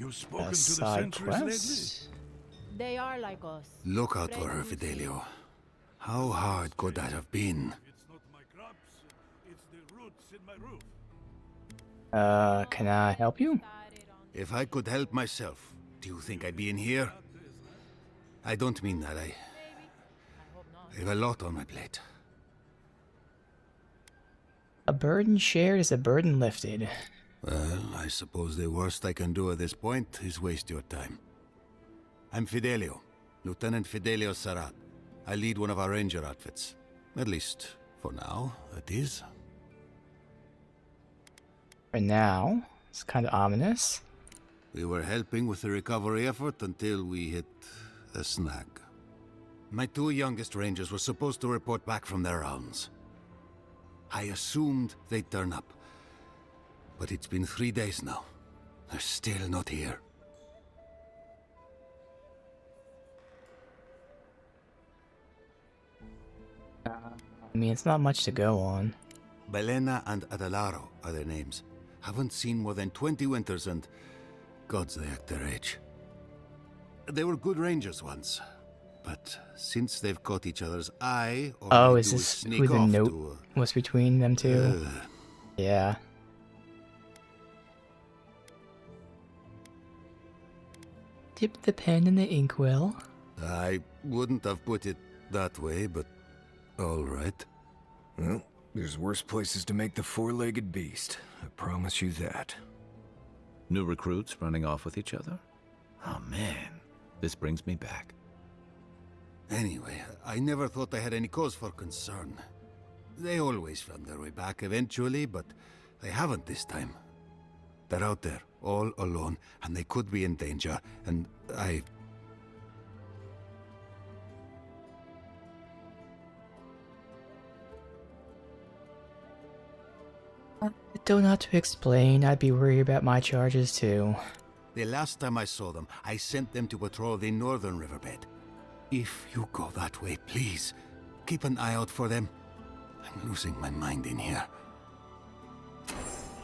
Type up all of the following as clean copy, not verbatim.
You've spoken A to the side sentries quest? They are like us. Look out for her, Fidelio. How hard could that have been? It's not my crops, it's the roots in my roof. Can I help you? If I could help myself, do you think I'd be in here? I don't mean that. I have a lot on my plate. A burden shared is a burden lifted. Well, I suppose the worst I can do at this point is waste your time. I'm Fidelio, Lieutenant Fidelio Sarat. I lead one of our ranger outfits. At least, for now, it is. For now, it's kind of ominous. We were helping with the recovery effort until we hit a snag. My two youngest rangers were supposed to report back from their rounds. I assumed they'd turn up. But it's been 3 days now. They're still not here. I mean, it's not much to go on. Belena and Adelaro are their names. Haven't seen more than 20 winters and... gods, they act their age. They were good rangers once. But since they've caught each other's eye... Oh, is this who the note was between them two? Yeah. Dip the pen in the inkwell. I wouldn't have put it that way, but... all right. Well, there's worse places to make the four-legged beast. I promise you that. New recruits running off with each other? Oh man, this brings me back. Anyway, I never thought I had any cause for concern. They always found their way back eventually, but they haven't this time. They're out there, all alone, and they could be in danger, and I... Don't have to explain, I'd be worried about my charges too. The last time I saw them, I sent them to patrol the northern riverbed. If you go that way, please, keep an eye out for them. I'm losing my mind in here.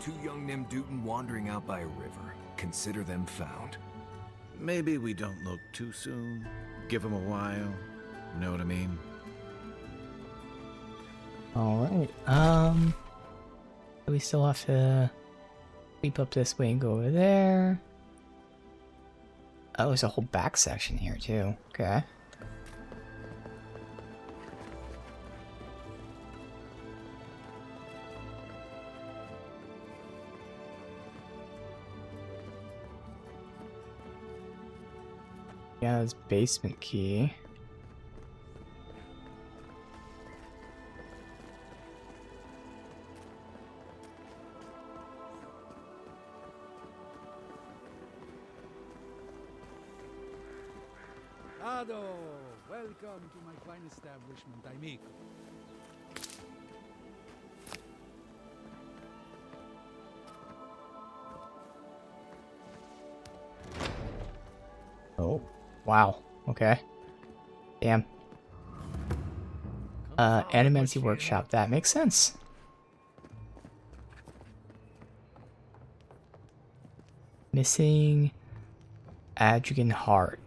Two young Nemdutin wandering out by a river. Consider them found. Maybe we don't look too soon. Give them a while. You know what I mean? Alright, we still have to sweep up this way and go over there. Oh, there's a whole back section here too. Okay. Yeah, this basement key. Ado, welcome to my fine establishment, amigo. Oh, wow. Okay. Damn. Animancy workshop. That makes sense. Missing Aedyran heart.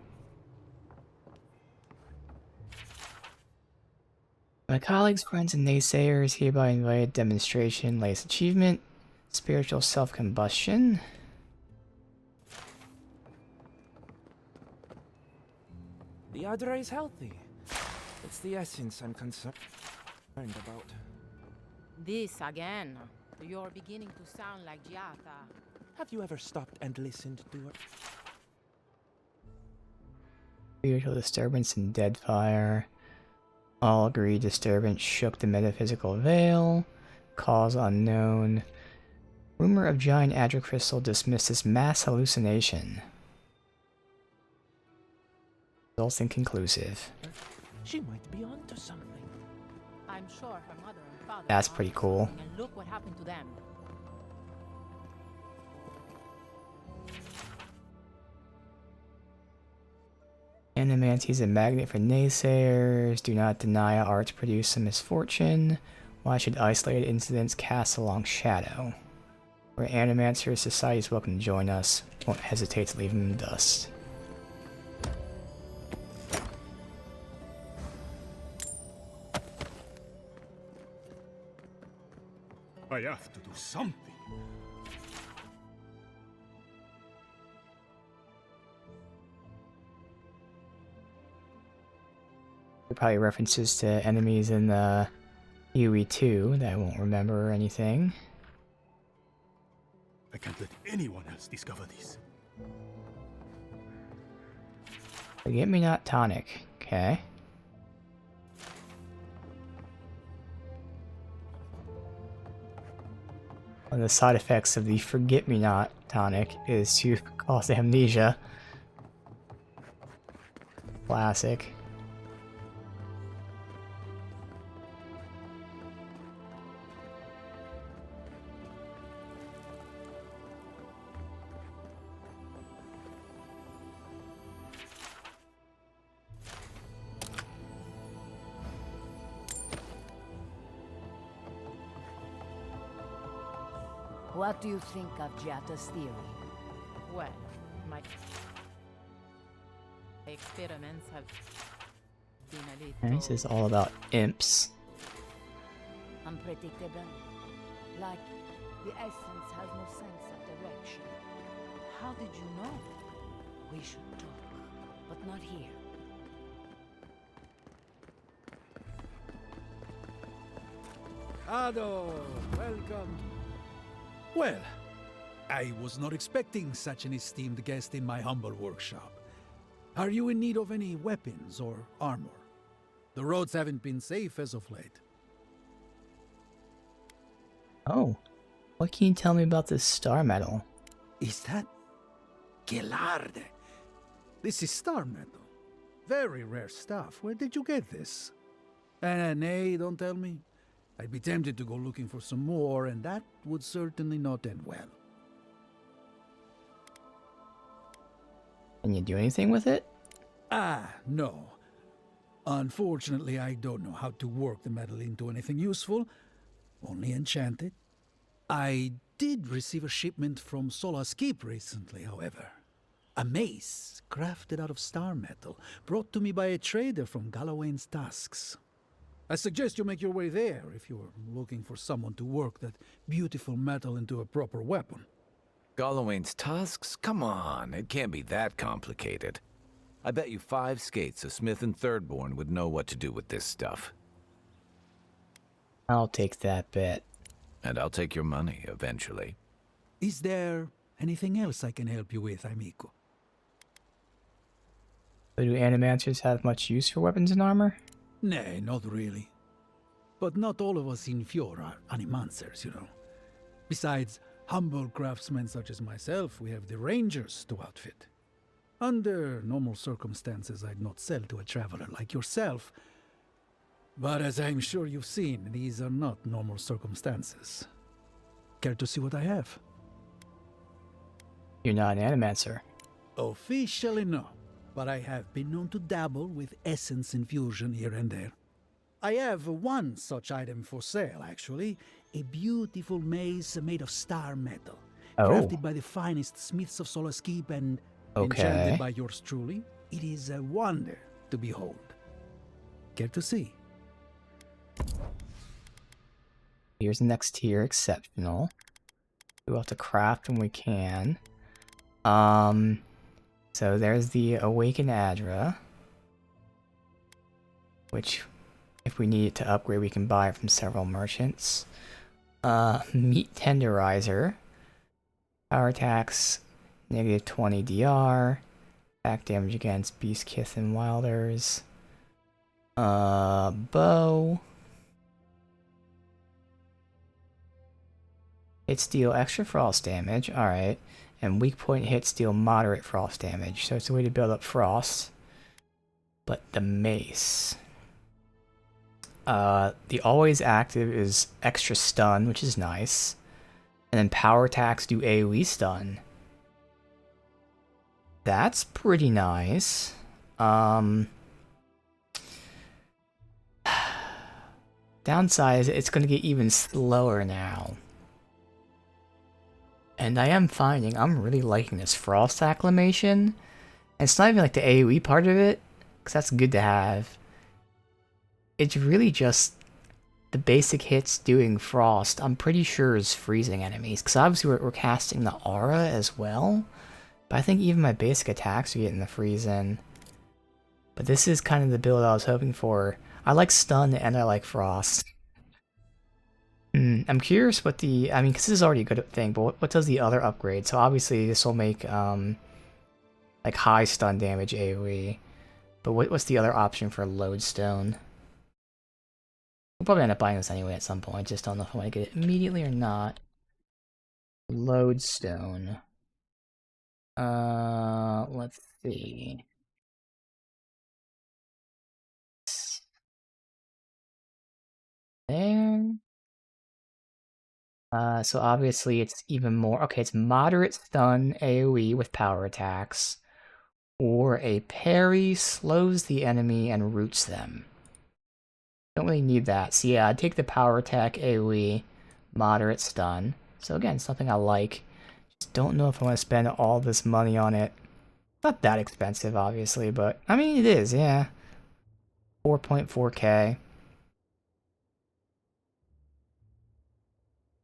My colleagues, friends, and naysayers hereby invited demonstration, latest achievement, spiritual self-combustion. The Aedyran is healthy. It's the essence I'm concerned about. This again. You're beginning to sound like Giata. Have you ever stopped and listened to her? Spiritual disturbance and dead fire. All agree disturbance shook the metaphysical veil. Cause unknown. Rumor of giant Aedyran crystal dismissed as mass hallucination. Results inconclusive. She might be onto something. I'm sure her mother and father. That's are pretty cool. And look what happened to them. Animancy is a magnet for naysayers. Do not deny arts produce a misfortune. Why should isolated incidents cast a long shadow? We're Animancer. Society is welcome to join us. Won't hesitate to leave them in dust. I have to do something. Probably references to enemies in the UE2 that I won't remember or anything. I can't let anyone else discover this. Forget me not tonic. Okay. One of the side effects of the forget me not tonic is to cause amnesia. Classic. What do you think of Giatta's theory? Well, my experiments have been a little... This is all about imps. Unpredictable. Like the essence has no sense of direction. How did you know? We should talk, but not here. Ado, welcome. Well, I was not expecting such an esteemed guest in my humble workshop. Are you in need of any weapons or armor? The roads haven't been safe as of late. Oh, what can you tell me about this star metal? Is that Gelarde? This is star metal. Very rare stuff. Where did you get this? Nay, don't tell me. I'd be tempted to go looking for some more, and that would certainly not end well. Can you do anything with it? No. Unfortunately, I don't know how to work the metal into anything useful. Only enchant it. I did receive a shipment from Solace Keep recently, however. A mace crafted out of star metal, brought to me by a trader from Galawain's Tusks. I suggest you make your way there if you're looking for someone to work that beautiful metal into a proper weapon. Galawain's tusks? Come on, it can't be that complicated. I bet you 5 skates a Smith and Thirdborn would know what to do with this stuff. I'll take that bet. And I'll take your money, eventually. Is there anything else I can help you with, amico? So do Animancers have much use for weapons and armor? Nay, not really. But not all of us in Fjord are animancers, you know. Besides humble craftsmen such as myself, we have the rangers to outfit. Under normal circumstances, I'd not sell to a traveler like yourself. But as I'm sure you've seen, these are not normal circumstances. Care to see what I have? You're not an Animancer. Officially no, but I have been known to dabble with essence infusion here and there. I have one such item for sale, actually. A beautiful mace made of star metal. Oh. Crafted by the finest smiths of Solace Keep and enchanted by yours truly. It is a wonder to behold. Care to see? Here's the next tier, exceptional. We'll have to craft when we can. So there's the Awakened Aedyran, which, if we need it to upgrade, we can buy it from several merchants. Meat Tenderizer. Power attacks, negative 20 DR. Attack damage against Beast Kith and Wilders. Bow. Hits deal extra frost damage, alright. And weak point hits deal moderate frost damage. So it's a way to build up frost. But the mace. The always active is extra stun, which is nice. And then power attacks do AoE stun. That's pretty nice. Downside is it's going to get even slower now. And I am finding I'm really liking this frost acclimation. And it's not even like the AoE part of it, because that's good to have. It's really just the basic hits doing frost, I'm pretty sure is freezing enemies. Because obviously we're casting the aura as well. But I think even my basic attacks are getting the freeze in. But this is kind of the build I was hoping for. I like stun and I like frost. I'm curious what the, I mean, because this is already a good thing, but what does the other upgrade? So obviously this will make like high stun damage AoE. But what's the other option for lodestone? We'll probably end up buying this anyway at some point. Just don't know if I want to get it immediately or not. Lodestone. Let's see. There. So obviously it's even more. Okay, it's moderate stun AoE with power attacks, or a parry slows the enemy and roots them. Don't really need that. So yeah, I'd take the power attack AoE, moderate stun. So again, something I like. Just don't know if I want to spend all this money on it. Not that expensive, obviously, but I mean it is, yeah. 4.4k.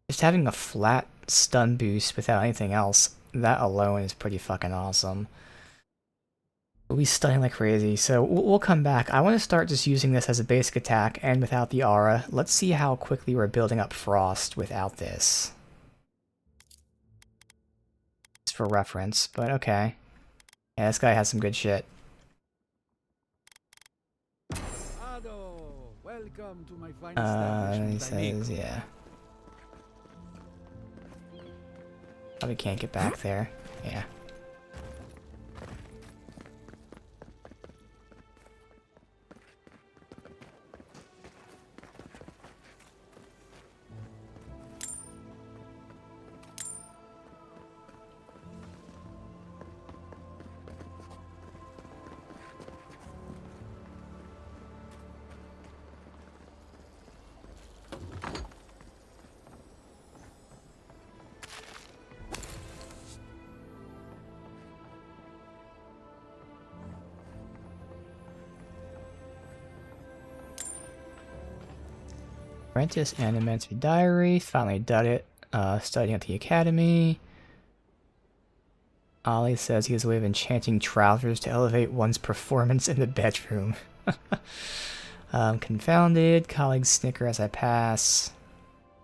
Just having a flat stun boost without anything else, that alone is pretty fucking awesome. We'll be stunning like crazy, so we'll come back. I want to start just using this as a basic attack and without the aura. Let's see how quickly we're building up frost without this. Just for reference, but okay. Yeah, this guy has some good shit. Welcome to my fine establishment, He says, yeah. Probably can't get back there. Yeah. Apprentice and Immensity Diary. Finally done it. Studying at the academy. Ollie says he has a way of enchanting trousers to elevate one's performance in the bedroom. Confounded. Colleagues snicker as I pass.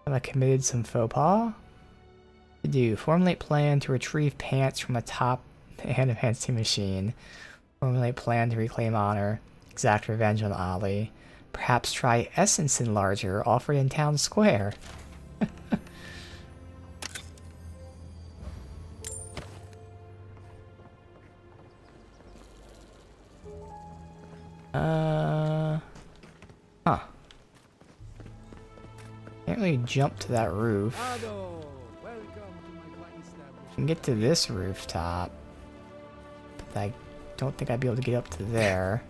Have I committed some faux pas? To do. Formulate plan to retrieve pants from a top advancing machine. Formulate plan to reclaim honor. Exact revenge on Ollie. Perhaps try Essence Enlarger offered in Town Square. Huh. Can't really jump to that roof. Can get to this rooftop, but I don't think I'd be able to get up to there.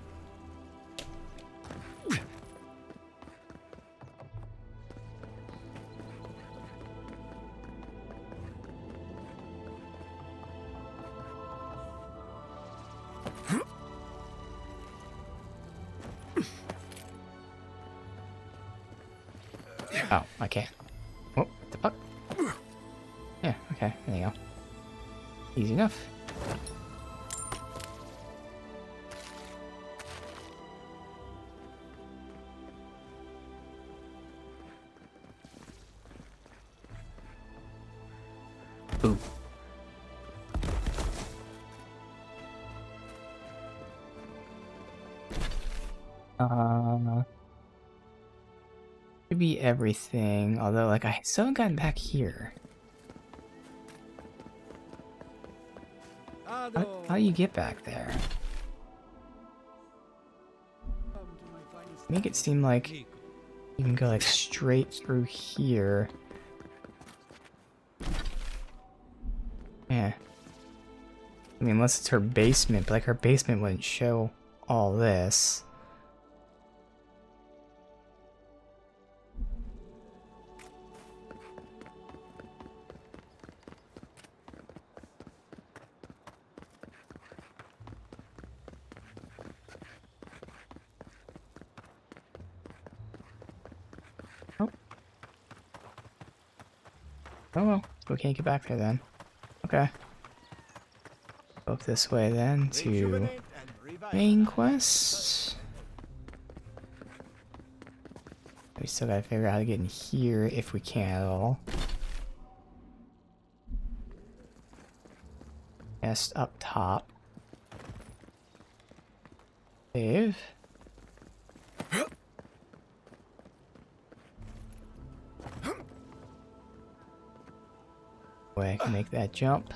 Oh, I can't. Oh, what the fuck? Yeah, okay, there you go. Easy enough. Boom. Could be everything, although, like, I still haven't gotten back here. How do you get back there? Make it seem like you can go, like, straight through here. Yeah. I mean, unless it's her basement, but, like, her basement wouldn't show all this. Oh well, we can't get back there then. Okay. Go up this way then to main quest. We still gotta figure out how to get in here if we can at all. Nest up top. Save. Way I can make that jump.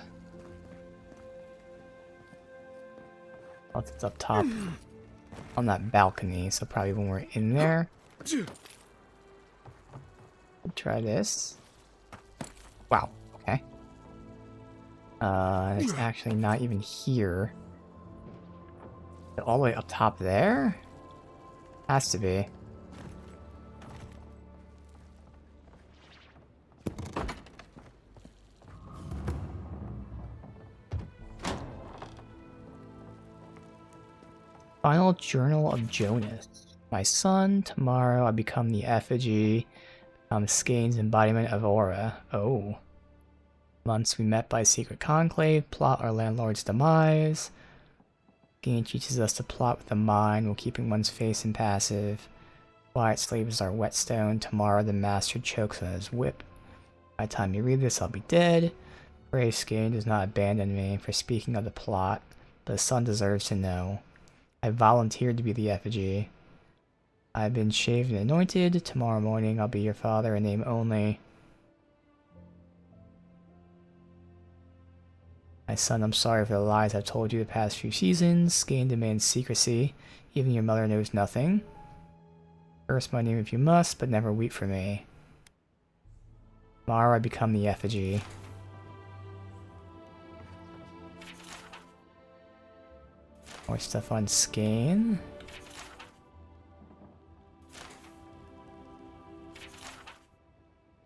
Oh, it's up top on that balcony, so probably when we're in there. Try this. Wow, okay. It's actually not even here. All the way up top there? Has to be. Final Journal of Jonas. My son, tomorrow I become the effigy. Skane's embodiment of aura. Oh. Months we met by secret conclave, plot our landlord's demise. Skane teaches us to plot with the mind while keeping one's face impassive. Quiet sleep is our whetstone. Tomorrow the master chokes on his whip. By the time you read this, I'll be dead. Brave Skane does not abandon me for speaking of the plot, but the son deserves to know. I volunteered to be the effigy. I've been shaved and anointed. Tomorrow morning I'll be your father in name only. My son, I'm sorry for the lies I've told you the past few seasons. Skane demands secrecy. Even your mother knows nothing. Curse my name if you must, but never weep for me. Tomorrow I become the effigy. More stuff on Skane.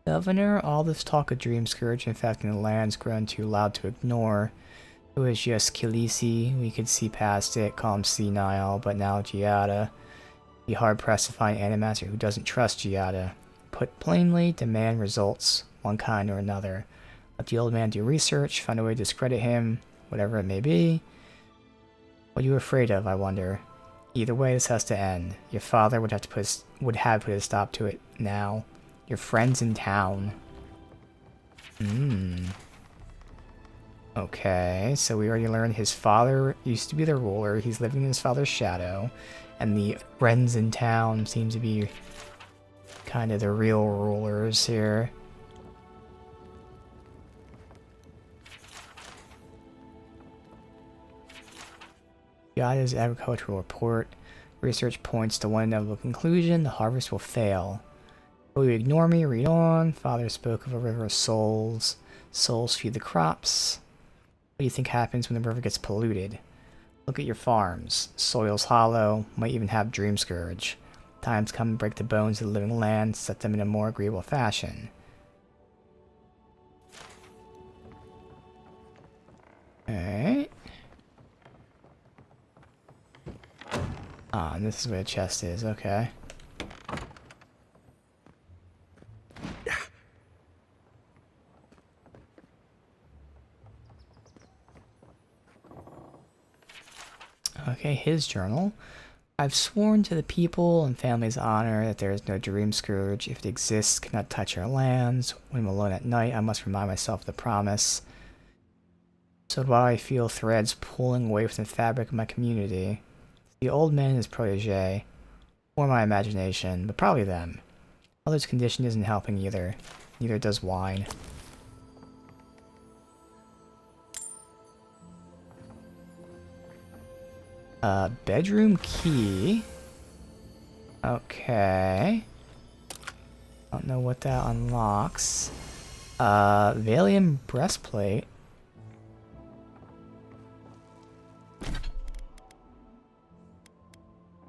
Governor, all this talk of Dreamscourge infecting the land's grown too loud to ignore. It was just Khaleesi, we could see past it, call him senile, but now Giada. Be hard-pressed to find Animaster who doesn't trust Giada. Put plainly, demand results, one kind or another. Let the old man do research, find a way to discredit him, whatever it may be. What are you afraid of, I wonder? Either way, this has to end. Your father would have put a stop to it now. Your friends in town. Okay, so we already learned his father used to be the ruler. He's living in his father's shadow. And the friends in town seem to be kind of the real rulers here. Giada's agricultural report. Research points to one inevitable conclusion. The harvest will fail. Will you ignore me? Read on. Father spoke of a river of souls. Souls feed the crops. What do you think happens when the river gets polluted? Look at your farms. Soil's hollow. Might even have Dreamscourge. Times come to break the bones of the living land, set them in a more agreeable fashion. Alright. Ah, and this is where the chest is. Okay. Okay, his journal. I've sworn to the people and family's honor that there is no Dreamscourge. If it exists, cannot touch our lands. When I'm alone at night, I must remind myself of the promise. So while I feel threads pulling away from the fabric of my community, the old man and his protege, or my imagination, but probably them. Mother's condition isn't helping either. Neither does wine. Bedroom key. Okay. Don't know what that unlocks. Valium breastplate.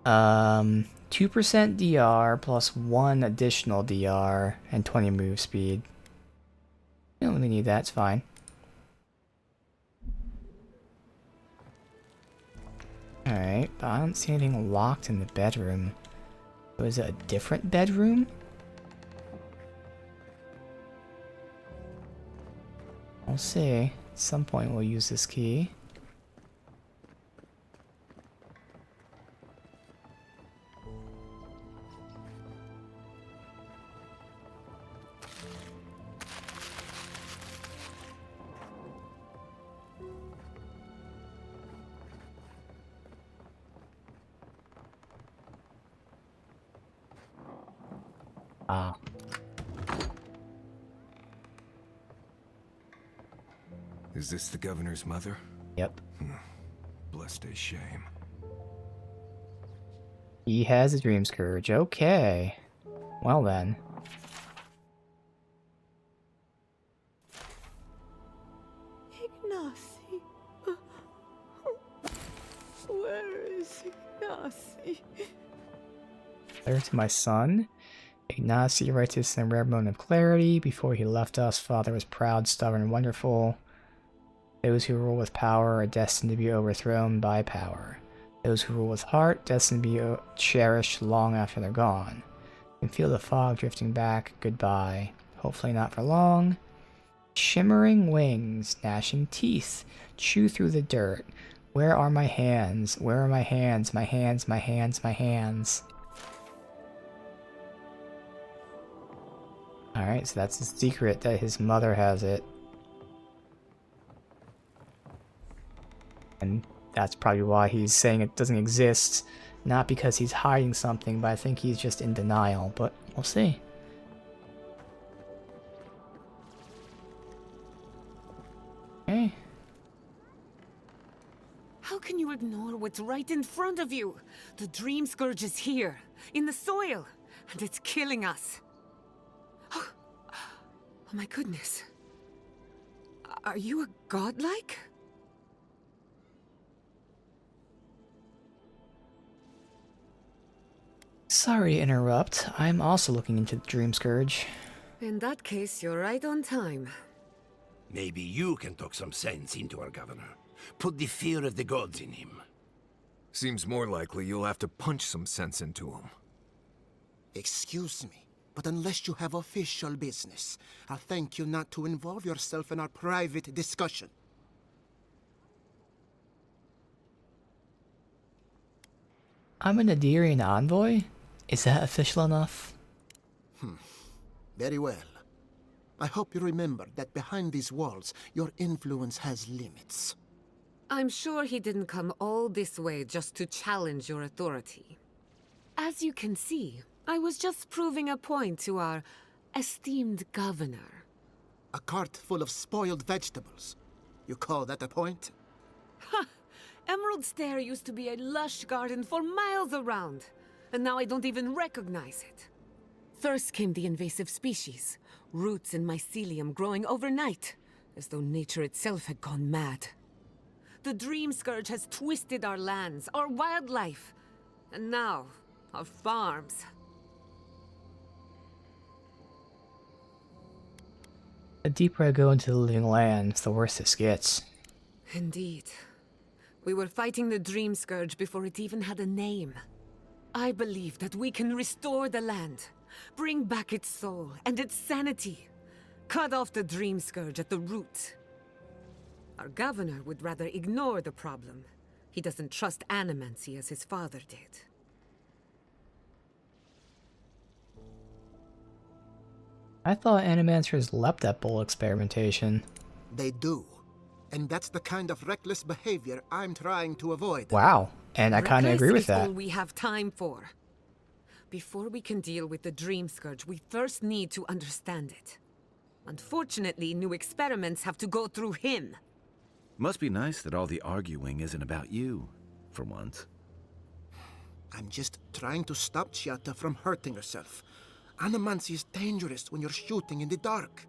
Um, 2% DR plus 1 additional DR and 20 move speed. You don't really need that, it's fine. Alright, but I don't see anything locked in the bedroom. Was it a different bedroom? We'll see. At some point we'll use this key. Ah. Is this the governor's mother? Yep. Blessed a shame. He has a Dreamscourge. Okay. Well then. Ignacy. Where is Ignacy? Letter to my son. Ignacy writes this in a rare moment of clarity. Before he left us, Father was proud, stubborn, and wonderful. Those who rule with power are destined to be overthrown by power. Those who rule with heart, destined to be cherished long after they're gone. You can feel the fog drifting back. Goodbye. Hopefully not for long. Shimmering wings, gnashing teeth, chew through the dirt. Where are my hands? Where are my hands? My hands, my hands, my hands. Alright, so that's the secret, that his mother has it. And that's probably why he's saying it doesn't exist. Not because he's hiding something, but I think he's just in denial. But we'll see. Okay. How can you ignore what's right in front of you? The Dreamscourge is here, in the soil, and it's killing us. Oh my goodness. Are you a godlike? Sorry to interrupt. I'm also looking into the Dreamscourge. In that case, you're right on time. Maybe you can talk some sense into our governor. Put the fear of the gods in him. Seems more likely you'll have to punch some sense into him. Excuse me, but unless you have official business, I'll thank you not to involve yourself in our private discussion. I'm an Aedyran envoy? Is that official enough? Very well. I hope you remember that behind these walls, your influence has limits. I'm sure he didn't come all this way just to challenge your authority. As you can see, I was just proving a point to our esteemed governor. A cart full of spoiled vegetables. You call that a point? Ha! Emerald Stair used to be a lush garden for miles around, and now I don't even recognize it. First came the invasive species, roots and mycelium growing overnight, as though nature itself had gone mad. The Dreamscourge has twisted our lands, our wildlife, and now, our farms. The deeper I go into the living lands, the worse this gets. Indeed. We were fighting the Dreamscourge before it even had a name. I believe that we can restore the land, bring back its soul and its sanity, cut off the Dreamscourge at the root. Our governor would rather ignore the problem. He doesn't trust animancy as his father did. I thought animancers leapt at bull experimentation. They do. And that's the kind of reckless behavior I'm trying to avoid. Wow, and I kind of agree with that. All we have time for. Before we can deal with the Dreamscourge, we first need to understand it. Unfortunately, new experiments have to go through him. Must be nice that all the arguing isn't about you, for once. I'm just trying to stop Chiata from hurting herself. Animancy is dangerous when you're shooting in the dark.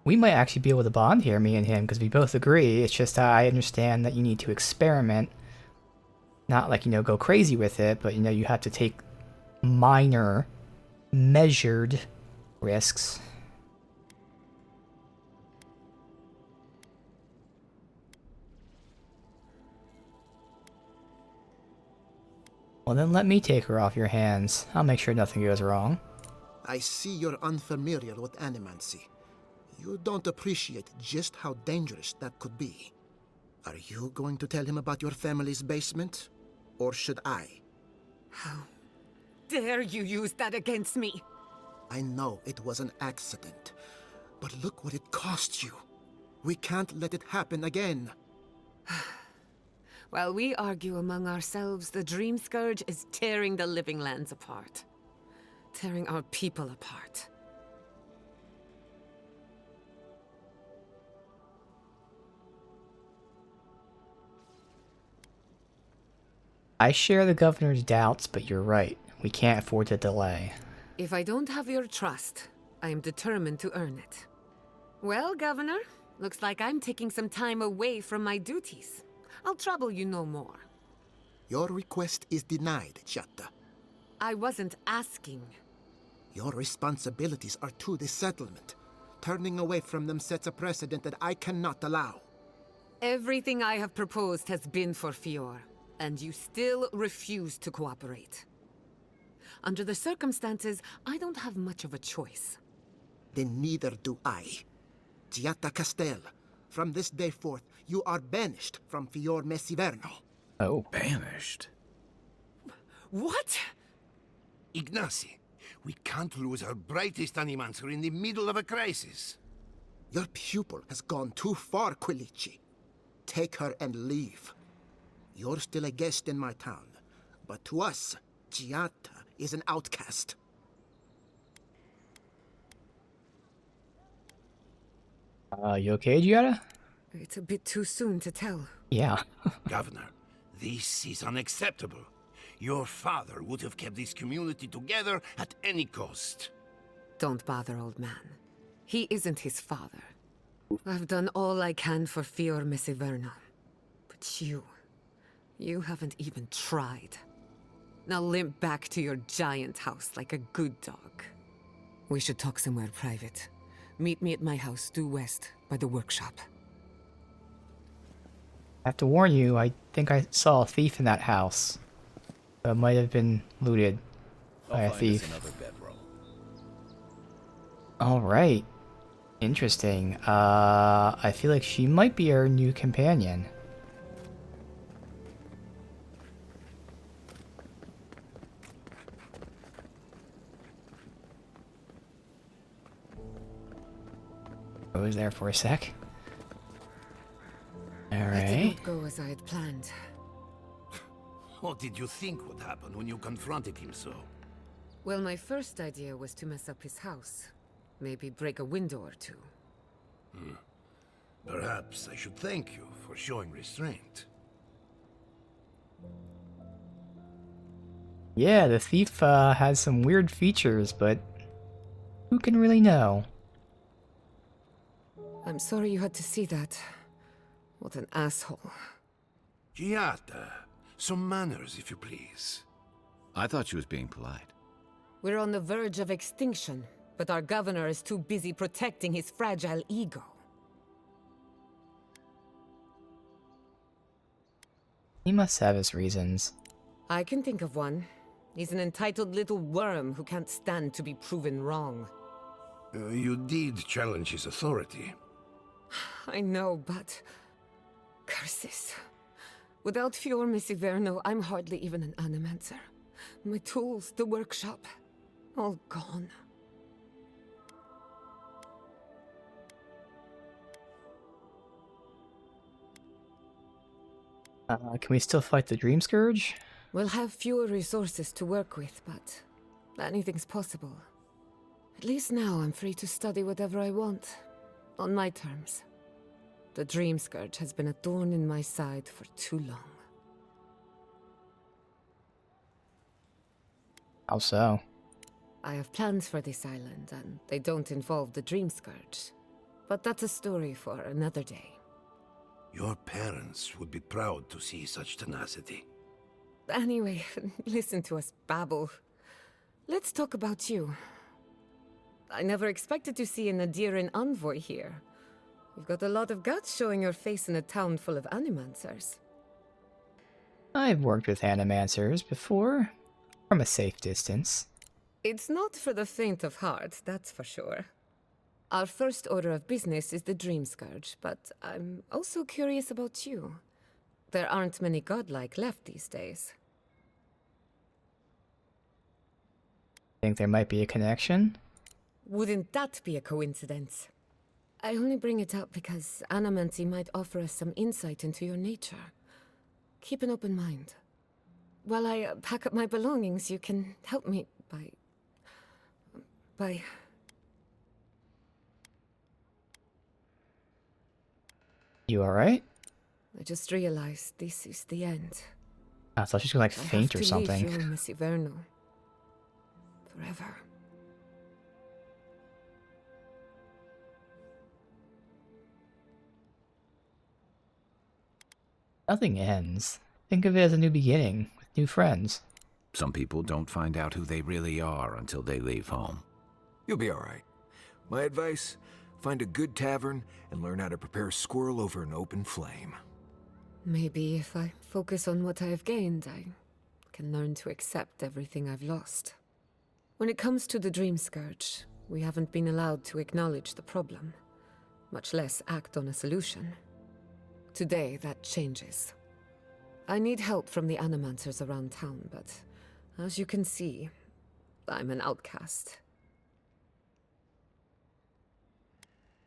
We might actually be able to bond here, me and him, because we both agree. It's just I understand that you need to experiment. Not like, go crazy with it, but, you have to take minor, measured risks. Well, then let me take her off your hands. I'll make sure nothing goes wrong. I see you're unfamiliar with animancy. You don't appreciate just how dangerous that could be. Are you going to tell him about your family's basement? Or should I? How dare you use that against me? I know it was an accident, but look what it cost you. We can't let it happen again. While we argue among ourselves, the Dreamscourge is tearing the living lands apart. Tearing our people apart. I share the governor's doubts, but you're right. We can't afford to delay. If I don't have your trust, I am determined to earn it. Well, Governor, looks like I'm taking some time away from my duties. I'll trouble you no more. Your request is denied, Chatta. I wasn't asking. Your responsibilities are to the settlement. Turning away from them sets a precedent that I cannot allow. Everything I have proposed has been for Fior, and you still refuse to cooperate. Under the circumstances, I don't have much of a choice. Then neither do I. Giatta Castel, from this day forth, you are banished from Fior Messiverno. Oh. Banished? What? Ignacy, we can't lose our brightest animancer in the middle of a crisis. Your pupil has gone too far, Quilici. Take her and leave. You're still a guest in my town, but to us, Giatta is an outcast. You okay, Giada? It's a bit too soon to tell. Yeah. Governor, this is unacceptable. Your father would have kept this community together at any cost. Don't bother, old man. He isn't his father. I've done all I can for Fior Messiverno. But you haven't even tried. Now limp back to your giant house like a good dog. We should talk somewhere private. Meet me at my house due west by the workshop. I have to warn you, I think I saw a thief in that house. It might have been looted by a thief. Alright. Interesting. I feel like she might be our new companion. I was there for a sec. That Alright. didn't go as I had planned. What did you think would happen when you confronted him so? Well, my first idea was to mess up his house. Maybe break a window or two. Perhaps I should thank you for showing restraint. Yeah, the thief has some weird features, but who can really know? I'm sorry you had to see that. What an asshole. Giatta, some manners, if you please. I thought she was being polite. We're on the verge of extinction, but our governor is too busy protecting his fragile ego. He must have his reasons. I can think of one. He's an entitled little worm who can't stand to be proven wrong. You did challenge his authority. I know, but... curses. Without Fior Messiverno, I'm hardly even an animancer. My tools, the workshop, all gone. Can we still fight the Dreamscourge? We'll have fewer resources to work with, but anything's possible. At least now I'm free to study whatever I want, on my terms. The Dreamscourge has been a thorn in my side for too long. How so? I have plans for this island, and they don't involve the Dreamscourge. But that's a story for another day. Your parents would be proud to see such tenacity. Anyway, listen to us babble. Let's talk about you. I never expected to see an Aedyran envoy here. You've got a lot of guts showing your face in a town full of animancers. I've worked with animancers before, from a safe distance. It's not for the faint of heart, that's for sure. Our first order of business is the Dreamscourge, but I'm also curious about you. There aren't many godlike left these days. Think there might be a connection? Wouldn't that be a coincidence? I only bring it up because Anamancy might offer us some insight into your nature. Keep an open mind. While I pack up my belongings, you can help me by... You alright? I just realized this is the end. I thought she was gonna like faint or something. I have to leave you, Miss Iverno. Forever. Nothing ends. Think of it as a new beginning, with new friends. Some people don't find out who they really are until they leave home. You'll be alright. My advice, find a good tavern and learn how to prepare a squirrel over an open flame. Maybe if I focus on what I have gained, I can learn to accept everything I've lost. When it comes to the Dreamscourge, we haven't been allowed to acknowledge the problem, much less act on a solution. Today, that changes. I need help from the animancers around town, but as you can see, I'm an outcast.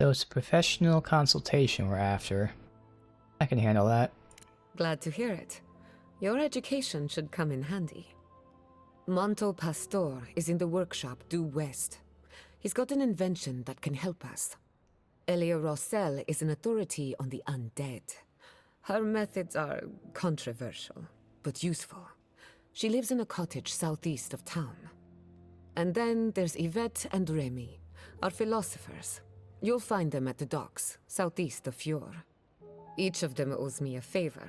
So it's a professional consultation we're after. I can handle that. Glad to hear it. Your education should come in handy. Monto Pastor is in the workshop due west. He's got an invention that can help us. Elia Rossell is an authority on the undead. Her methods are controversial, but useful. She lives in a cottage southeast of town. And then there's Yvette and Remy, our philosophers. You'll find them at the docks, southeast of Fjord. Each of them owes me a favor.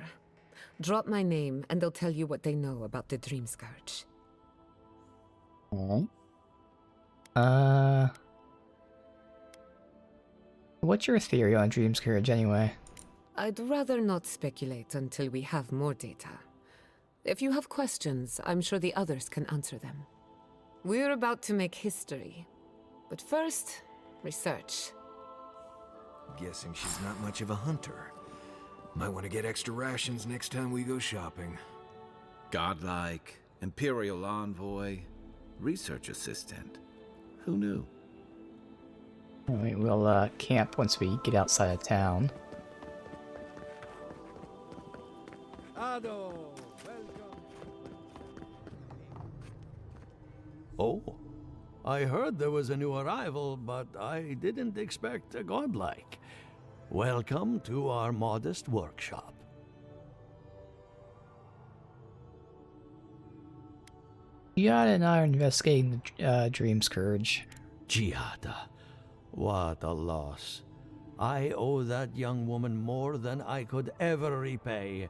Drop my name and they'll tell you what they know about the Dreamscourge. What's your theory on Dreamscourge anyway? I'd rather not speculate until we have more data. If you have questions, I'm sure the others can answer them. We're about to make history. But first, research. Guessing she's not much of a hunter. Might want to get extra rations next time we go shopping. Godlike, Imperial Envoy, Research Assistant. Who knew? Alright, we'll camp once we get outside of town. Ado, welcome. Oh, I heard there was a new arrival, but I didn't expect a godlike. Welcome to our modest workshop. Giada and I are investigating the Dreamscourge. Giada, what a loss. I owe that young woman more than I could ever repay.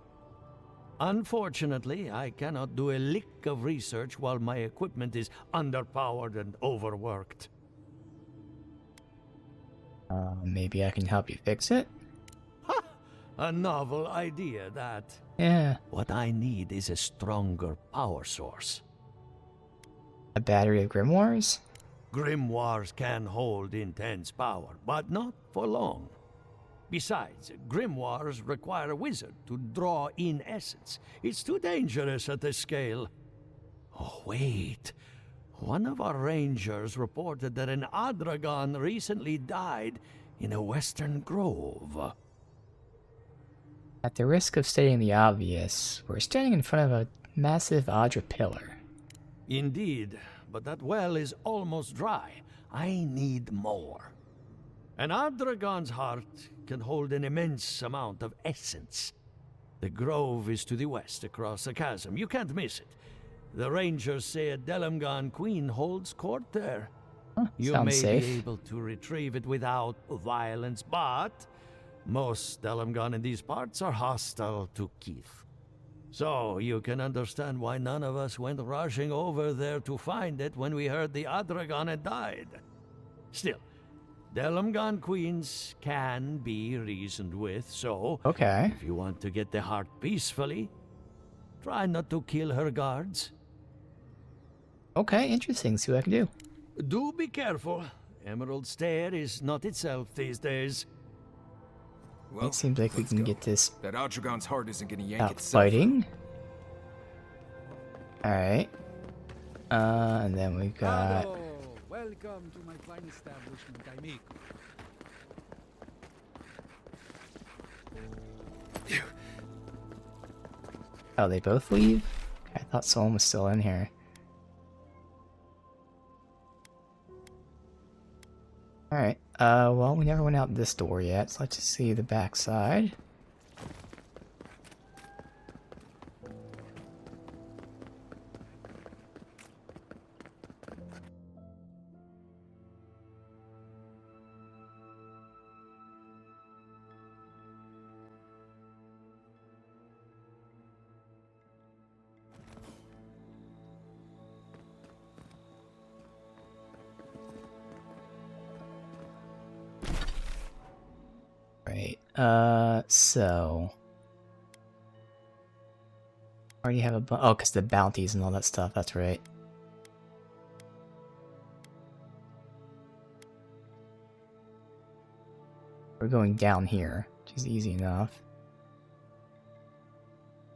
Unfortunately, I cannot do a lick of research while my equipment is underpowered and overworked. Maybe I can help you fix it? Ha! A novel idea, that. Yeah. What I need is a stronger power source. A battery of grimoires? Grimoires can hold intense power, but not for long. Besides, grimoires require a wizard to draw in essence. It's too dangerous at this scale. Oh, wait. One of our rangers reported that an Aedyran recently died in a western grove. At the risk of stating the obvious, we're standing in front of a massive Aedyran pillar. Indeed, but that well is almost dry. I need more. An Aedyran's heart can hold an immense amount of essence. The grove is to the west, across the chasm. You can't miss it. The rangers say a Delamgan queen holds court there. You may safe. be able to retrieve it without violence, but most Delamgan in these parts are hostile to Keith. So you can understand why none of us went rushing over there to find it when we heard the Aedyran had died. Still, Delamgan queens can be reasoned with, so okay. If you want to get the heart peacefully, try not to kill her guards. Okay, interesting. See what I can do. Do be careful. Emerald Stair is not itself these days. It seems like we can get this That Aedyran's heart isn't gonna yank without itself. fighting. Alright. And then we've got... Hello. Welcome to my fine establishment, amigo. Oh, they both leave? I thought someone was still in here. Alright, well, we never went out this door yet, so let's just see the back side. Right, so... Already have a oh, because the bounties and all that stuff, that's right. We're going down here, which is easy enough.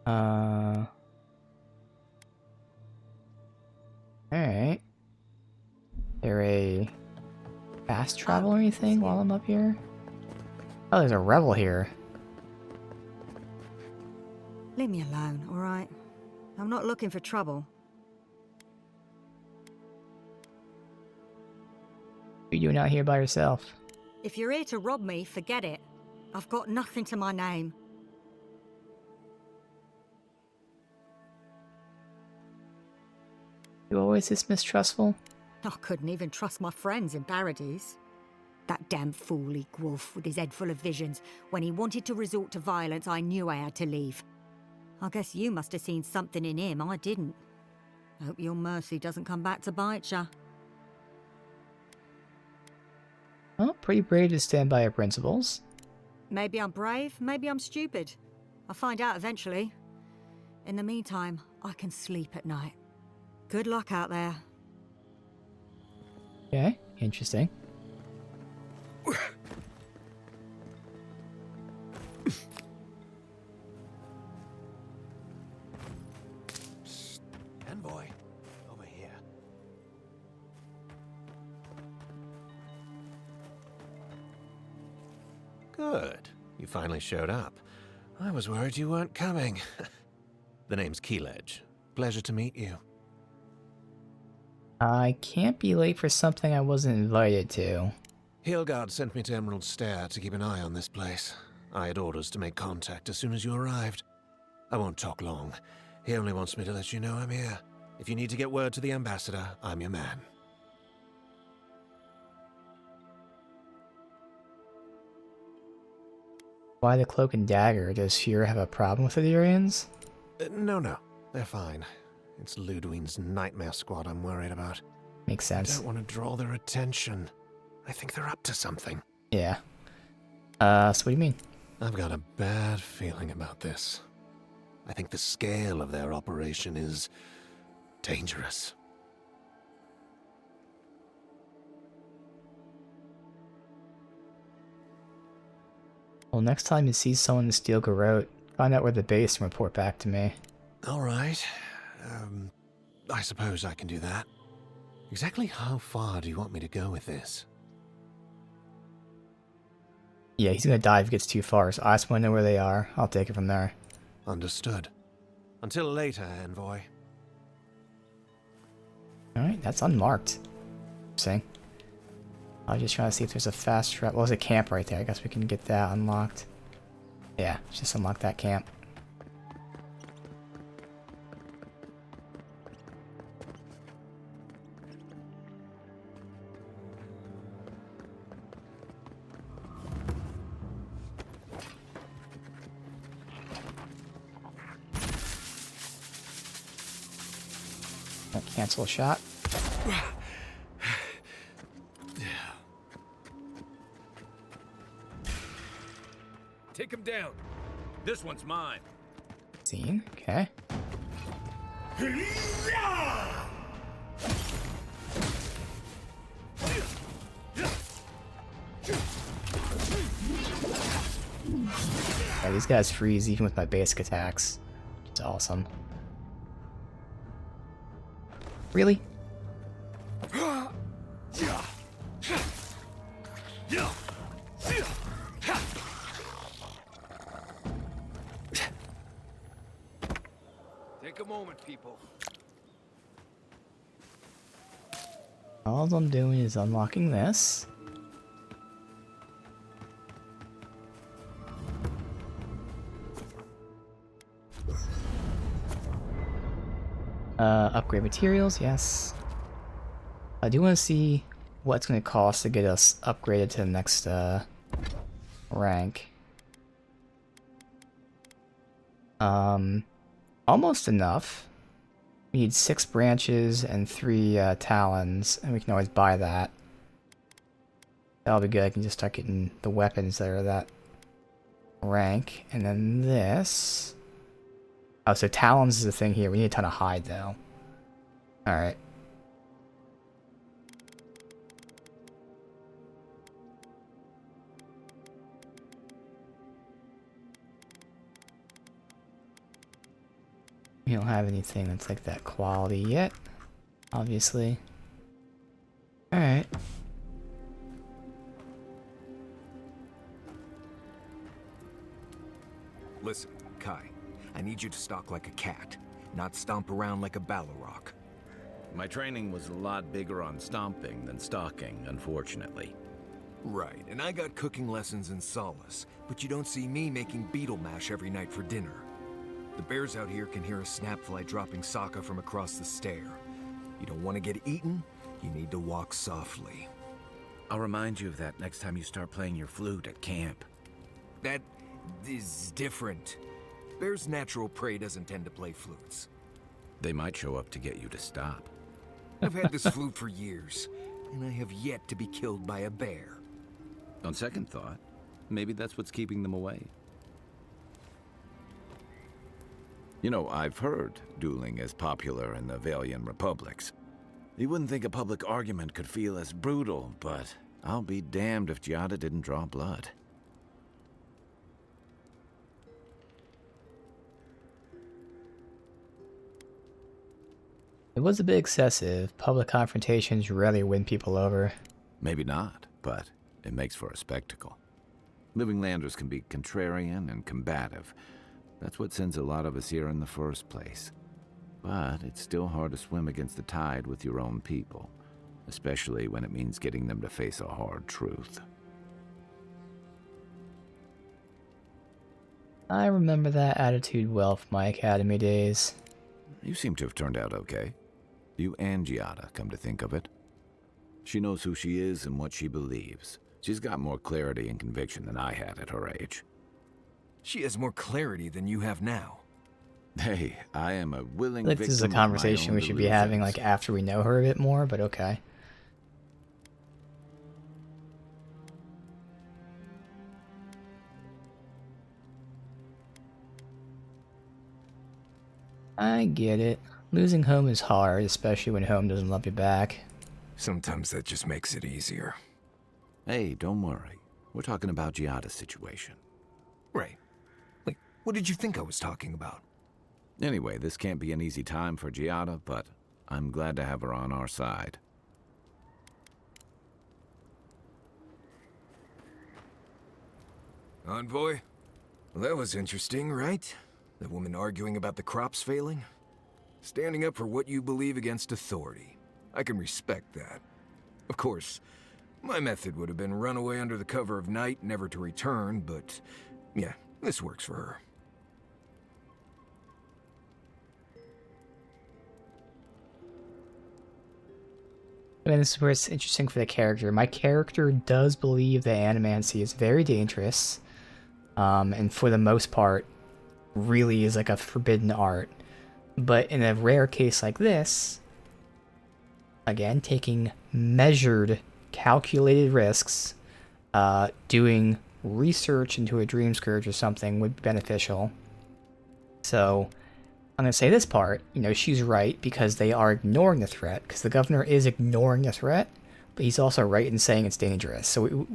Alright. There a fast travel or anything while I'm up here? Oh, there's a rebel here. Leave me alone, alright? I'm not looking for trouble. What are you doing out here by yourself? If you're here to rob me, forget it. I've got nothing to my name. You always this mistrustful? I couldn't even trust my friends in Paradise. That damn fool Wolf with his head full of visions. When he wanted to resort to violence, I knew I had to leave. I guess you must have seen something in him I didn't. Hope your mercy doesn't come back to bite ya. Well, pretty brave to stand by your principles. Maybe I'm brave, maybe I'm stupid. I'll find out eventually. In the meantime, I can sleep at night. Good luck out there. Okay, interesting. Envoy, over here. Good. You finally showed up. I was worried you weren't coming. The name's Keeledge. Pleasure to meet you. I can't be late for something I wasn't invited to. Hilgard sent me to Emerald Stair to keep an eye on this place. I had orders to make contact as soon as you arrived. I won't talk long. He only wants me to let you know I'm here. If you need to get word to the ambassador, I'm your man. Why the cloak and dagger? Does Fear have a problem with the Aedyrians? No. They're fine. It's Ludwig's nightmare squad I'm worried about. Makes sense. I don't want to draw their attention. I think they're up to something. Yeah. So what do you mean? I've got a bad feeling about this. I think the scale of their operation is dangerous. Well, next time you see someone in Steel Garrote, find out where the base and report back to me. All right. I suppose I can do that. Exactly how far do you want me to go with this? Yeah, he's gonna die if it gets too far, so I just want to know where they are. I'll take it from there. Understood. Until later, Envoy. Alright, that's unmarked. Interesting. I was just trying to see if there's a fast travel. Well, there's a camp right there. I guess we can get that unlocked. Yeah, just unlock that camp. Cancel a shot. Take him down. This one's mine. Scene, okay. Yeah, these guys freeze even with my basic attacks. It's awesome. Really? Take a moment, people. All I'm doing is unlocking this. Upgrade materials, yes. I do want to see what it's going to cost to get us upgraded to the next rank. Almost enough. We need 6 branches and 3 talons, and we can always buy that. That'll be good. I can just start getting the weapons that are that rank. And then this. Oh, so talons is the thing here. We need a ton of hide, though. Alright. We don't have anything that's like that quality yet, obviously. Alright. Listen, Kai. I need you to stalk like a cat, not stomp around like a Balrog. My training was a lot bigger on stomping than stalking, unfortunately. Right, and I got cooking lessons in Solace, but you don't see me making beetle mash every night for dinner. The bears out here can hear a snapfly dropping Sokka from across the stair. You don't want to get eaten, you need to walk softly. I'll remind you of that next time you start playing your flute at camp. That is different. Bear's natural prey doesn't tend to play flutes. They might show up to get you to stop. I've had this flute for years, and I have yet to be killed by a bear. On second thought, maybe that's what's keeping them away. You know, I've heard dueling is popular in the Valian republics. You wouldn't think a public argument could feel as brutal, but I'll be damned if Giada didn't draw blood. It was a bit excessive. Public confrontations rarely win people over. Maybe not, but it makes for a spectacle. Living landers can be contrarian and combative. That's what sends a lot of us here in the first place. But it's still hard to swim against the tide with your own people, especially when it means getting them to face a hard truth. I remember that attitude well from my academy days. You seem to have turned out okay. You and Giada, come to think of it. She knows who she is and what she believes. She's got more clarity and conviction than I had at her age. She has more clarity than you have now. Hey, I am a willing I think victim this is a conversation we should be having like after we know her a bit more, but okay. I get it. Losing home is hard, especially when home doesn't love you back. Sometimes that just makes it easier. Hey, don't worry. We're talking about Giada's situation. Right. Wait, what did you think I was talking about? Anyway, this can't be an easy time for Giada, but I'm glad to have her on our side. Envoy? Well, that was interesting, right? The woman arguing about the crops failing? Standing up for what you believe against authority. I can respect that. Of course, my method would have been run away under the cover of night, never to return, but yeah, this works for her. I mean, this is where it's interesting for the character. My character does believe that animancy is very dangerous, and for the most part, really is like a forbidden art. But in a rare case like this, again, taking measured, calculated risks, doing research into a Dreamscourge or something would be beneficial. So, I'm going to say this part, you know, she's right because they are ignoring the threat, because the governor is ignoring the threat, but he's also right in saying it's dangerous. So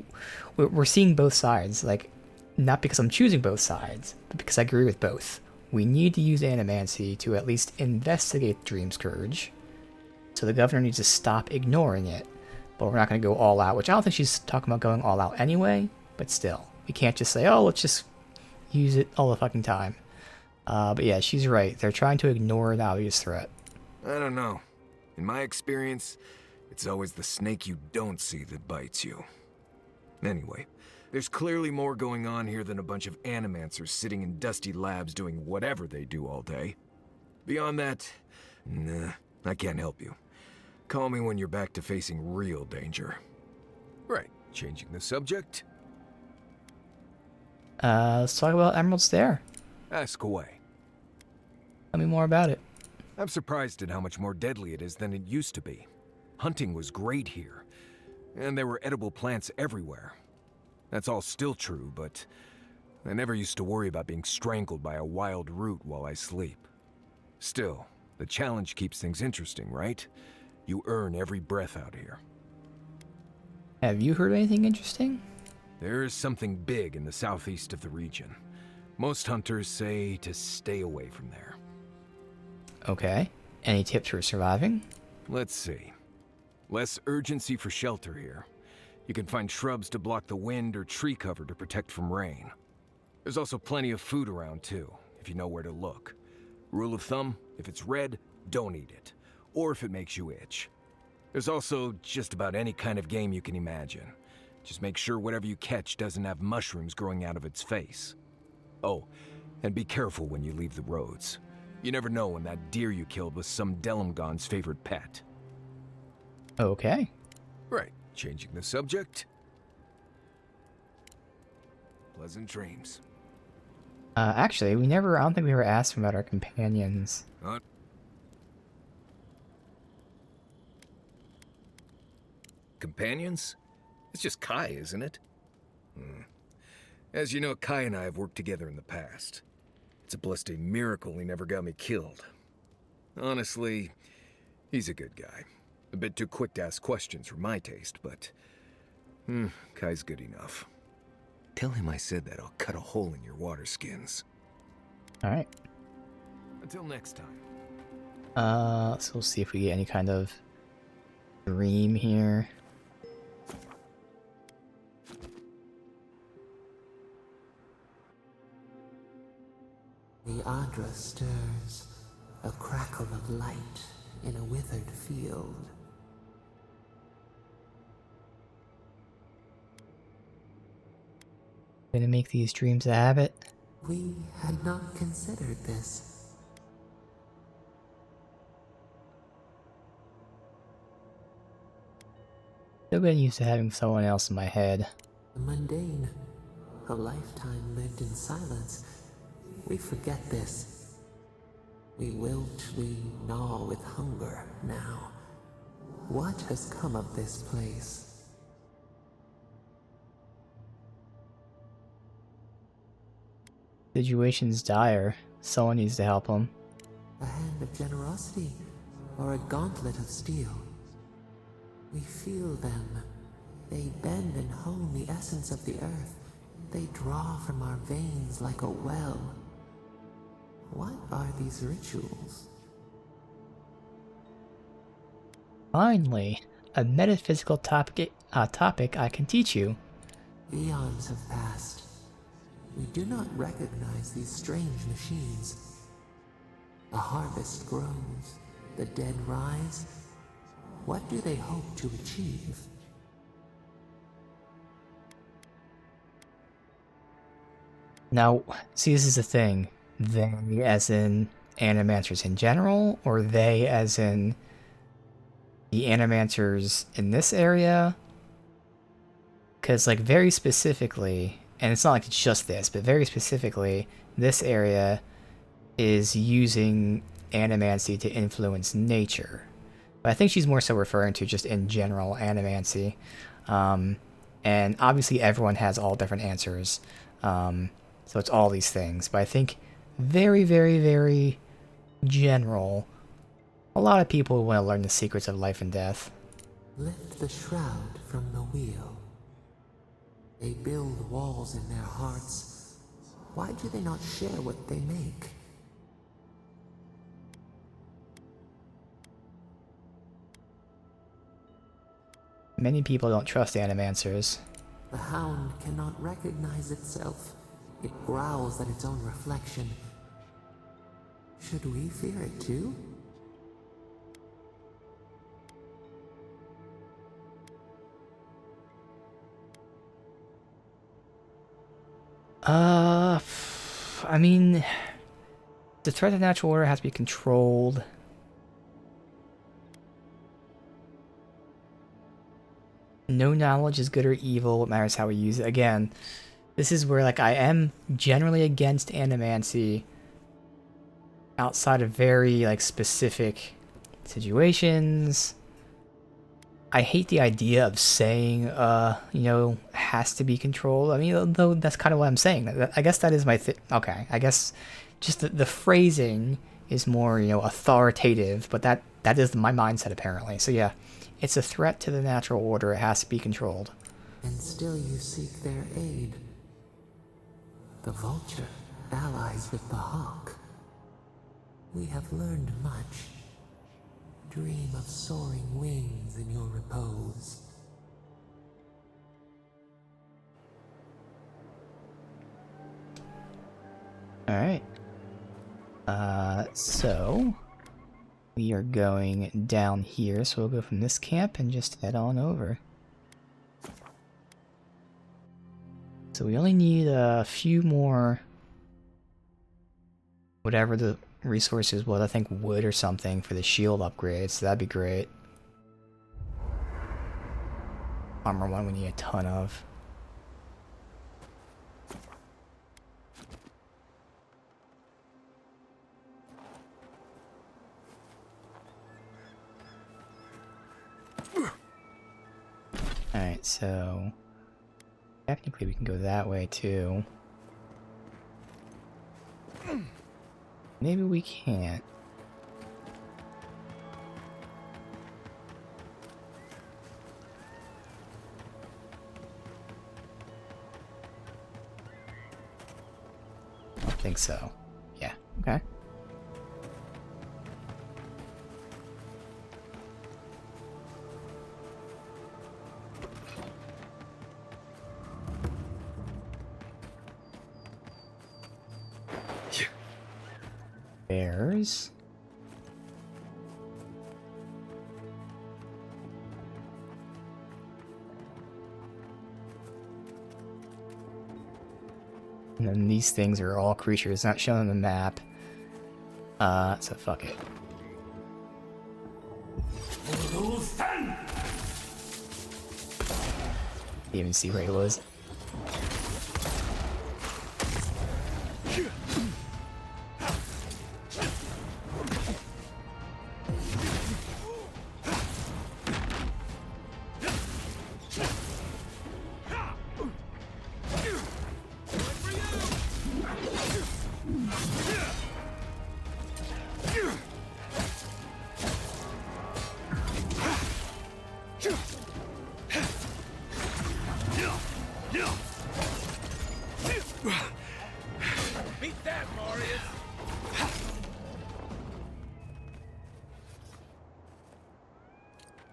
we're seeing both sides. Like, not because I'm choosing both sides, but because I agree with both. We need to use animancy to at least investigate Dreamscourge, so the governor needs to stop ignoring it. But we're not going to go all out, which I don't think she's talking about going all out anyway, but still. We can't just say, oh, let's just use it all the fucking time. But yeah, she's right. They're trying to ignore an obvious threat. I don't know. In my experience, it's always the snake you don't see that bites you. Anyway, there's clearly more going on here than a bunch of animancers sitting in dusty labs doing whatever they do all day. Beyond that, nah, I can't help you. Call me when you're back to facing real danger. Right, changing the subject. Let's talk about Emerald Stair. Ask away. Tell me more about it. I'm surprised at how much more deadly it is than it used to be. Hunting was great here, and there were edible plants everywhere. That's all still true, but I never used to worry about being strangled by a wild root while I sleep. Still, the challenge keeps things interesting, right? You earn every breath out here. Have you heard anything interesting? There is something big in the southeast of the region. Most hunters say to stay away from there. Okay. Any tips for surviving? Let's see. Less urgency for shelter here. You can find shrubs to block the wind or tree cover to protect from rain. There's also plenty of food around too, if you know where to look. Rule of thumb, if it's red, don't eat it. Or if it makes you itch. There's also just about any kind of game you can imagine. Just make sure whatever you catch doesn't have mushrooms growing out of its face. Oh, and be careful when you leave the roads. You never know when that deer you killed was some Delumgon's favorite pet. Okay. Right, changing the subject. Pleasant dreams. Actually, I don't think we ever asked about our companions. Companions? It's just Kai, isn't it? As you know, Kai and I have worked together in the past. It's a blessed miracle he never got me killed. Honestly, he's a good guy. A bit too quick to ask questions for my taste, but... Kai's good enough. Tell him I said that I'll cut a hole in your water skins. Alright. Until next time. So we'll see if we get any kind of dream here. The Adra stirs, a crackle of light in a withered field. Gonna make these dreams a habit. We had not considered this. Still getting used to having someone else in my head. The mundane, a lifetime lived in silence. We forget this. We wilt, we gnaw with hunger now. What has come of this place? Situation's dire. Someone needs to help him. A hand of generosity, or a gauntlet of steel. We feel them. They bend and hone the essence of the earth. They draw from our veins like a well. What are these rituals? Finally, a metaphysical topic I can teach you. Eons have passed. We do not recognize these strange machines. A harvest grows, the dead rise. What do they hope to achieve? Now, see, this is the thing. They as in animancers in general, or they as in the animancers in this area? Because, like, very specifically, and it's not like it's just this, but very specifically, this area is using animancy to influence nature. But I think she's more so referring to just in general animancy. And obviously everyone has all different answers. So it's all these things. But I think very, very, very general, a lot of people want to learn the secrets of life and death. Lift the shroud from the wheel. They build walls in their hearts. Why do they not share what they make? Many people don't trust animancers. The hound cannot recognize itself. It growls at its own reflection. Should we fear it too? I mean, the threat of natural order has to be controlled. No knowledge is good or evil, what matters how we use it. Again, this is where, like, I am generally against animancy outside of very, like, specific situations. I hate the idea of saying, you know, has to be controlled. I mean, though that's kind of what I'm saying. I guess that is my okay, I guess just the phrasing is more, you know, authoritative, but that is my mindset apparently. So yeah, it's a threat to the natural order. It has to be controlled. And still you seek their aid. The vulture allies with the hawk. We have learned much. Dream of soaring wings in your repose. Alright. So we are going down here, so we'll go from this camp and just head on over. So we only need a few more, whatever the resources was, I think wood or something for the shield upgrades, so that'd be great. Armor one we need a ton of. Alright, so technically we can go that way too. Maybe we can't. I don't think so. Yeah, okay. Bears. And then these things are all creatures not shown on the map. So fuck it. Didn't even see where he was.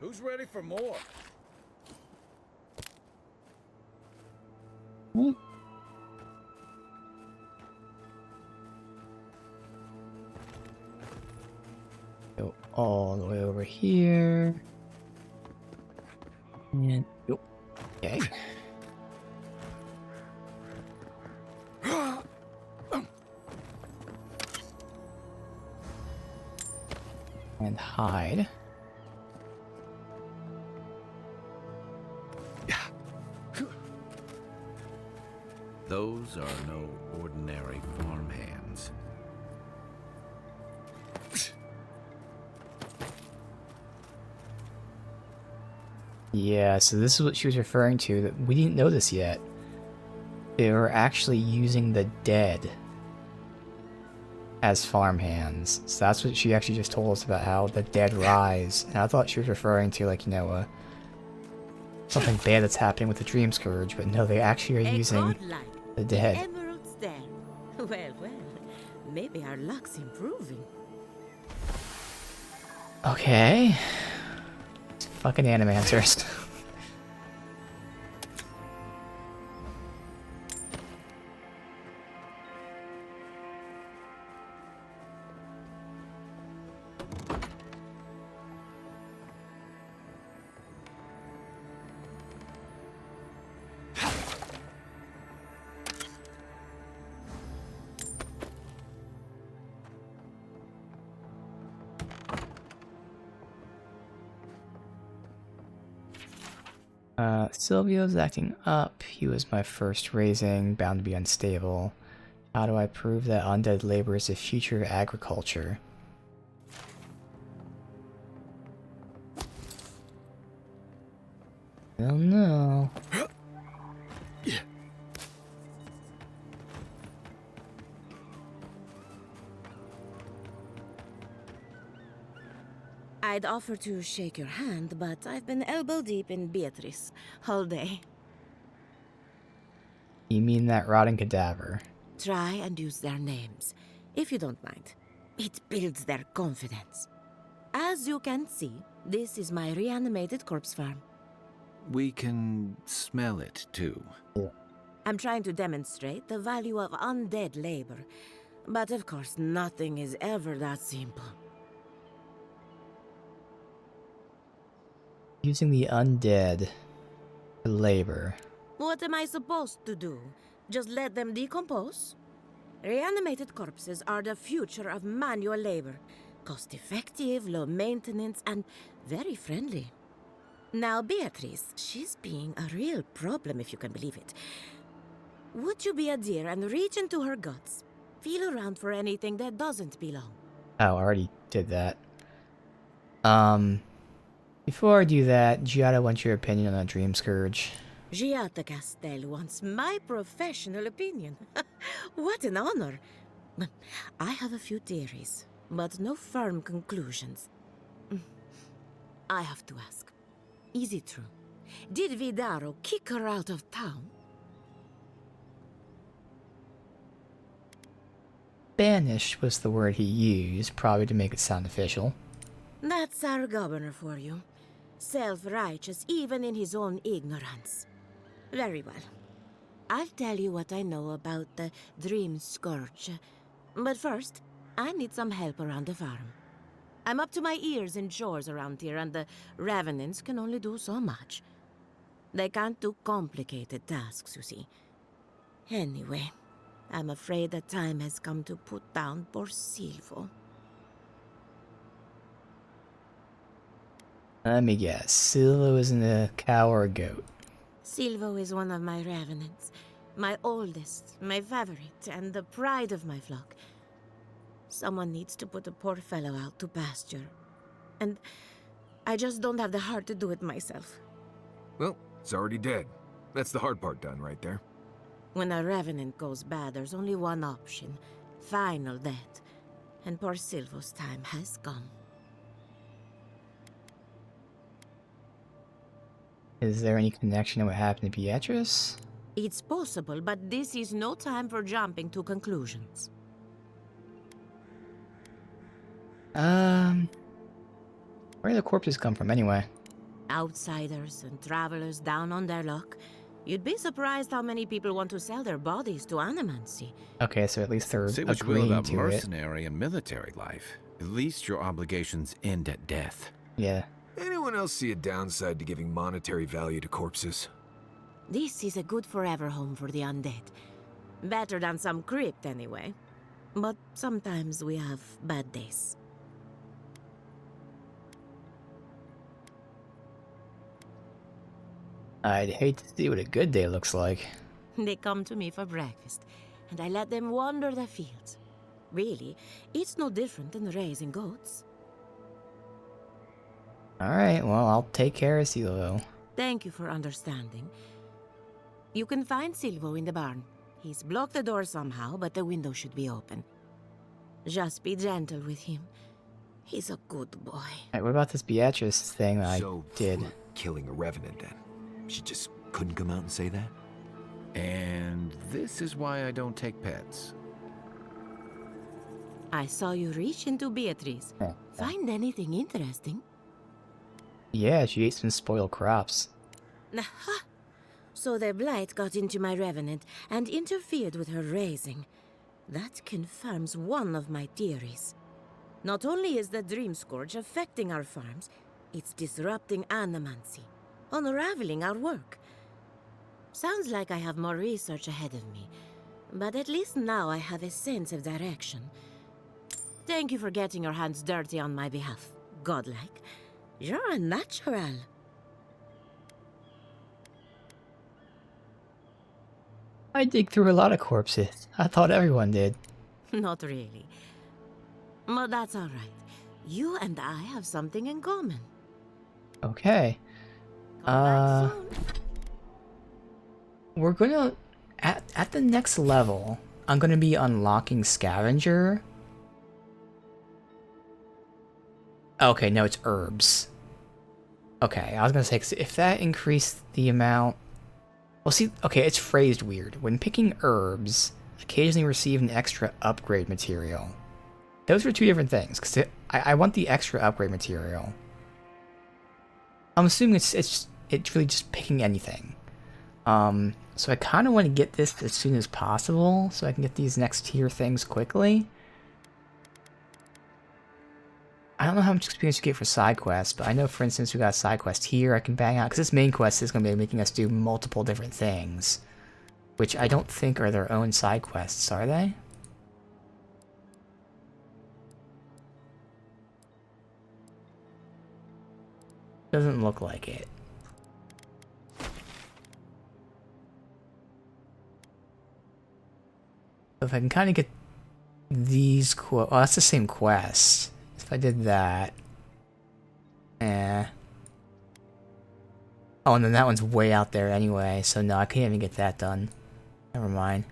Who's ready for more? Go all the way over here. And go. Okay. And hide. Those are no ordinary farmhands. Yeah, so this is what she was referring to, that we didn't know this yet. They were actually using the dead as farmhands. So that's what she actually just told us about, how the dead rise. And I thought she was referring to, like, you know, something bad that's happening with the Dreamscourge, but no, they actually are using Godlike, the dead. Emerald Stair. Well, maybe our luck's improving. Okay. It's fucking animancers. Silvio's acting up. He was my first raising, bound to be unstable. How do I prove that undead labor is the future of agriculture? I don't know. I'd offer to shake your hand, but I've been elbow deep in Beatrice all day. You mean that rotting cadaver? Try and use their names, if you don't mind. It builds their confidence. As you can see, this is my reanimated corpse farm. We can smell it, too. I'm trying to demonstrate the value of undead labor, but of course nothing is ever that simple. Using the undead for labor. What am I supposed to do? Just let them decompose? Reanimated corpses are the future of manual labor. Cost-effective, low maintenance, and very friendly. Now, Beatrice, she's being a real problem, if you can believe it. Would you be a dear and reach into her guts? Feel around for anything that doesn't belong. Oh, I already did that. Before I do that, Giada wants your opinion on Dreamscourge. Giada Castel wants my professional opinion. What an honor. I have a few theories, but no firm conclusions. I have to ask, is it true? Did Vidaro kick her out of town? Banished was the word he used, probably to make it sound official. That's our governor for you. Self-righteous even in his own ignorance. Very well. I'll tell you what I know about the Dreamscourge. But first, I need some help around the farm. I'm up to my ears in chores around here, and the Revenants can only do so much. They can't do complicated tasks, you see. Anyway, I'm afraid the time has come to put down poor Silvo. Let me guess, Silvo isn't a cow or a goat. Silvo is one of my Revenants. My oldest, my favorite, and the pride of my flock. Someone needs to put the poor fellow out to pasture. And I just don't have the heart to do it myself. Well, it's already dead. That's the hard part done right there. When a Revenant goes bad, there's only one option. Final death. And poor Silvo's time has come. Is there any connection to what happened to Beatrice? It's possible, but this is no time for jumping to conclusions. Where do the corpses come from anyway? Outsiders and travelers down on their luck. You'd be surprised how many people want to sell their bodies to animancy. Okay, so at least they're Say what you will agreeing about to it. mercenary and military life. At least your obligations end at death. Yeah. Anyone else see a downside to giving monetary value to corpses? This is a good forever home for the undead. Better than some crypt, anyway. But sometimes we have bad days. I'd hate to see what a good day looks like. They come to me for breakfast, and I let them wander the fields. Really, it's no different than raising goats. Alright, well, I'll take care of Silvo. Thank you for understanding. You can find Silvo in the barn. He's blocked the door somehow, but the window should be open. Just be gentle with him. He's a good boy. Alright, what about this Beatrice thing that I did? Killing a Revenant then. She just couldn't come out and say that? And this is why I don't take pets. I saw you reach into Beatrice. Find anything interesting? Yeah, she ate some spoiled crops. Aha! So the blight got into my revenant and interfered with her raising. That confirms one of my theories. Not only is the Dreamscourge affecting our farms, it's disrupting animancy, unraveling our work. Sounds like I have more research ahead of me, but at least now I have a sense of direction. Thank you for getting your hands dirty on my behalf, Godlike. You're a natural. I dig through a lot of corpses. I thought everyone did. Not really. But that's alright. You and I have something in common. Okay. We're gonna... At the next level, I'm gonna be unlocking Scavenger. Okay, no, it's herbs. Okay, I was gonna say, 'cause if that increased the amount... Well, see, okay, it's phrased weird. When picking herbs, occasionally receive an extra upgrade material. Those are two different things, because I want the extra upgrade material. I'm assuming it's really just picking anything. So I kind of want to get this as soon as possible, so I can get these next tier things quickly. I don't know how much experience you get for side quests, but I know, for instance, we got a side quest here I can bang out, because this main quest is going to be making us do multiple different things, which I don't think are their own side quests, are they? Doesn't look like it. So if I can kind of get these oh, that's the same quest. If I did that... Oh, and then that one's way out there anyway, so no, I can't even get that done. Never mind.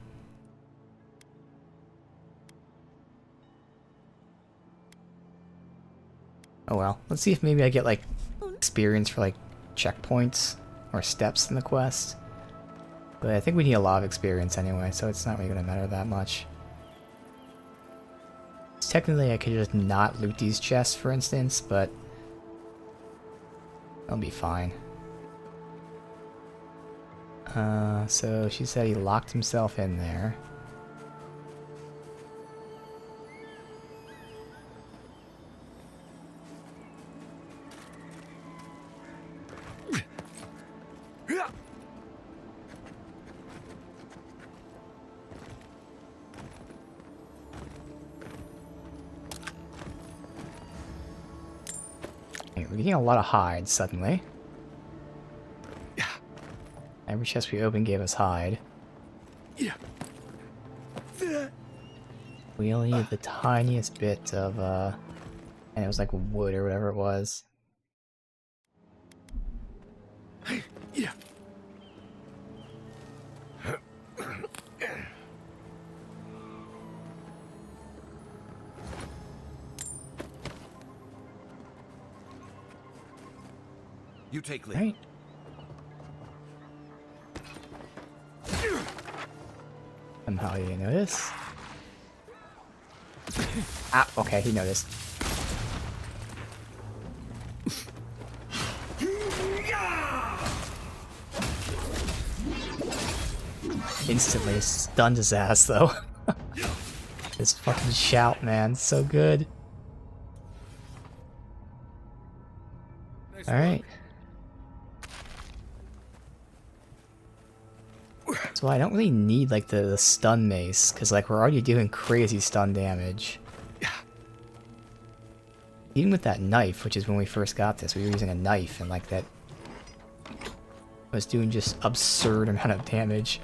Oh well, let's see if maybe I get, like, experience for, like, checkpoints or steps in the quest. But I think we need a lot of experience anyway, so it's not really going to matter that much. Technically, I could just not loot these chests, for instance, but I'll be fine. So she said he locked himself in there. We're getting a lot of hides suddenly. Every chest we opened gave us hide. We only need the tiniest bit of, and it was like wood or whatever it was. You take lead. Right. Somehow you didn't notice. Ah, okay, he noticed. Instantly stunned his ass, though. His fucking shout, man, so good. Alright. So I don't really need, like, the stun mace, because, like, we're already doing crazy stun damage. Even with that knife, which is when we first got this, we were using a knife, and, like, that was doing just absurd amount of damage.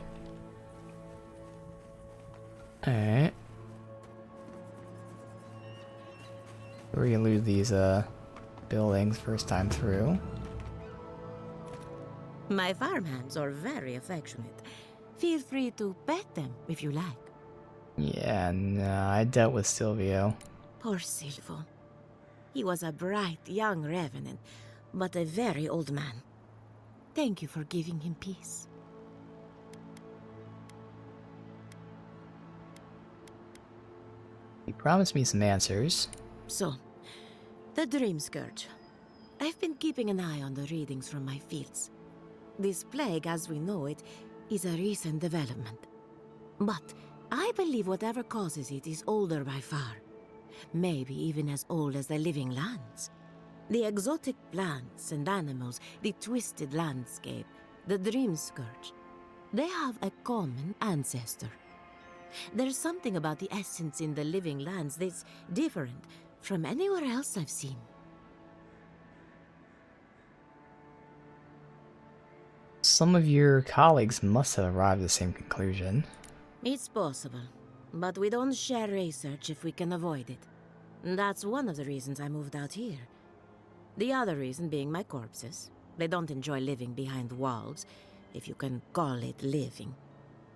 Alright. We're gonna loot these, buildings first time through. My farmhands are very affectionate. Feel free to pet them if you like. Yeah, no, I dealt with Silvio. Poor Silvo. He was a bright young revenant, but a very old man. Thank you for giving him peace. You promised me some answers. So, the Dreamscourge. I've been keeping an eye on the readings from my fields. This plague, as we know it, is a recent development. But I believe whatever causes it is older by far. Maybe even as old as the living lands. The exotic plants and animals, the twisted landscape, the Dreamscourge. They have a common ancestor. There's something about the essence in the living lands that's different from anywhere else I've seen. Some of your colleagues must have arrived at the same conclusion. It's possible, but we don't share research if we can avoid it. That's one of the reasons I moved out here. The other reason being my corpses. They don't enjoy living behind walls, if you can call it living.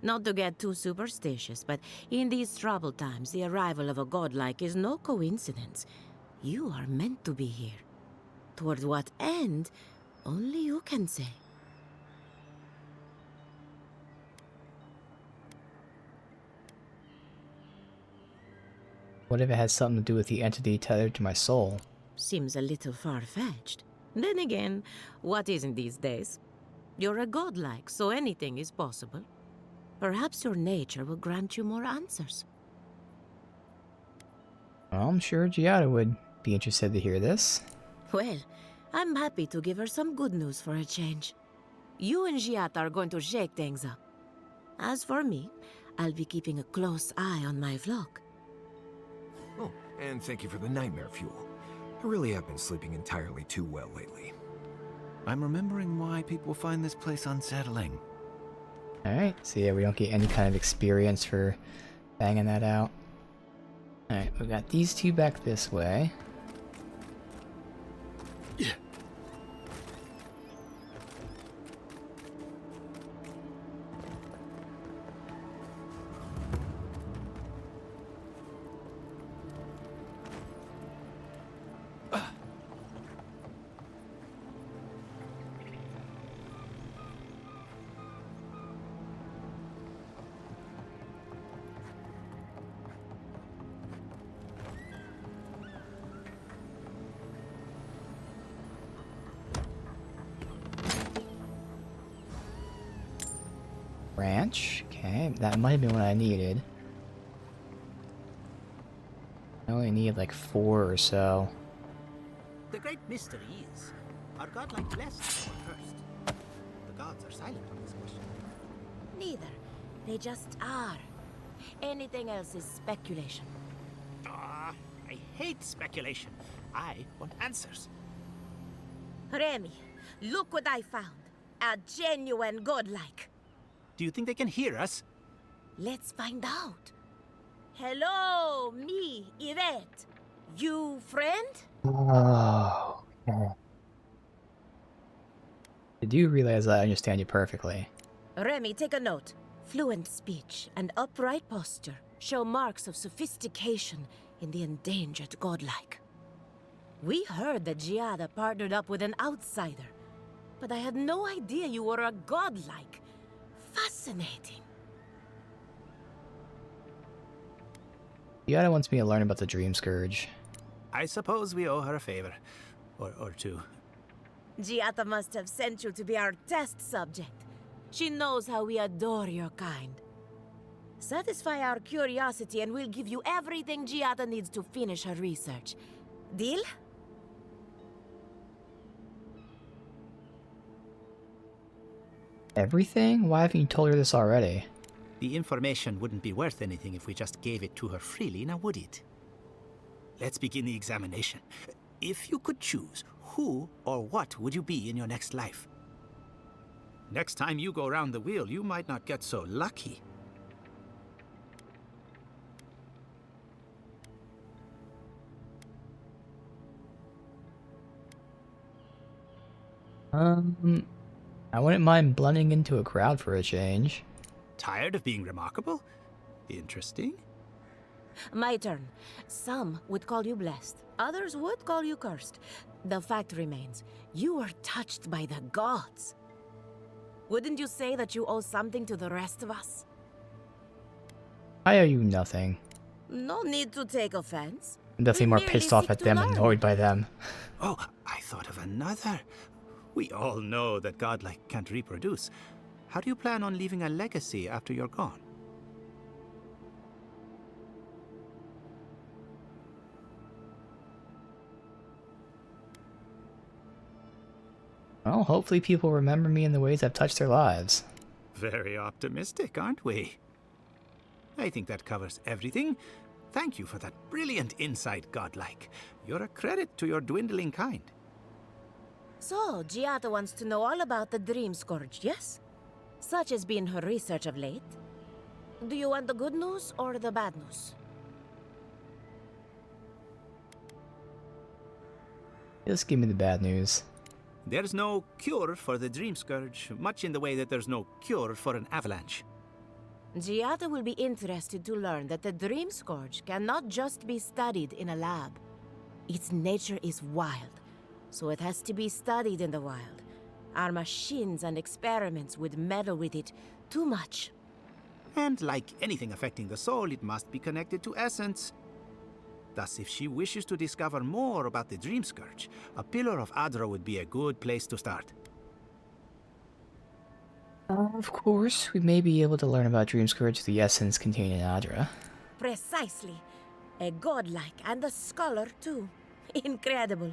Not to get too superstitious, but in these troubled times, the arrival of a godlike is no coincidence. You are meant to be here. Toward what end, only you can say. What if it has something to do with the entity tethered to my soul? Seems a little far-fetched. Then again, what isn't these days? You're a godlike, so anything is possible. Perhaps your nature will grant you more answers. Well, I'm sure Giada would be interested to hear this. Well, I'm happy to give her some good news for a change. You and Giata are going to shake things up. As for me, I'll be keeping a close eye on my flock. Oh, and thank you for the nightmare fuel. I really have been sleeping entirely too well lately. I'm remembering why people find this place unsettling. Alright, so yeah, we don't get any kind of experience for banging that out. Alright, we got these two back this way. Branch. Okay, that might have been what I needed. I only need like 4 or so. The great mystery is, are godlike blessed or cursed? The gods are silent on this question. Neither. They just are. Anything else is speculation. I hate speculation. I want answers. Remy, look what I found. A genuine godlike. Do you think they can hear us? Let's find out. Hello, me, Yvette. You friend? Oh. I do realize I understand you perfectly. Remy, take a note. Fluent speech and upright posture show marks of sophistication in the endangered godlike. We heard that Giada partnered up with an outsider, but I had no idea you were a godlike. Fascinating. Giada wants me to learn about the Dreamscourge. I suppose we owe her a favor. Or two. Giada must have sent you to be our test subject. She knows how we adore your kind. Satisfy our curiosity and we'll give you everything Giada needs to finish her research. Deal? Everything? Why haven't you told her this already? The information wouldn't be worth anything if we just gave it to her freely, now would it? Let's begin the examination. If you could choose, who or what would you be in your next life? Next time you go round the wheel, you might not get so lucky. I wouldn't mind blending into a crowd for a change. Tired of being remarkable? Interesting. My turn. Some would call you blessed. Others would call you cursed. The fact remains, you are touched by the gods. Wouldn't you say that you owe something to the rest of us? I owe you nothing. No need to take offense. I'm definitely more pissed off at them than annoyed by them. Oh, I thought of another. We all know that Godlike can't reproduce. How do you plan on leaving a legacy after you're gone? Well, hopefully people remember me in the ways I've touched their lives. Very optimistic, aren't we? I think that covers everything. Thank you for that brilliant insight, Godlike. You're a credit to your dwindling kind. So, Giada wants to know all about the Dreamscourge, yes? Such has been her research of late. Do you want the good news or the bad news? Just give me the bad news. There's no cure for the Dreamscourge, much in the way that there's no cure for an avalanche. Giada will be interested to learn that the Dreamscourge cannot just be studied in a lab. Its nature is wild, so it has to be studied in the wild. Our machines and experiments would meddle with it too much. And like anything affecting the soul, it must be connected to essence. Thus, if she wishes to discover more about the Dreamscourge, a Pillar of Adra would be a good place to start. Of course, we may be able to learn about Dreamscourge through the essence contained in Adra. Precisely. A godlike and a scholar, too. Incredible.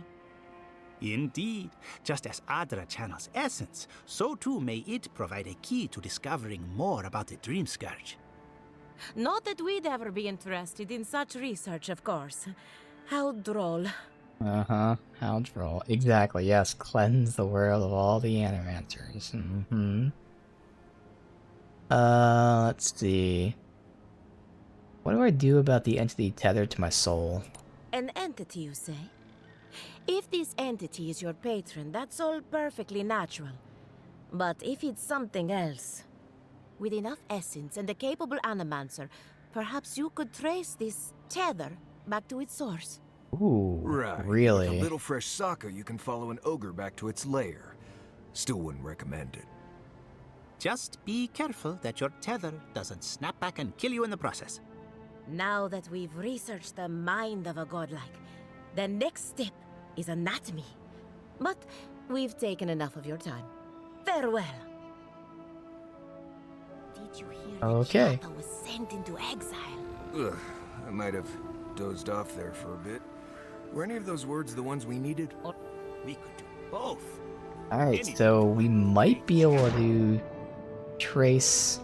Indeed. Just as Adra channels essence, so too may it provide a key to discovering more about the Dreamscourge. Not that we'd ever be interested in such research, of course. How droll. Uh-huh. How droll. Exactly, yes. Cleanse the world of all the animancers. Mm-hmm. Let's see. What do I do about the entity tethered to my soul? An entity, you say? If this entity is your patron, that's all perfectly natural. But if it's something else, with enough essence and a capable animancer, perhaps you could trace this tether back to its source. Ooh, right. really? With a little fresh soccer, you can follow an ogre back to its lair. Still wouldn't recommend it. Just be careful that your tether doesn't snap back and kill you in the process. Now that we've researched the mind of a godlike, the next step is anatomy. But we've taken enough of your time. Farewell. Did you hear Okay. that Giada was sent into exile? Ugh, I might have dozed off there for a bit. Were any of those words the ones we needed? We could do both. Alright, so we might be able to trace...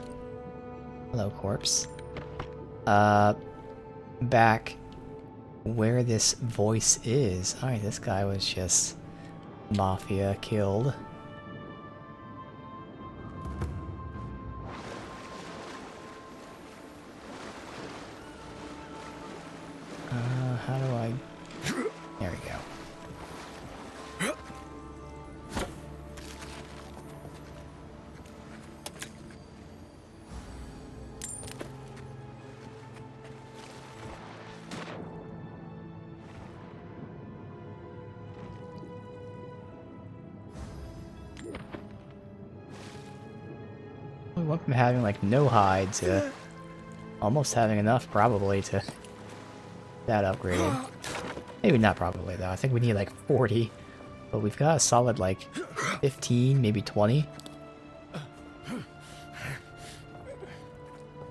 Hello, corpse. Back where this voice is. Alright, this guy was just mafia killed. How do I... There we go. We went from having like no hide to almost having enough probably to that upgraded. Maybe not probably though, I think we need like 40, but we've got a solid like 15, maybe 20.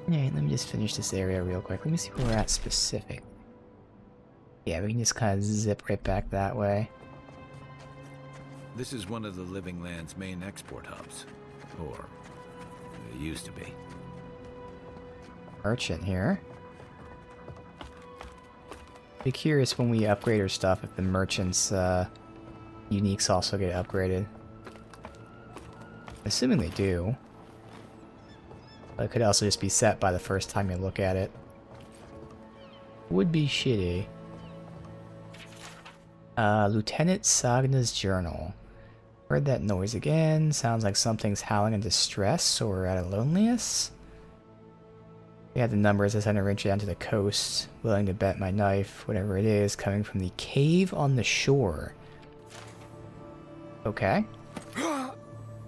Alright, let me just finish this area real quick. Let me see where we're at specific. Yeah, we can just kind of zip right back that way. This is one of the Living Land's main export hubs. Or it used to be. Merchant here. Be curious when we upgrade our stuff if the merchant's uniques also get upgraded. Assuming they do. But it could also just be set by the first time you look at it. Would be shitty. Lieutenant Sagna's journal. Heard that noise again. Sounds like something's howling in distress or at a loneliness. We had the numbers as I reach down to the coast. Willing to bet my knife, whatever it is, coming from the cave on the shore. Okay.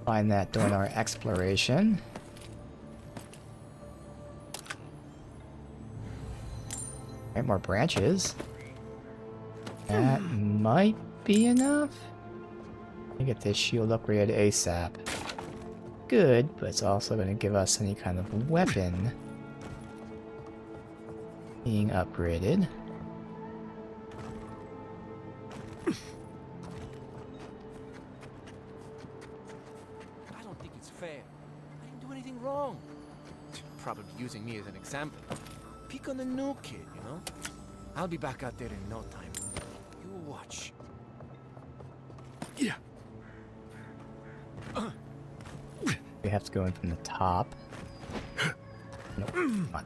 Find that during our exploration. Alright, more branches. That might be enough. Let me get this shield upgraded ASAP. Good, but it's also going to give us any kind of weapon being upgraded. I don't think it's fair. I didn't do anything wrong. Probably using me as an example. Pick on the new kid, you know? I'll be back out there in no time. You watch. Yeah. We have to go in from the top. Nope, come on.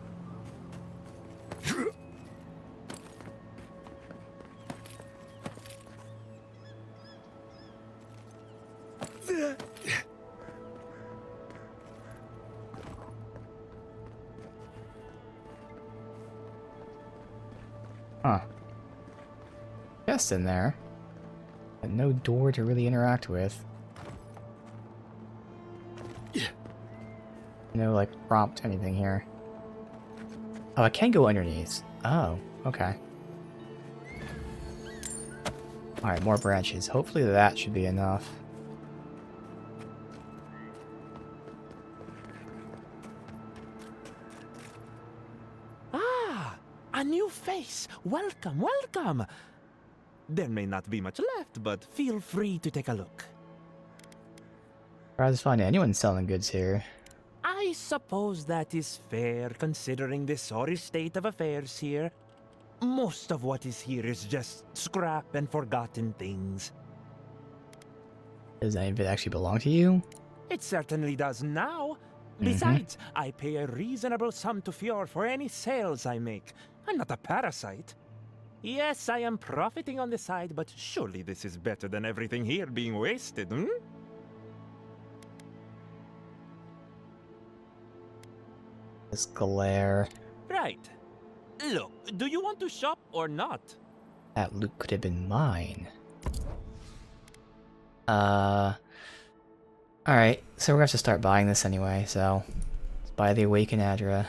Huh. Chest in there. But no door to really interact with. No, like, prompt anything here. Oh, I can go underneath. Oh, okay. Alright, more branches. Hopefully that should be enough. Ah, a new face. Welcome, welcome. There may not be much left, but feel free to take a look. Try to find anyone selling goods here. I suppose that is fair, considering the sorry state of affairs here. Most of what is here is just scrap and forgotten things. Does any of it actually belong to you? It certainly does now. Besides, I pay a reasonable sum to Fjord for any sales I make. I'm not a parasite. Yes, I am profiting on the side, but surely this is better than everything here being wasted, hmm? This glare. Right. Look, do you want to shop or not? That loot could have been mine. Alright, so we're gonna have to start buying this anyway, so let's buy the Awakened Aedyran.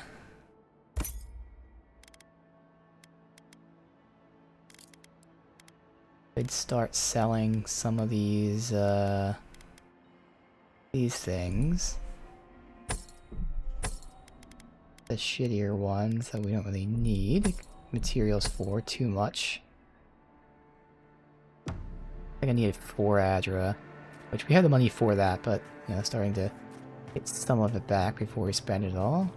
Could start selling some of these things. The shittier ones that we don't really need materials for too much. I think I needed 4 Aedyran, which we have the money for that, but you know, starting to get some of it back before we spend it all.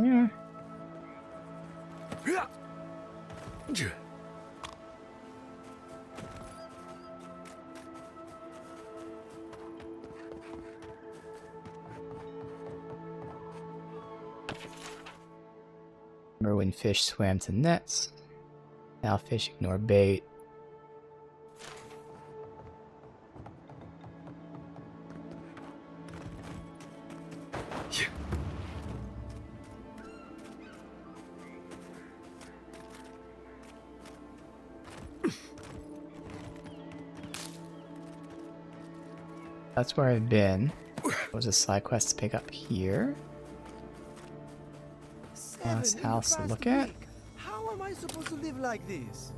Yeah. Remember when fish swam to nets? Now fish ignore bait. That's where I've been. There was a side quest to pick up here. Nice house to look at. How am I supposed to live like this?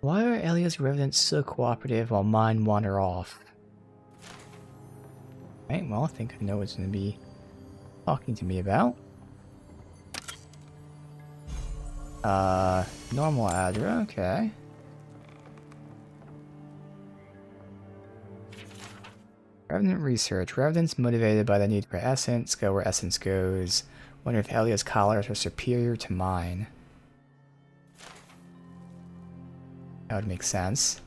Why are Elia's residents so cooperative while mine wander off? Right, well, I think I know what it's going to be talking to me about. Normal Aedyran, okay. Revenant research. Revenants motivated by the need for essence go where essence goes. Wonder if Elia's collars are superior to mine. That would make sense.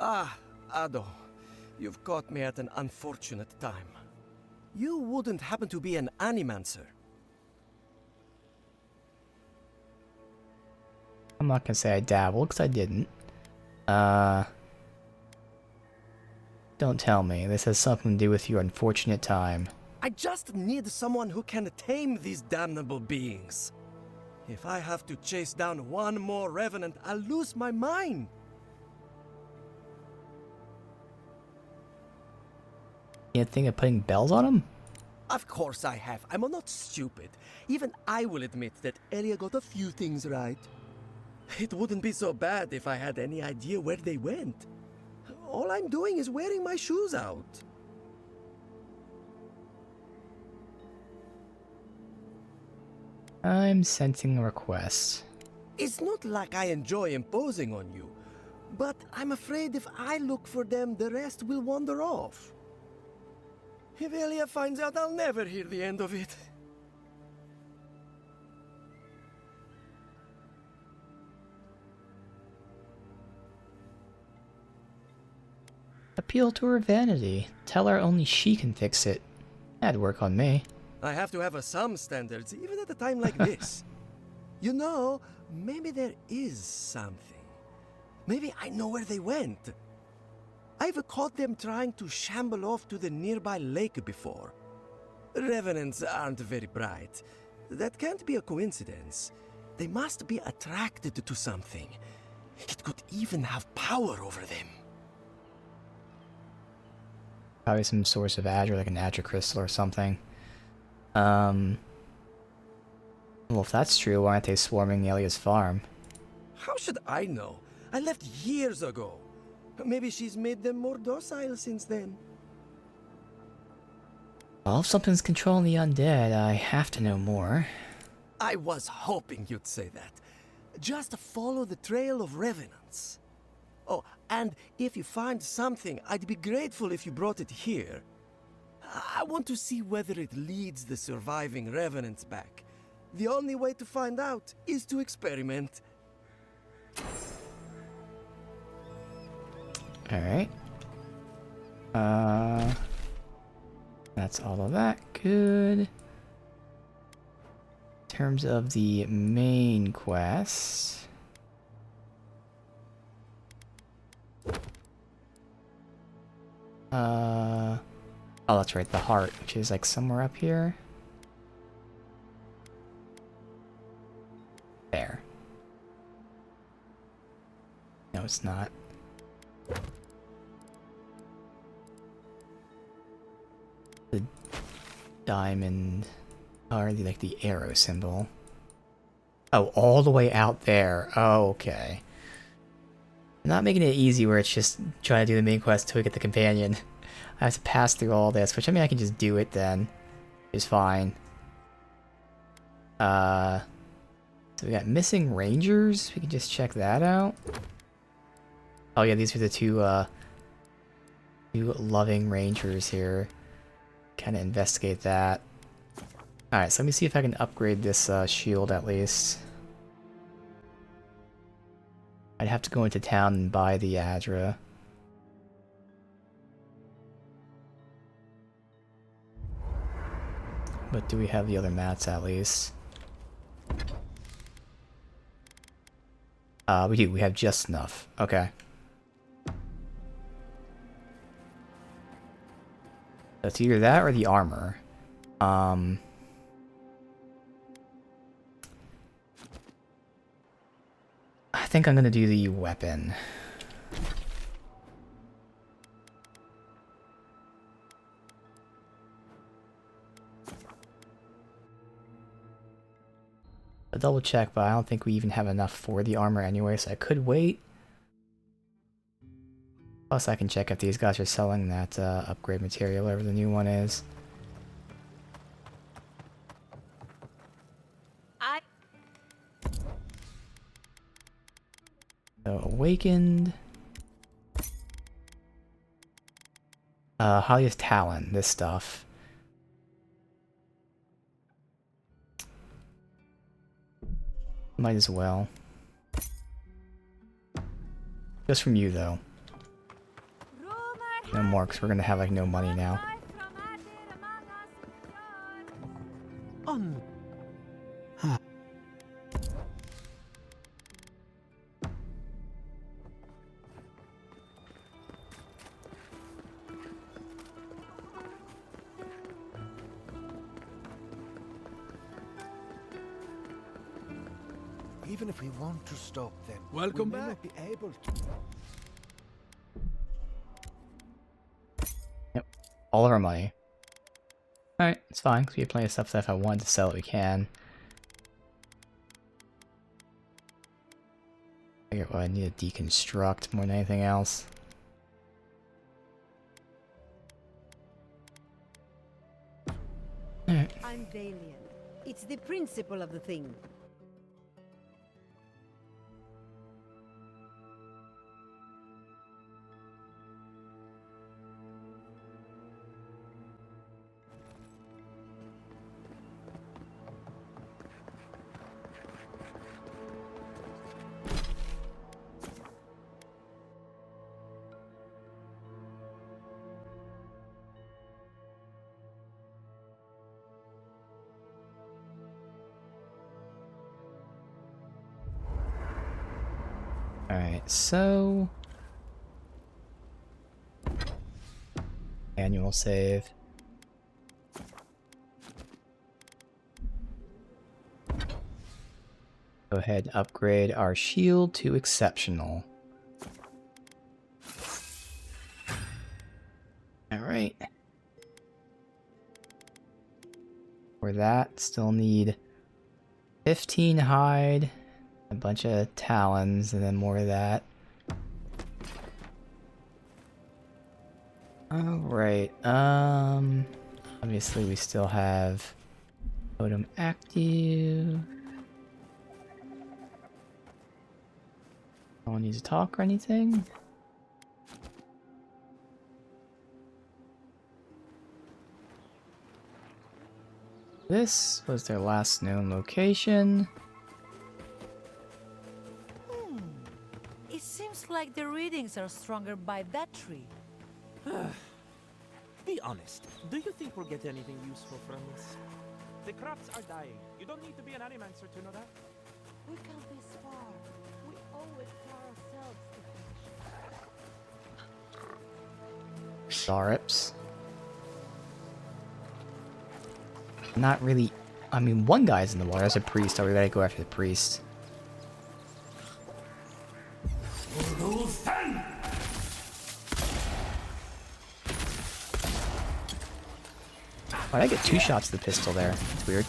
Ah, Ado. You've caught me at an unfortunate time. You wouldn't happen to be an animancer? I'm not gonna say I dabbled, because I didn't. Don't tell me. This has something to do with your unfortunate time. I just need someone who can tame these damnable beings. If I have to chase down one more revenant, I'll lose my mind. You think of putting bells on him? Of course I have. I'm not stupid. Even I will admit that Elia got a few things right. It wouldn't be so bad if I had any idea where they went. All I'm doing is wearing my shoes out. I'm sensing a request. It's not like I enjoy imposing on you, but I'm afraid if I look for them, the rest will wander off. If Elia finds out, I'll never hear the end of it. Appeal to her vanity. Tell her only she can fix it. That'd work on me. I have to have some standards, even at a time like this. You know, maybe there is something. Maybe I know where they went. I've caught them trying to shamble off to the nearby lake before. Revenants aren't very bright. That can't be a coincidence. They must be attracted to something. It could even have power over them. Probably some source of Azure, like an Azure crystal or something. Well, if that's true, why aren't they swarming Elia's farm? How should I know? I left years ago. Maybe she's made them more docile since then. Well, if something's controlling the undead, I have to know more. I was hoping you'd say that. Just follow the trail of revenants. Oh, and if you find something, I'd be grateful if you brought it here. I want to see whether it leads the surviving revenants back. The only way to find out is to experiment. Alright. That's all of that. Good. In terms of the main quest. Oh, that's right, the heart, which is like somewhere up here. There. No, it's not. The diamond, or the, like the arrow symbol. Oh, all the way out there. Oh, okay. I'm not making it easy where it's just trying to do the main quest until we get the companion. I have to pass through all this, which I mean I can just do it then. It's fine. So we got missing rangers. We can just check that out. Oh yeah, these are the two loving rangers here. Kind of investigate that. Alright, so let me see if I can upgrade this shield at least. I'd have to go into town and buy the Aedyran. But do we have the other mats at least? We do. We have just enough. Okay. That's either that or the armor. I think I'm gonna do the weapon. A double check, but I don't think we even have enough for the armor anyway, so I could wait. Plus, I can check if these guys are selling that upgrade material, whatever the new one is. So, awakened. Halia's Talon, this stuff. Might as well. Just from you, though. No more, because we're gonna have, like, no money now. Even if we want to stop them, welcome we may back. not be able to. Yep, all of our money. Alright, it's fine, because we have plenty of stuff that if I wanted to sell it, we can. I get what I need to deconstruct more than anything else. Alright. I'm Valiant. It's the principle of the thing. Alright, so... Annual save. Go ahead and upgrade our shield to exceptional. Alright. For that, still need 15 hide, a bunch of talons, and then more of that. Alright, obviously we still have totem active. No one needs to talk or anything. This was their last known location. It seems like the readings are stronger by that tree. Be honest. Do you think we'll get anything useful from this? The crops are dying. You don't need to be an animancer to know that. We come this far. We owe it to ourselves to Sarips. Not really. I mean, one guy's in the water. There's a priest. So we gotta go after the priest. Why'd I get 2 shots of the pistol there? It's weird.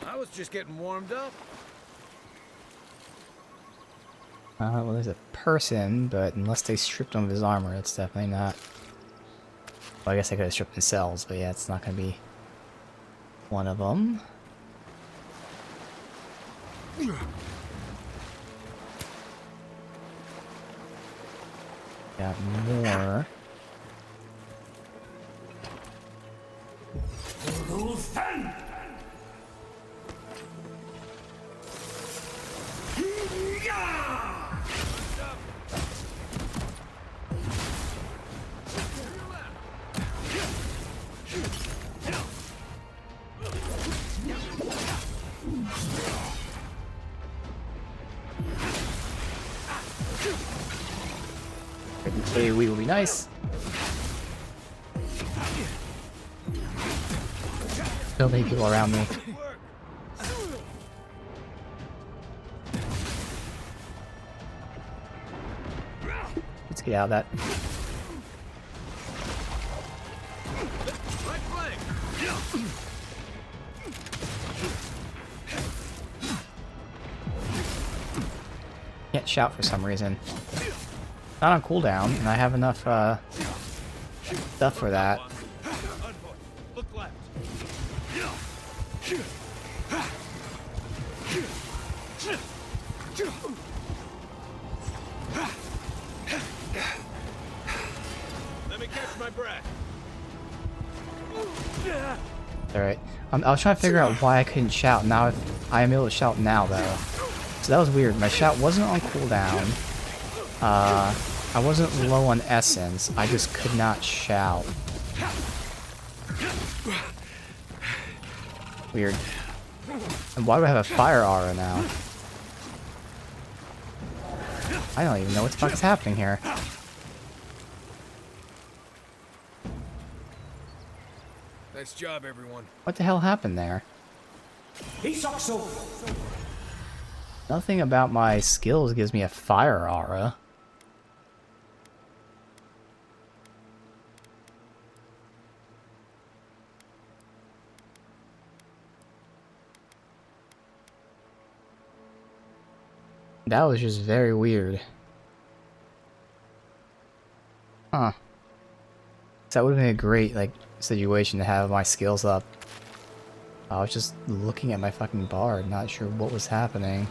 I was just getting warmed up. Well, there's a person, but unless they stripped him of his armor, it's definitely not. Well, I guess I could have stripped themselves, but yeah, it's not gonna be one of them. Got more. AoE will be nice. So many people around me. Let's get out of that. Can't shout for some reason. Not on cooldown, and I have enough stuff for that. Let me catch my breath. Alright. I was trying to figure out why I couldn't shout. Now I am able to shout now, though. So that was weird. My shout wasn't on cooldown. I wasn't low on essence. I just could not shout. Weird. And why do I have a fire aura now? I don't even know what the fuck is happening here. Nice job, everyone. What the hell happened there? Nothing about my skills gives me a fire aura. That was just very weird. Huh. So that would have been a great, like, situation to have my skills up. I was just looking at my fucking bar, not sure what was happening.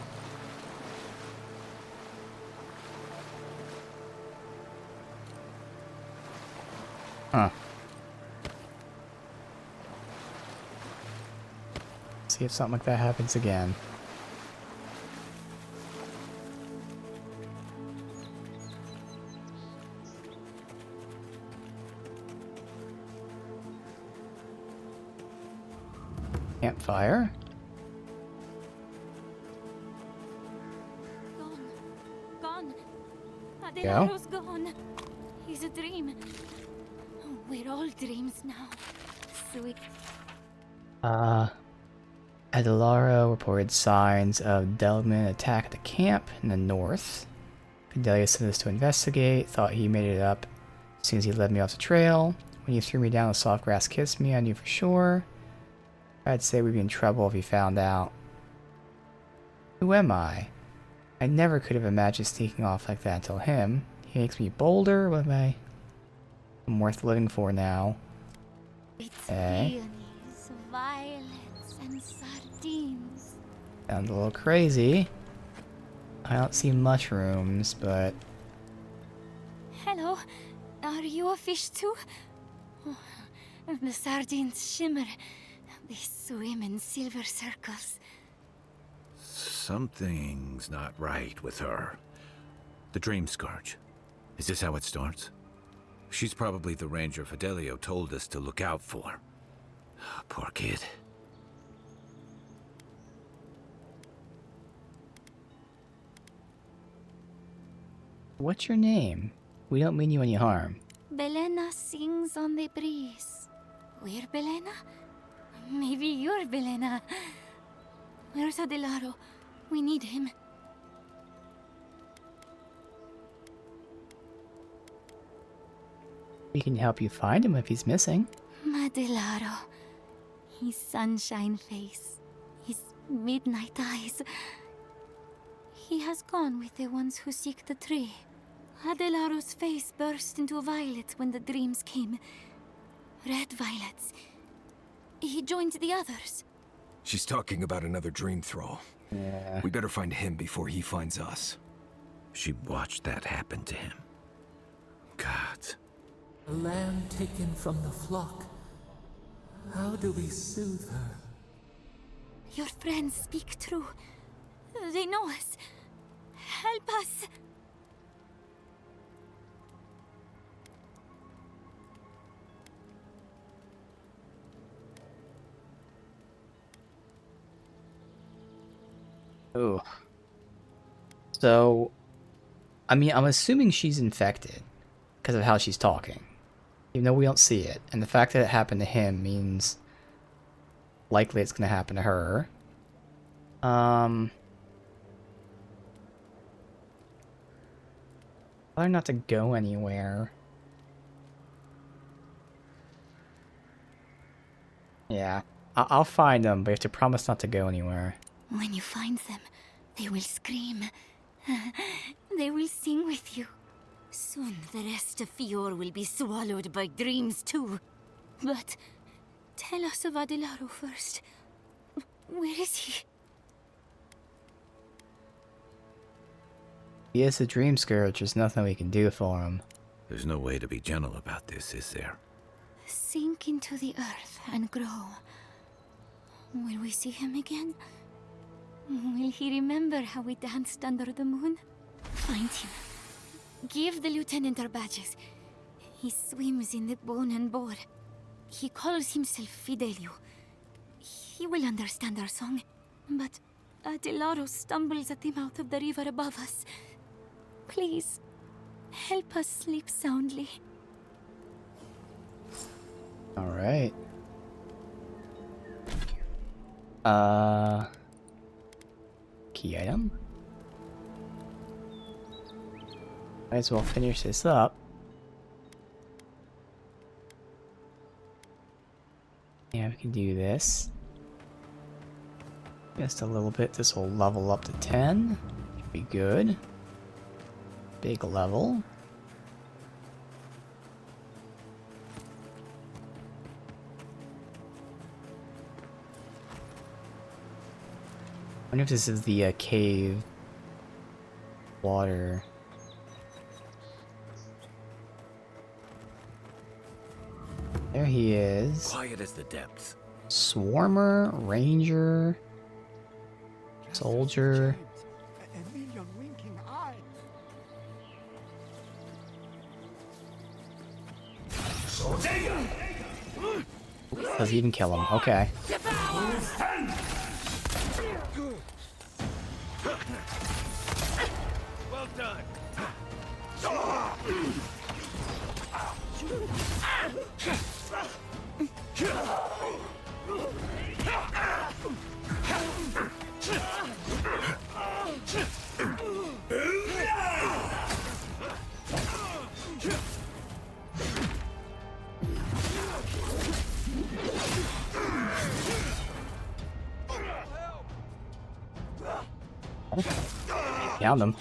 Huh. See if something like that happens again. Campfire. Gone. Yeah? Aedyran's gone. He's a dream. We're all dreams now. Sweet. Adelara reported signs of Delgman attack at the camp in the north. Fidelia sent us to investigate, thought he made it up as soon as he led me off the trail. When he threw me down, the soft grass kissed me, I knew for sure. I'd say we'd be in trouble if he found out. Who am I? I never could have imagined sneaking off like that until him. He makes me bolder. What am I? I'm worth living for now. It's Okay. peonies, violets, and sardines. Sounds a little crazy. I don't see mushrooms, but... Hello. Are you a fish too? Oh, the sardines shimmer. They swim in silver circles. Something's not right with her. The Dreamscourge. Is this how it starts? She's probably the ranger Fidelio told us to look out for. Poor kid. What's your name? We don't mean you any harm. Belena sings on the breeze. We're Belena? Maybe you're Belena. Where's Adelaro? We need him. We can help you find him if he's missing. Adelaro. His sunshine face. His midnight eyes. He has gone with the ones who seek the tree. Adelaro's face burst into violet when the dreams came. Red violets. He joined the others. She's talking about another dream thrall. Yeah. We better find him before he finds us. She watched that happen to him. God. A lamb taken from the flock. How do we soothe her? Your friends speak true. They know us. Help us. Oh. So, I mean, I'm assuming she's infected. because of how she's talking. Even though we don't see it. And the fact that it happened to him means likely it's going to happen to her. Tell her not to go anywhere. Yeah. I'll find them, but you have to promise not to go anywhere. When you find them, they will scream. They will sing with you. Soon the rest of Fior will be swallowed by dreams too. But tell us of Adelaro first. Where is he? He is a Dreamscourge. There's nothing we can do for him. There's no way to be gentle about this, is there? Sink into the earth and grow. Will we see him again? Will he remember how we danced under the moon? Find him. Give the lieutenant our badges. He swims in the bone and boar. He calls himself Fidelio. He will understand our song. But Adelaro stumbles at the mouth of the river above us. Please, help us sleep soundly. Alright. Key item? Might as well finish this up. Yeah, we can do this. Just a little bit. This will level up to 10. Should be good. Big level. I wonder if this is the cave water. There he is. Quiet as the depths. Swarmer, ranger, soldier. Does he even kill him? Okay. Well done. Down them.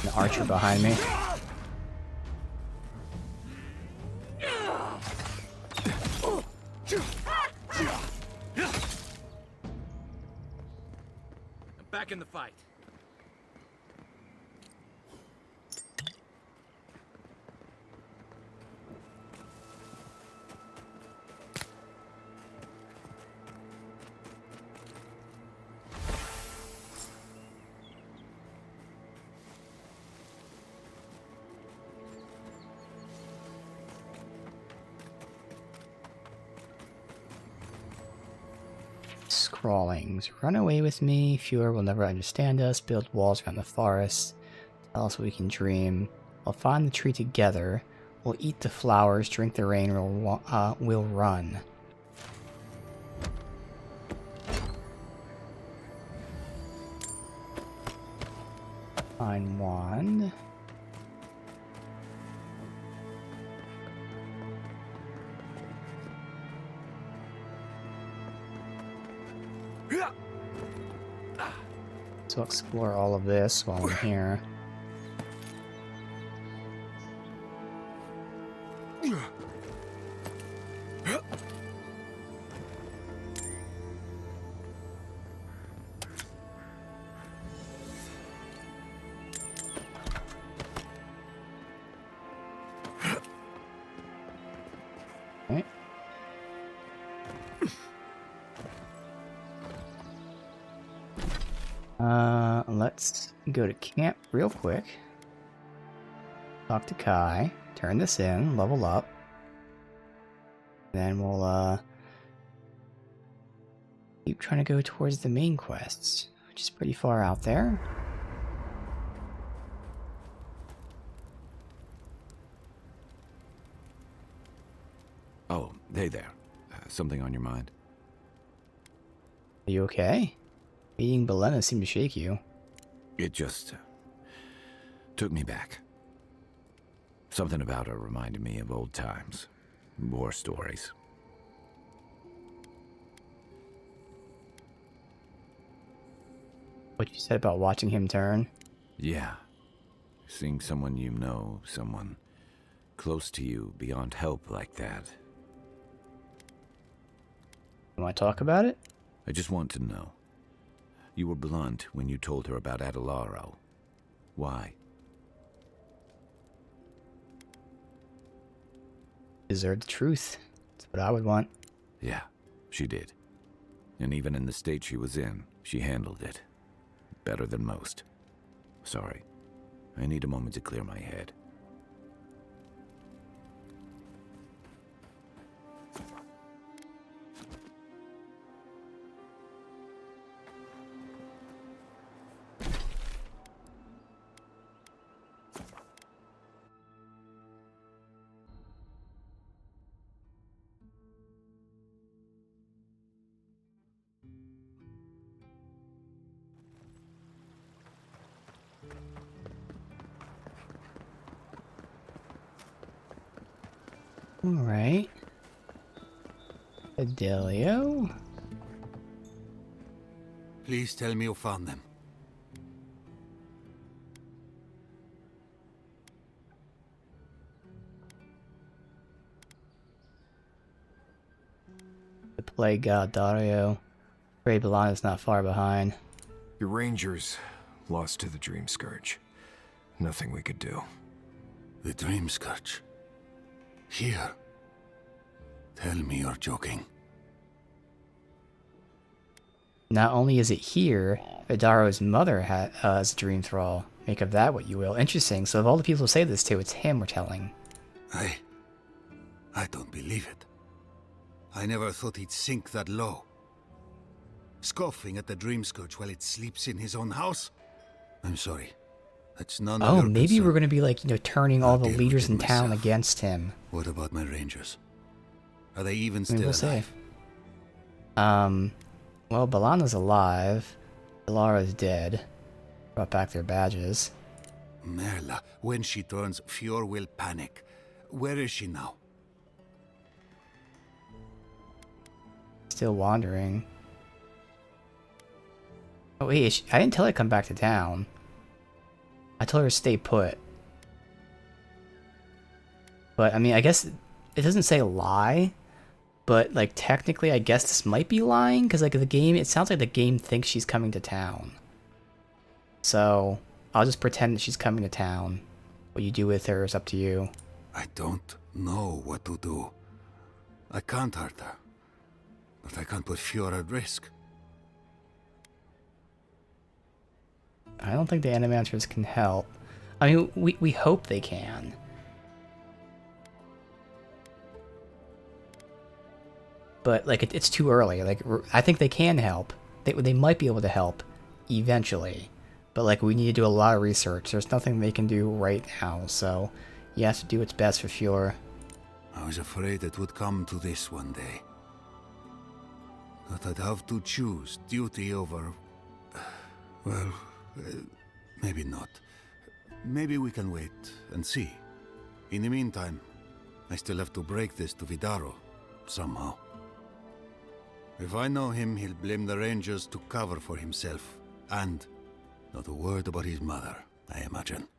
An archer behind me. I'm back in the fight. Scrawlings. Run away with me. Fewer will never understand us. Build walls around the forest. Tell us what we can dream. We'll find the tree together. We'll eat the flowers, drink the rain, we'll run. Find wand. So explore all of this while I'm here. Okay. Let's go to camp real quick. Talk to Kai. Turn this in. Level up. Then we'll keep trying to go towards the main quests, which is pretty far out there. Oh, hey there. Something on your mind? Are you okay? Meeting Belena seemed to shake you. It just took me back. Something about her reminded me of old times. War stories. What you said about watching him turn? Yeah. Seeing someone you know, someone close to you, beyond help like that. You want to talk about it? I just want to know. You were blunt when you told her about Aedyran. Why? Deserved the truth. That's what I would want. Yeah, she did. And even in the state she was in, she handled it. Better than most. Sorry. I need a moment to clear my head. Alright. Adelio? Please tell me you found them. The plague god Dario. Ray Belana's not far behind. Your rangers lost to the Dreamscourge. Nothing we could do. The Dreamscourge. Here. Tell me you're joking. Not only is it here, Vidaro's mother has a dream thrall. Make of that what you will. Interesting. So of all the people who say this to, it's him we're telling. I don't believe it. I never thought he'd sink that low. Scoffing at the Dreamscourge while it sleeps in his own house? I'm sorry. That's none of Oh, your maybe concern. we're going to be like, turning all the deal with leaders it in town myself. against him. What about my rangers? Are they even I mean, still we'll see. alive? Well, Belana's alive. Ilara's dead. Brought back their badges. Merla, when she turns, Fjord will panic. Where is she now? Still wandering. Oh wait, I didn't tell her to come back to town. I told her to stay put. But, I mean, I guess it doesn't say lie. But, like, technically, I guess this might be lying. Because, like, the game, it sounds like the game thinks she's coming to town. So, I'll just pretend that she's coming to town. What you do with her is up to you. I don't know what to do. I can't hurt her. But I can't put Fjord at risk. I don't think the animators can help. I mean, we hope they can. But, like, it's too early. Like, I think they can help. They might be able to help eventually. But, like, we need to do a lot of research. There's nothing they can do right now, so you have to do what's best for Fjord. I was afraid it would come to this one day. That I'd have to choose duty over... Well, maybe not. Maybe we can wait and see. In the meantime, I still have to break this to Vidaro, somehow. If I know him, he'll blame the Rangers to cover for himself. And not a word about his mother, I imagine.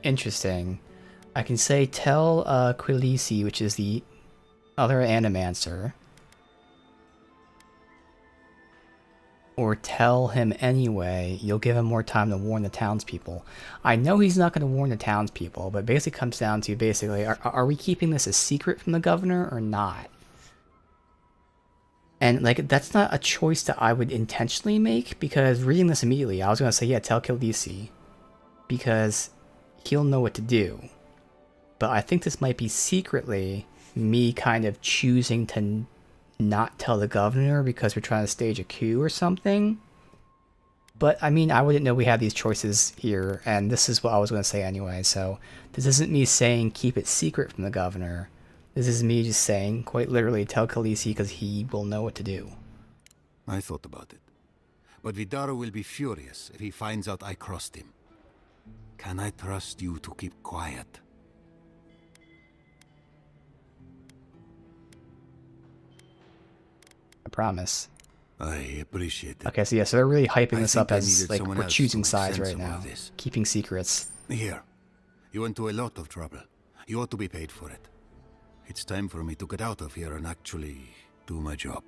Interesting. I can say tell Quilisi, which is the other Animancer, or tell him anyway. You'll give him more time to warn the townspeople. I know he's not going to warn the townspeople, but basically comes down to are we keeping this a secret from the governor or not? And like that's not a choice that I would intentionally make, because reading this immediately, I was going to say, yeah, tell Quilisi, because he'll know what to do. But I think this might be secretly me kind of choosing to not tell the governor because we're trying to stage a coup or something. But, I mean, I wouldn't know we have these choices here, and this is what I was going to say anyway, so this isn't me saying keep it secret from the governor. This is me just saying, quite literally, tell Khaleesi because he will know what to do. I thought about it. But Vidaro will be furious if he finds out I crossed him. Can I trust you to keep quiet? I promise. I appreciate it. Okay, so yeah, so they're really hyping this up I as, needed like, someone we're else choosing to make sides sense right of all now. this. Keeping secrets. Here. You went to a lot of trouble. You ought to be paid for it. It's time for me to get out of here and actually do my job.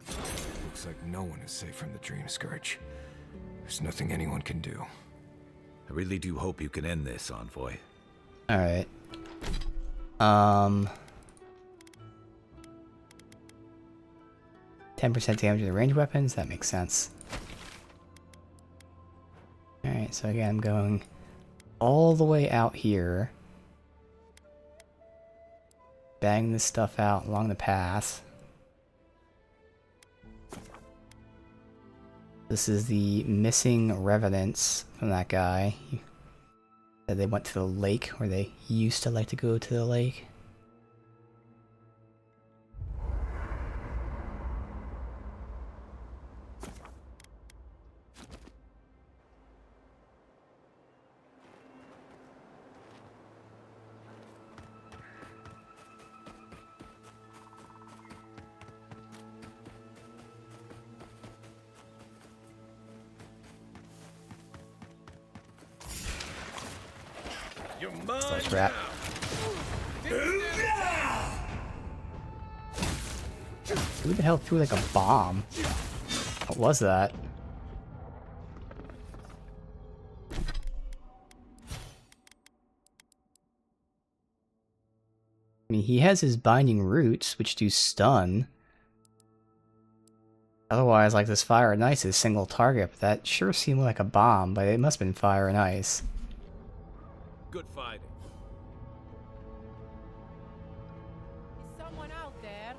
Looks like no one is safe from the Dreamscourge. There's nothing anyone can do. I really do hope you can end this, Envoy. Alright. 10% damage to the ranged weapons, that makes sense. Alright, so again, I'm going all the way out here. Bang this stuff out along the path. This is the missing revenants from that guy. That they went to the lake, or they used to like to go to the lake. Nice rat. Who the hell threw like a bomb? What was that? I mean, he has his binding roots, which do stun. Otherwise, like this fire and ice is single target, but that sure seemed like a bomb, but it must have been fire and ice. Good fighting. Is someone out there?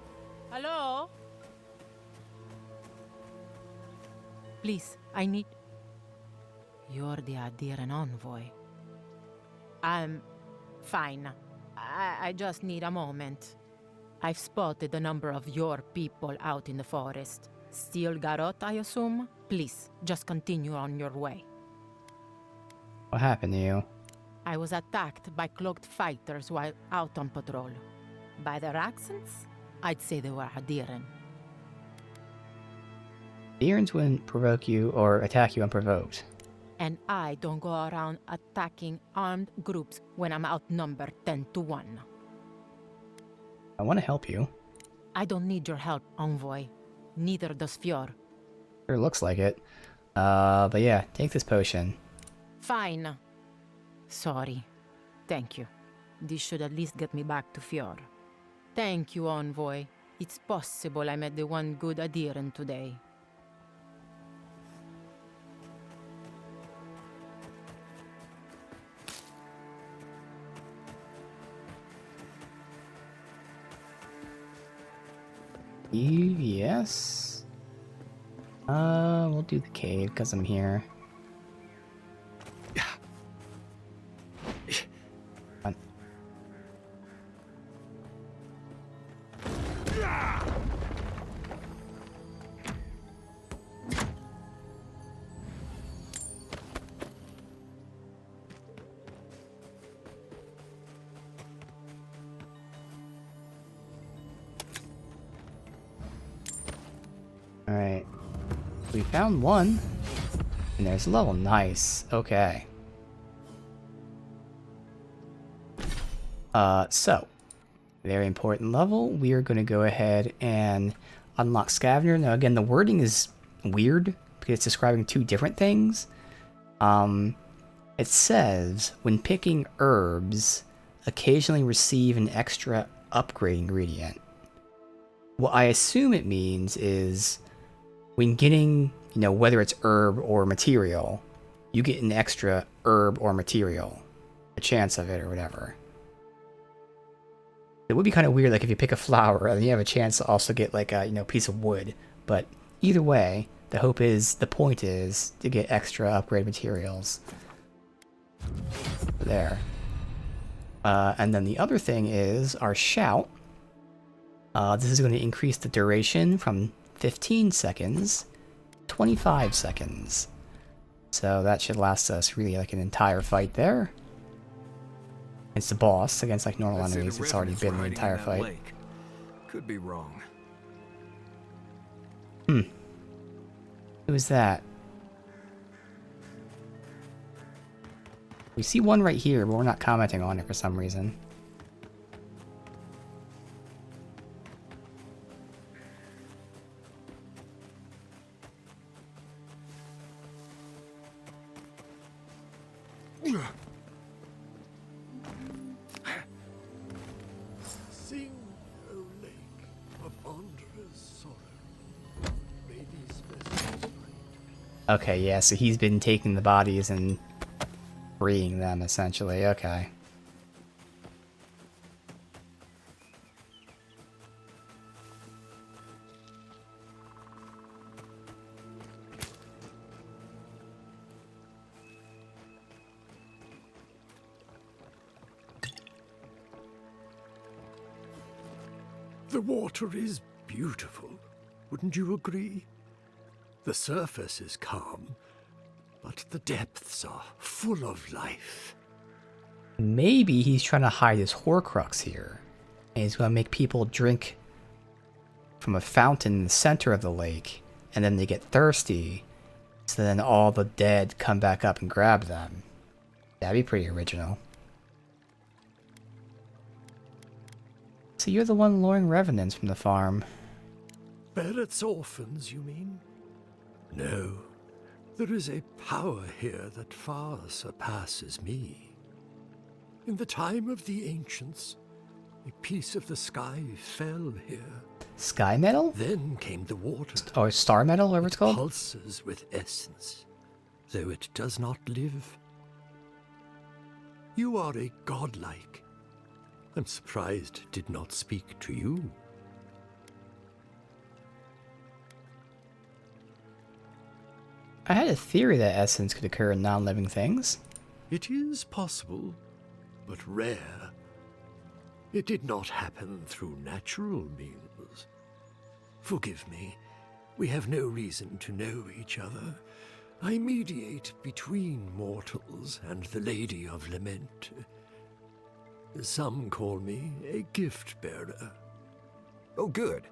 Hello? Please, I need... You're the Aedyran envoy. I'm fine. I just need a moment. I've spotted a number of your people out in the forest. Still Garot, I assume? Please, just continue on your way. What happened to you? I was attacked by cloaked fighters while out on patrol. By their accents, I'd say they were Aedyran. Aedyrans wouldn't provoke you or attack you unprovoked. And I don't go around attacking armed groups when I'm outnumbered 10 to 1. I want to help you. I don't need your help, Envoy. Neither does Fjord. Sure looks like it. But yeah, take this potion. Fine. Sorry. Thank you. This should at least get me back to Fjord. Thank you, Envoy. It's possible I met the one good Aedyran today. Yes. We'll do the cave because I'm here. Fun. Alright. We found one. And there's a level. Nice. Okay. So. Very important level. We are going to go ahead and unlock Scavenger. Now again, the wording is weird because it's describing two different things. It says, when picking herbs, occasionally receive an extra upgrade ingredient. What I assume it means is when getting, whether it's herb or material, you get an extra herb or material. A chance of it or whatever. It would be kind of weird, like if you pick a flower and you have a chance to also get like a piece of wood. But either way, the point is to get extra upgrade materials. There. And then the other thing is our shout. This is going to increase the duration from 15 seconds, 25 seconds. So that should last us really like an entire fight there. It's the boss against like normal enemies. It's already been the entire fight. Lake. Could be wrong. Who is that? We see one right here, but we're not commenting on it for some reason. Sing, O lake of Andre's sorrow. May these vessels find. Okay, yeah, so he's been taking the bodies and freeing them, essentially. Okay. The water is beautiful, wouldn't you agree? The surface is calm, but the depths are full of life. Maybe he's trying to hide his Horcrux here. And he's going to make people drink from a fountain in the center of the lake, and then they get thirsty, so then all the dead come back up and grab them. That'd be pretty original. So you're the one luring revenants from the farm. Barrett's orphans, you mean? No. There is a power here that far surpasses me. In the time of the ancients, a piece of the sky fell here. Sky metal? Then came the water. Or star metal, whatever it's called? Pulses with essence, though it does not live. You are a godlike. I'm surprised it did not speak to you. I had a theory that essence could occur in non-living things. It is possible, but rare. It did not happen through natural means. Forgive me, we have no reason to know each other. I mediate between mortals and the Lady of Lament. Some call me a gift-bearer. Oh, good.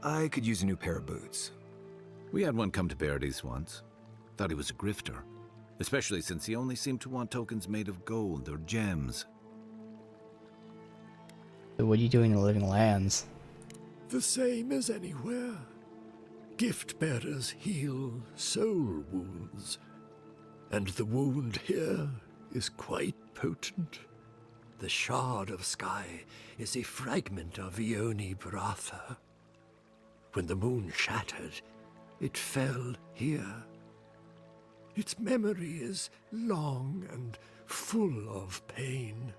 I could use a new pair of boots. We had one come to Barrett's once. Thought he was a grifter. Especially since he only seemed to want tokens made of gold or gems. So what are you doing in the living lands? The same as anywhere. Gift-bearers heal soul wounds. And the wound here is quite potent. The shard of sky is a fragment of Ione Bratha. When the moon shattered, it fell here. Its memory is long and full of pain.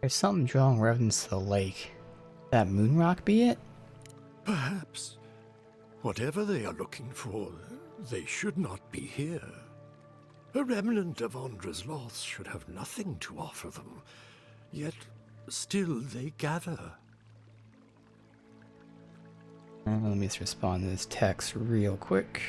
There's something drawing revenants to the lake. That moon rock be it? Perhaps. Whatever they are looking for, they should not be here. A remnant of Andra's loss should have nothing to offer them, yet still they gather. Let me just respond to this text real quick.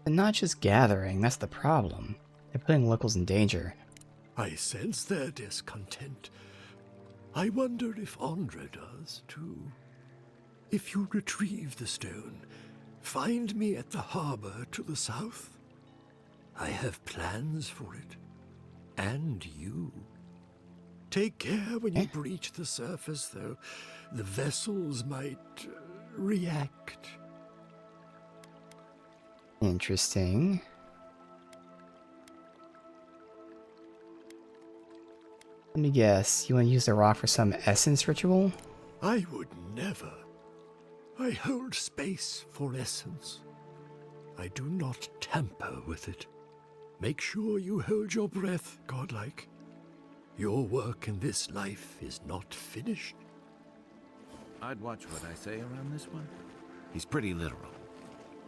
They're not just gathering, that's the problem. They're putting locals in danger. I sense their discontent. I wonder if Andre does, too. If you retrieve the stone, find me at the harbor to the south. I have plans for it. And you. Take care when you breach the surface, though. The vessels might react. Interesting. Let me guess, you want to use the rock for some essence ritual? I would never. I hold space for essence. I do not tamper with it. Make sure you hold your breath, Godlike. Your work in this life is not finished. I'd watch what I say around this one. He's pretty literal.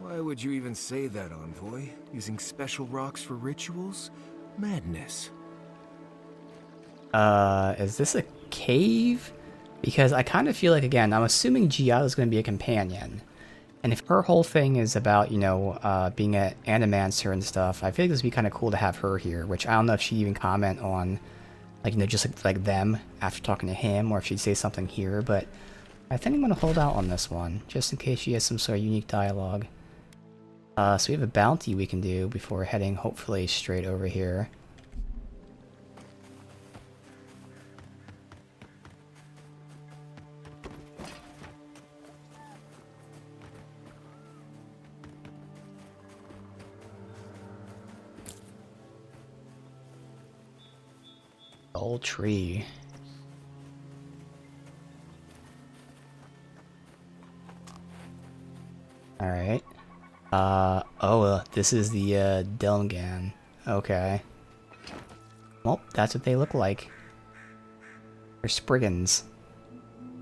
Why would you even say that, Envoy? Using special rocks for rituals? Madness. Is this a cave? Because I kind of feel like, again, I'm assuming Giada's going to be a companion. And if her whole thing is about, you know, being an animancer and stuff, I feel like this would be kind of cool to have her here, which I don't know if she'd even comment on, like, you know, just like them after talking to him, or if she'd say something here, but I think I'm going to hold out on this one, just in case she has some sort of unique dialogue. So we have a bounty we can do before heading, hopefully, straight over here. Old tree. Alright. This is the, Delngan. Okay. Well, that's what they look like. They're Spriggans.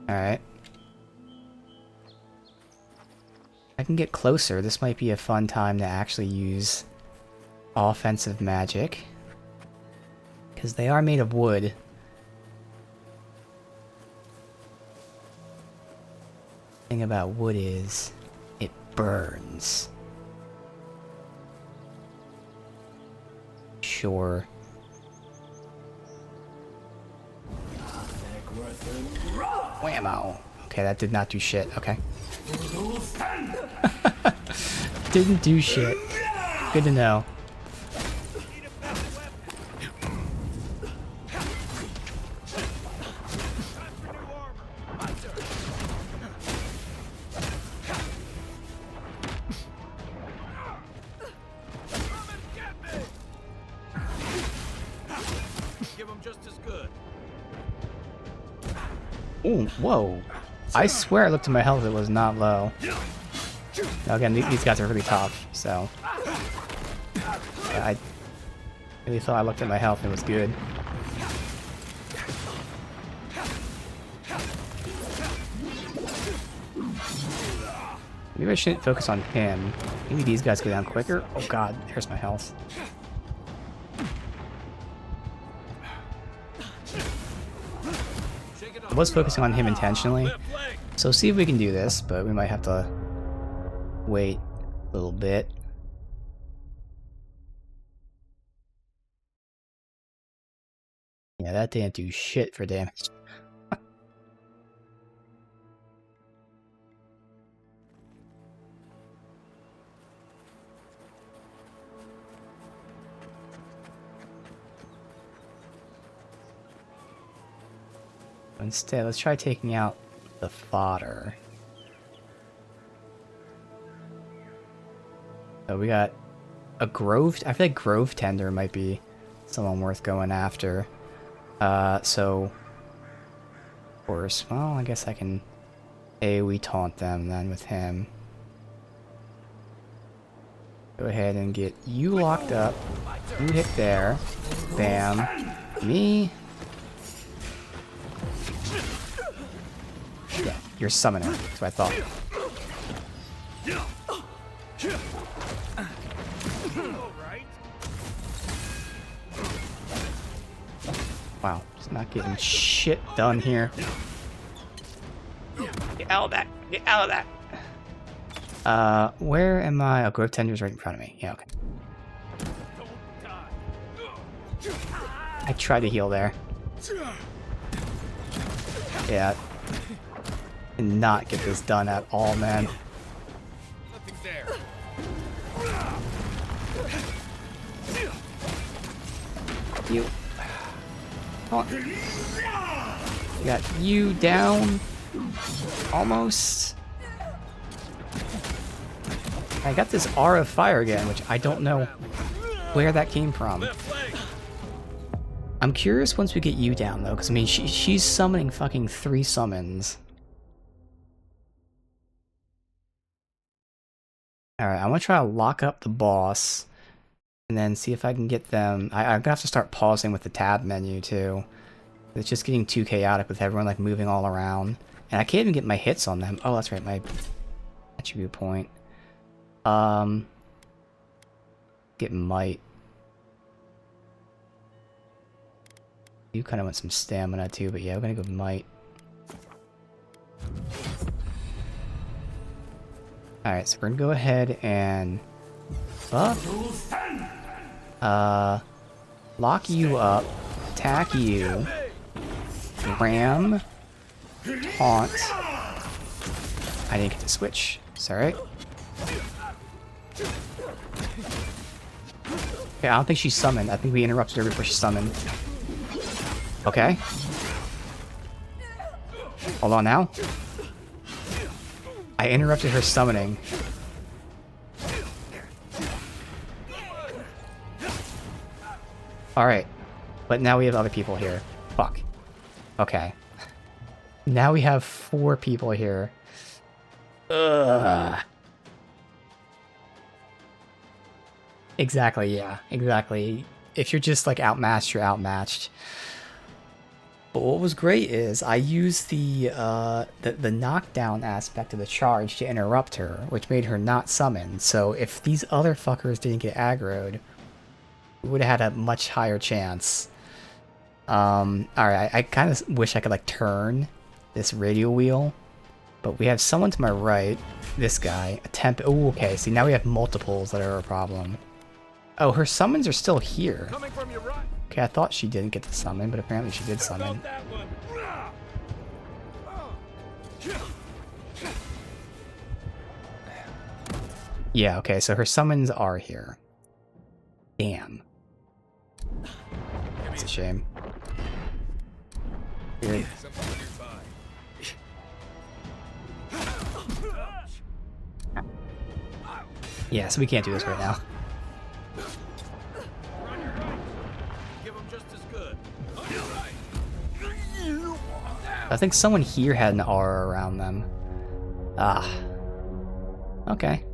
Alright. I can get closer. This might be a fun time to actually use offensive magic. Because they are made of wood. Thing about wood is it burns. Sure. Whammo. Okay, that did not do shit. Okay. Didn't do shit. Good to know. Ooh, whoa. I swear I looked at my health, it was not low. Now again, these guys are really tough, so... Yeah, I really thought I looked at my health and it was good. Maybe I shouldn't focus on him. Maybe these guys go down quicker. Oh god, there's my health. I was focusing on him intentionally, so see if we can do this, but we might have to wait a little bit. Yeah, that didn't do shit for damage. Instead, let's try taking out the fodder. So we got a grove. I feel like grove tender might be someone worth going after. So of course, well, I guess I can AoE taunt them then with him. Go ahead and get you locked up. You hit there. Bam. Me. Yeah, you're summoner. That's what I thought. Wow, just not getting shit done here. Get out of that! Get out of that! Where am I? Oh, Grove Tender's right in front of me. Yeah, okay. I tried to heal there. Yeah. Did not get this done at all, man. You. Come on. Got you down. Almost. I got this aura of fire again, which I don't know where that came from. I'm curious once we get you down, though, because, I mean, she's summoning fucking 3 summons. Alright, I'm gonna try to lock up the boss, and then see if I can get them... I'm gonna have to start pausing with the tab menu, too. It's just getting too chaotic with everyone, like, moving all around. And I can't even get my hits on them. Oh, that's right, my attribute point. Get might. You kind of want some stamina too, but yeah, we're gonna go might. Alright, so we're gonna go ahead and lock you up, attack you, ram, taunt. I didn't get to switch. Sorry. Okay, I don't think she summoned. I think we interrupted her before she summoned. Okay. Hold on now. I interrupted her summoning. Alright. But now we have other people here. Fuck. Okay. Now we have 4 people here. Ugh. Exactly, yeah. Exactly. If you're just like outmatched, you're outmatched. But what was great is I used the knockdown aspect of the charge to interrupt her, which made her not summon. So if these other fuckers didn't get aggroed, we would have had a much higher chance. Alright, I kind of wish I could like turn this radio wheel. But we have someone to my right, this guy, a temp. Oh, okay, see now we have multiples that are a problem. Oh, her summons are still here. Okay, I thought she didn't get the summon, but apparently she did summon. Yeah, okay, so her summons are here. Damn. It's a shame. Weird. Yeah, so we can't do this right now. I think someone here had an aura around them. Ah. Okay.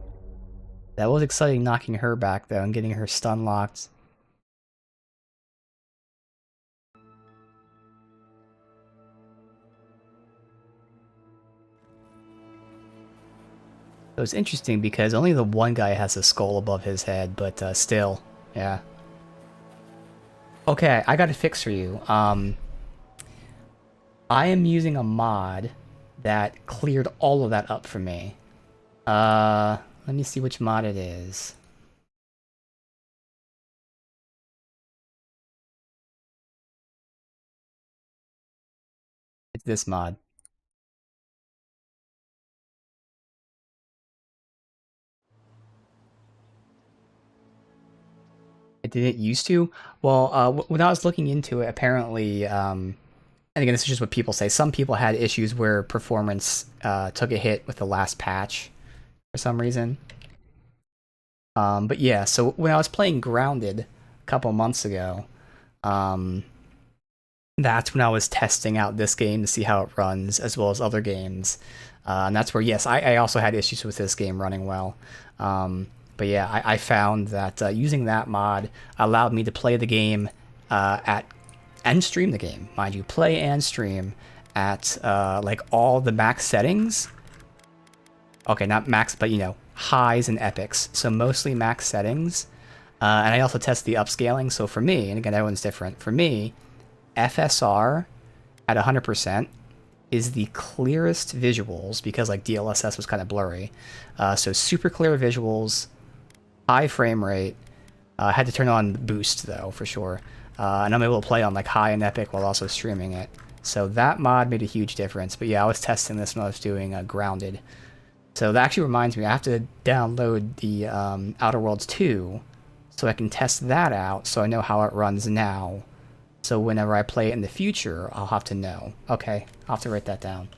That was exciting knocking her back though and getting her stun locked. It was interesting because only the one guy has a skull above his head, but still, yeah. Okay, I got a fix for you. I am using a mod that cleared all of that up for me. Let me see which mod it is. It's this mod. It didn't used to? Well, when I was looking into it, apparently, and again, this is just what people say, some people had issues where performance took a hit with the last patch for some reason. But yeah, so when I was playing Grounded a couple months ago, that's when I was testing out this game to see how it runs, as well as other games. And that's where, yes, I also had issues with this game running well. But yeah, I found that using that mod allowed me to play the game and stream the game. Mind you, play and stream at like all the max settings. Okay, not max, but you know, highs and epics. So mostly max settings. And I also test the upscaling. So for me, and again, everyone's different. For me, FSR at 100%, is the clearest visuals, because like DLSS was kind of blurry. So super clear visuals, high frame rate. I had to turn on boost though, for sure. And I'm able to play on like high and epic while also streaming it. So that mod made a huge difference. But yeah, I was testing this when I was doing Grounded. So that actually reminds me, I have to download the Outer Worlds 2 so I can test that out so I know how it runs now. So whenever I play it in the future, I'll have to know. Okay, I'll have to write that down.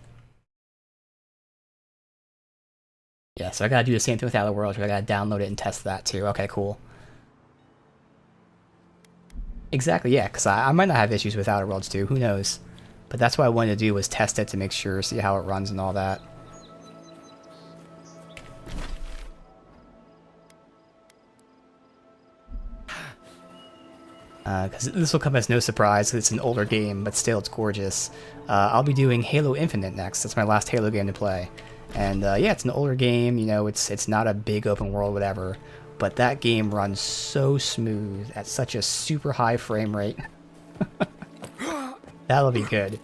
Yeah, so I gotta do the same thing with Outer Worlds, where I gotta download it and test that too. Okay, cool. Exactly, yeah, because I might not have issues with Outer Worlds 2, who knows. But that's what I wanted to do, was test it to make sure, see how it runs and all that. Because this will come as no surprise, because it's an older game, but still it's gorgeous. I'll be doing Halo Infinite next. That's my last Halo game to play. And yeah, it's an older game, you know, it's not a big open world, whatever. But that game runs so smooth at such a super high frame rate. That'll be good.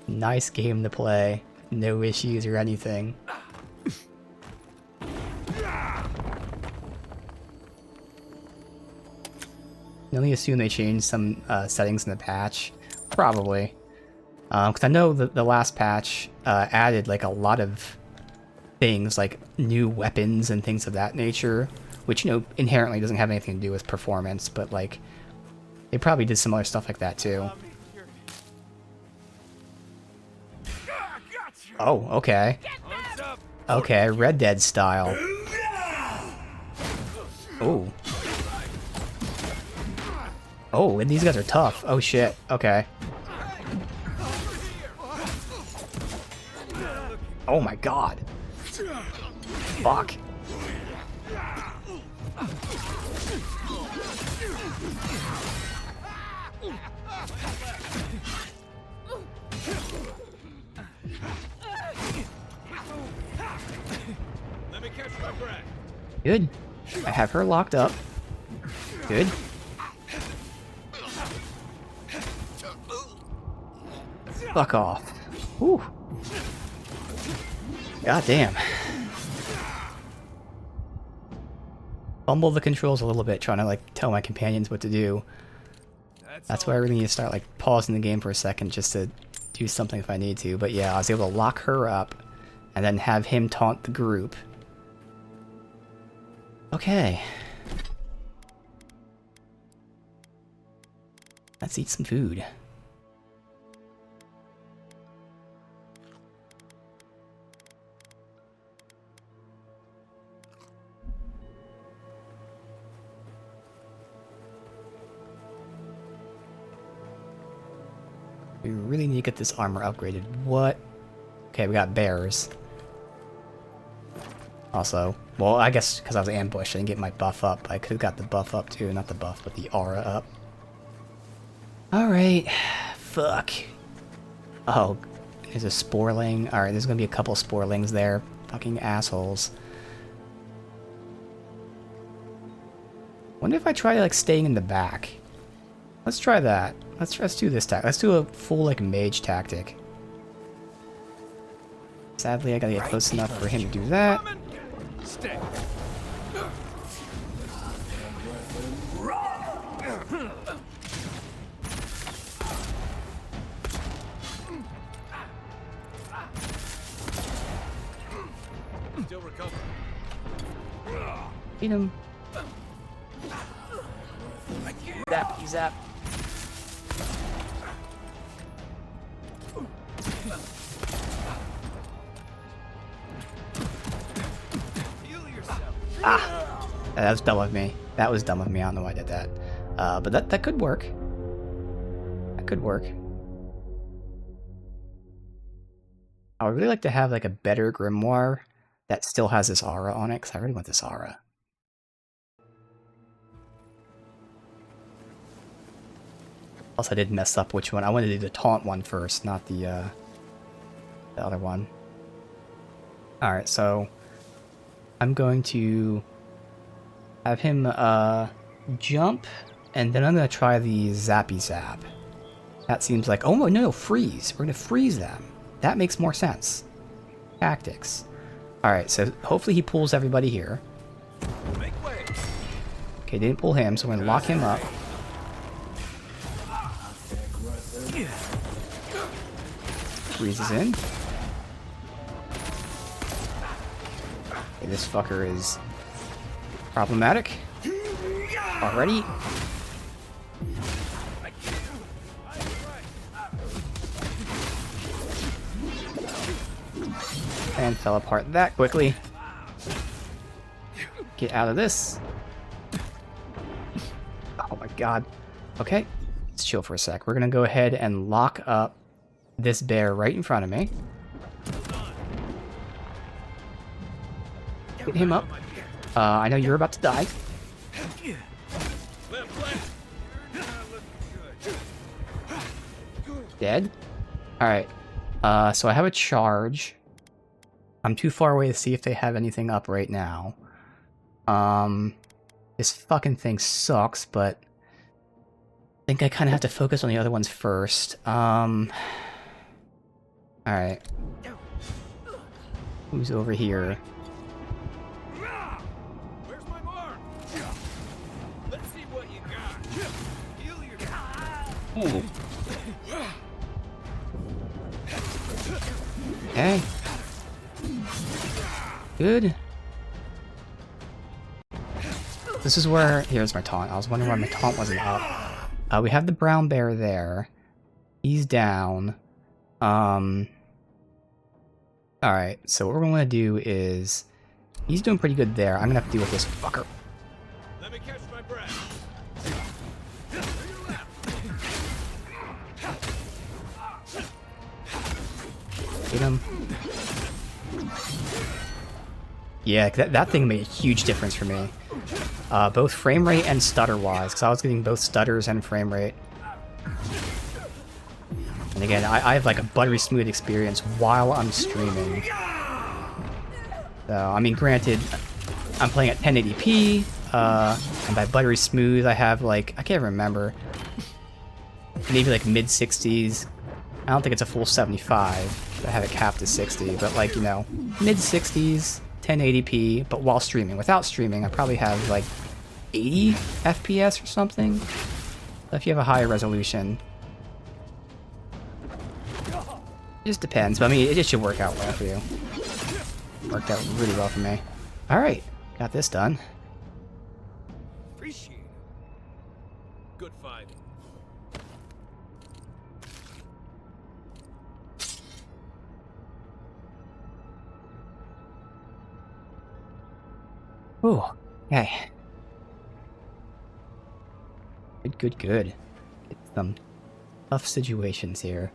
Nice game to play. No issues or anything. I only assume they changed some settings in the patch. Probably. Because I know the last patch added like a lot of things, like new weapons and things of that nature, which, you know, inherently doesn't have anything to do with performance, but like they probably did some other stuff like that too. Oh, okay. Okay, Red Dead style. Oh. Oh, and these guys are tough. Oh shit. Okay. Oh my god. Fuck. Let me catch my breath. Good. I have her locked up. Good. Fuck off. Whew. God damn. Fumble the controls a little bit, trying to like tell my companions what to do. That's why I really need to start like pausing the game for a second just to do something if I need to. But yeah, I was able to lock her up and then have him taunt the group. Okay. Let's eat some food. We really need to get this armor upgraded. What? Okay, we got bears. Also, well, I guess because I was ambushed, I didn't get my buff up. I could have got the buff up too, not the buff, but the aura up. Alright. Fuck. Oh, there's a sporling. Alright, there's gonna be a couple sporlings there. Fucking assholes. Wonder if I try like staying in the back. Let's try that. Let's do this tactic. Let's do a full like mage tactic. Sadly, I gotta get close enough for him to do that. Stay. Still recovering. Beat him. Zap, zap. Ah! That was dumb of me. That was dumb of me. I don't know why I did that. But that could work. That could work. I would really like to have like a better grimoire that still has this aura on it, because I really want this aura. Plus I did mess up which one. I wanted to do the taunt one first, not the other one. Alright, so I'm going to have him jump, and then I'm going to try the zappy zap. That seems like... Oh, no, freeze. We're going to freeze them. That makes more sense. Tactics. Alright, so hopefully he pulls everybody here. Okay, didn't pull him, so we're gonna lock him up. Freezes in. Okay, this fucker is problematic. Already. And fell apart that quickly. Get out of this. Oh my god. Okay, let's chill for a sec. We're gonna go ahead and lock up this bear right in front of me. Get him up. I know you're about to die. Dead. Alright. So I have a charge. I'm too far away to see if they have anything up right now. This fucking thing sucks, but I think I kind of have to focus on the other ones first. Alright. Who's over here? Where's my mark? Let's see what you got. Heal your... Ooh. Okay. Good. This is where... Here's my taunt. I was wondering why my taunt wasn't up. We have the brown bear there. He's down. Alright, so what we're going to do is... He's doing pretty good there. I'm going to have to deal with this fucker. Let me catch my breath. Get him. Yeah, that thing made a huge difference for me. Both frame rate and stutter wise, because I was getting both stutters and frame rate. And again, I have like a buttery smooth experience while I'm streaming. So, I mean, granted, I'm playing at 1080p, and by buttery smooth, I have like, I can't remember, maybe like mid 60s. I don't think it's a full 75. I have it capped to 60, but like, you know, mid 60s, 1080p, but while streaming. Without streaming, I probably have like 80 FPS or something. If you have a higher resolution. It just depends, but I mean, it just should work out well for you. Worked out really well for me. Alright, got this done. Appreciate it. Good fighting. Ooh, okay. Good. Get some tough situations here.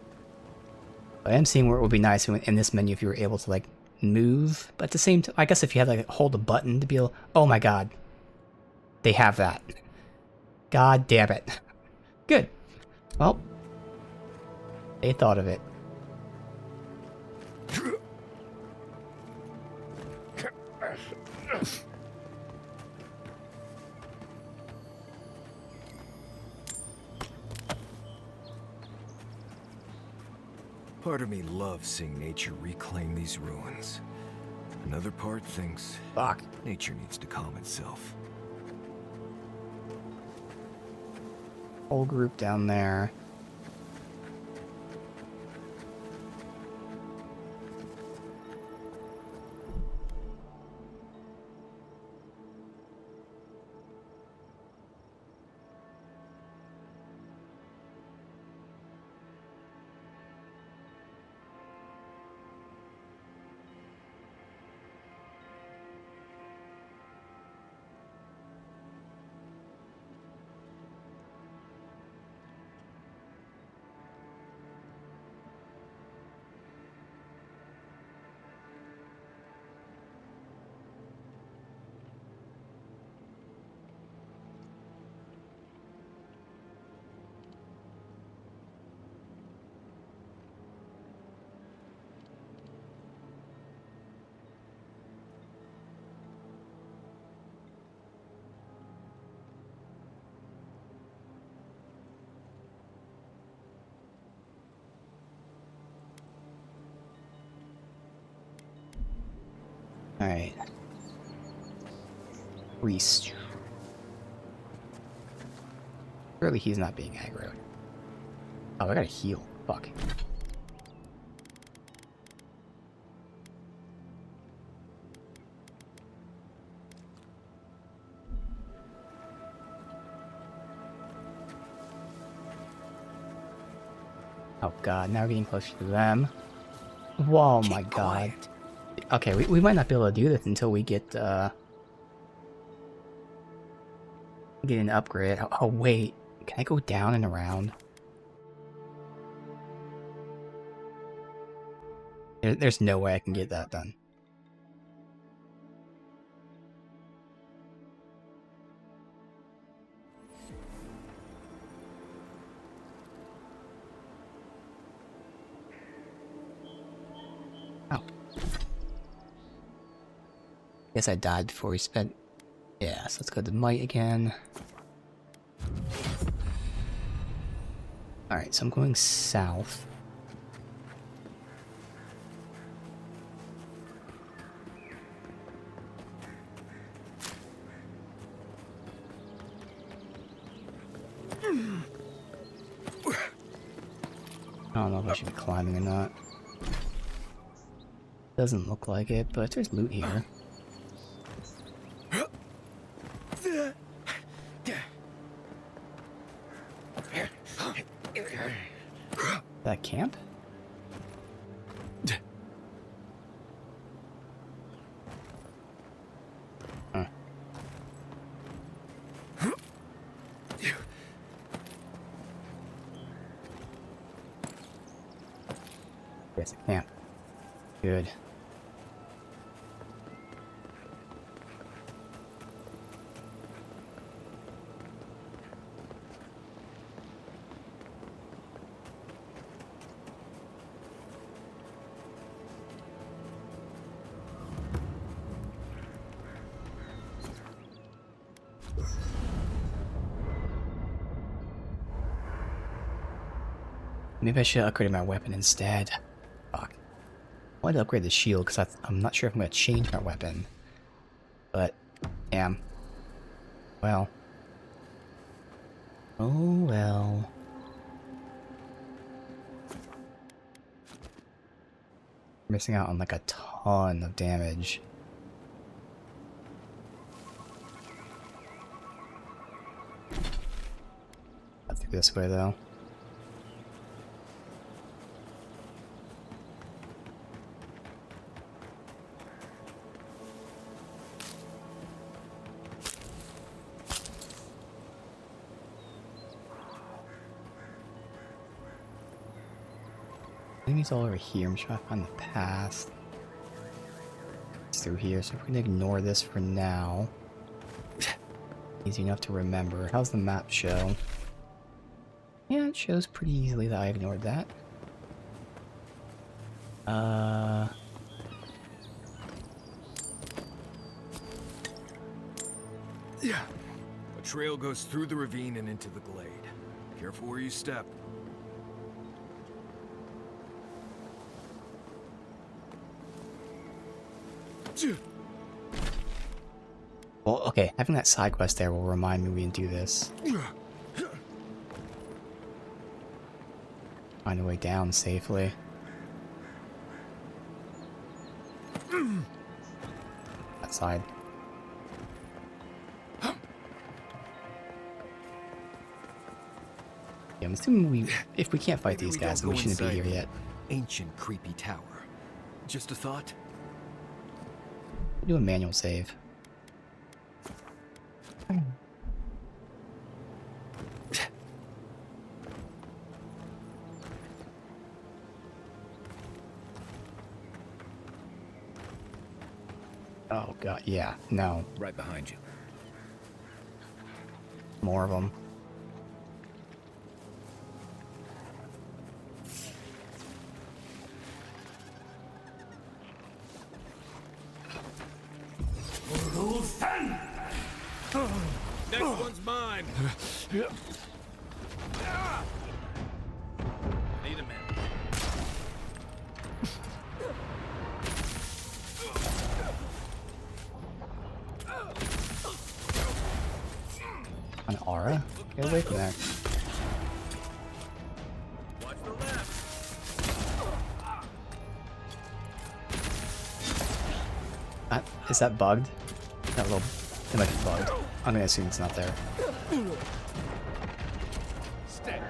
I am seeing where it would be nice in this menu if you were able to, like, move. But at the same time, I guess if you had, like, hold a button to be able... Oh my god. They have that. God damn it. Good. Well, they thought of it. Part of me loves seeing nature reclaim these ruins. Another part thinks fuck, nature needs to calm itself. Whole group down there. Alright. Priest. Surely he's not being aggroed. Oh, I gotta heal. Fuck. Oh god, now we're getting closer to them. Whoa, my god. Okay, we might not be able to do this until we get an upgrade. Oh wait, can I go down and around? There's no way I can get that done. Guess I died before we spent. Yeah, so let's go to might again. Alright, so I'm going south. I don't know if I should be climbing or not. Doesn't look like it, but there's loot here. That camp? Huh. Yes, a camp. Good. Maybe I should upgrade my weapon instead. Fuck. I wanted to upgrade the shield because I'm not sure if I'm going to change my weapon. But, damn. Well. Oh well. Missing out on like a ton of damage. I'll think this way though. Enemies all over here. I'm trying to find the path. It's through here, so we're gonna ignore this for now. Easy enough to remember. How's the map show? Yeah, it shows pretty easily that I ignored that. Yeah. A trail goes through the ravine and into the glade. Careful where you step. Well, okay, having that side quest there will remind me we didn't do this. Find a way down safely. That side. Yeah, I'm assuming if we can't fight these guys, then we shouldn't be here yet. Ancient creepy tower. Just a thought? Do a manual save. Oh god, yeah, no. Right behind you. More of them. Next one's mine. Need a minute. An aura? Get away from there. Watch the left. Is that bugged? That little... It might be bugged. I'm gonna assume it's not there. Stay.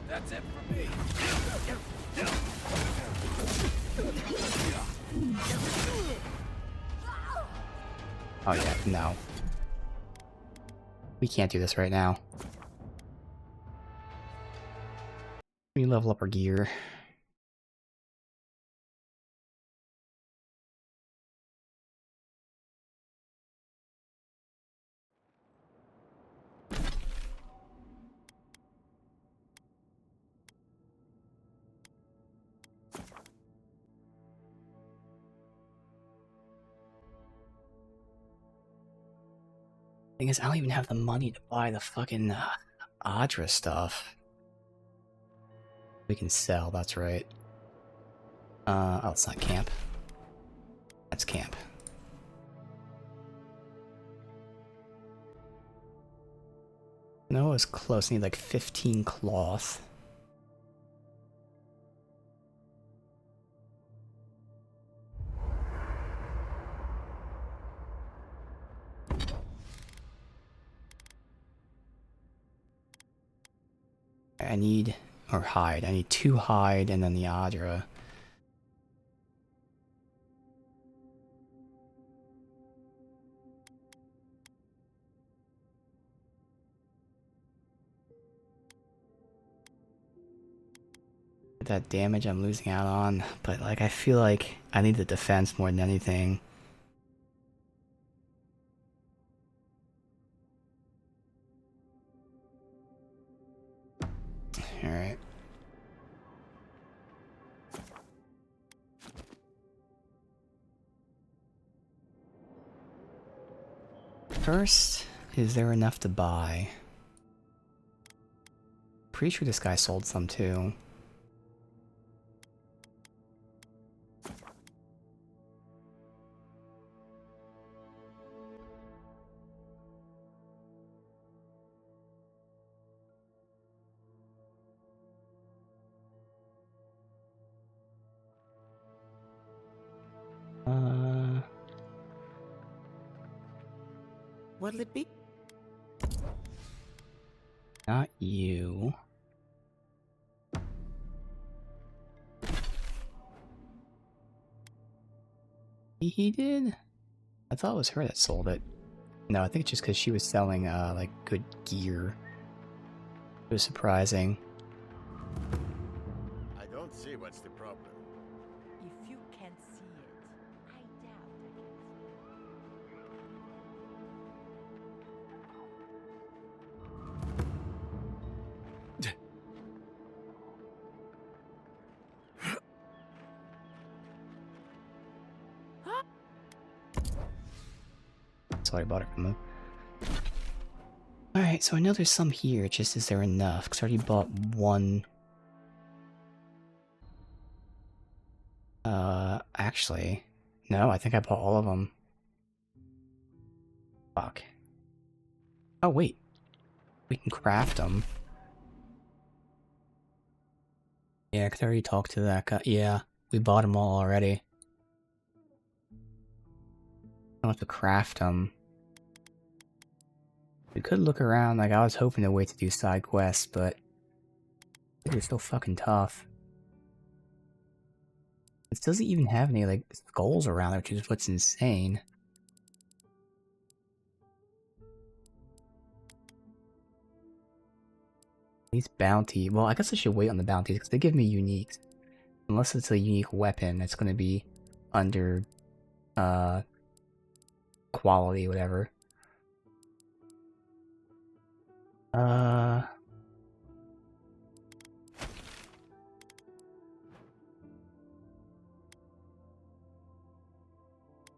That's it for me. Oh yeah, no. We can't do this right now. We level up our gear. Thing is, I don't even have the money to buy the fucking Aedyran stuff. We can sell, that's right. Oh, it's not camp. That's camp. No, it's close. I need like 15 cloth. I need, or hide. I need 2 hide and then the Aedyran. That damage I'm losing out on, but like I feel like I need the defense more than anything. Alright. First, is there enough to buy? Pretty sure this guy sold some too. What'll it be? Not you. He did? I thought it was her that sold it. No, I think it's just because she was selling, like, good gear. It was surprising. I don't see what's the problem. If you can't see it, I doubt Sorry about it from them. Alright, so I know there's some here, just is there enough? Because I already bought one. Actually, no, I think I bought all of them. Fuck. Oh, wait. We can craft them. Yeah, because I already talked to that guy. Yeah, we bought them all already. I don't have to craft them. We could look around, like I was hoping to wait to do side quests, but they're so fucking tough. It doesn't even have any like skulls around it, which is what's insane. These bounty, well, I guess I should wait on the bounties because they give me uniques. Unless it's a unique weapon, it's gonna be under quality, whatever.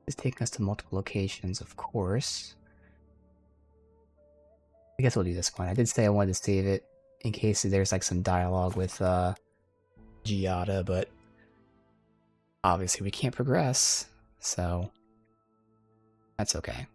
It's taking us to multiple locations, of course. I guess we'll do this one. I did say I wanted to save it in case there's like some dialogue with Giada, but obviously we can't progress, so that's okay.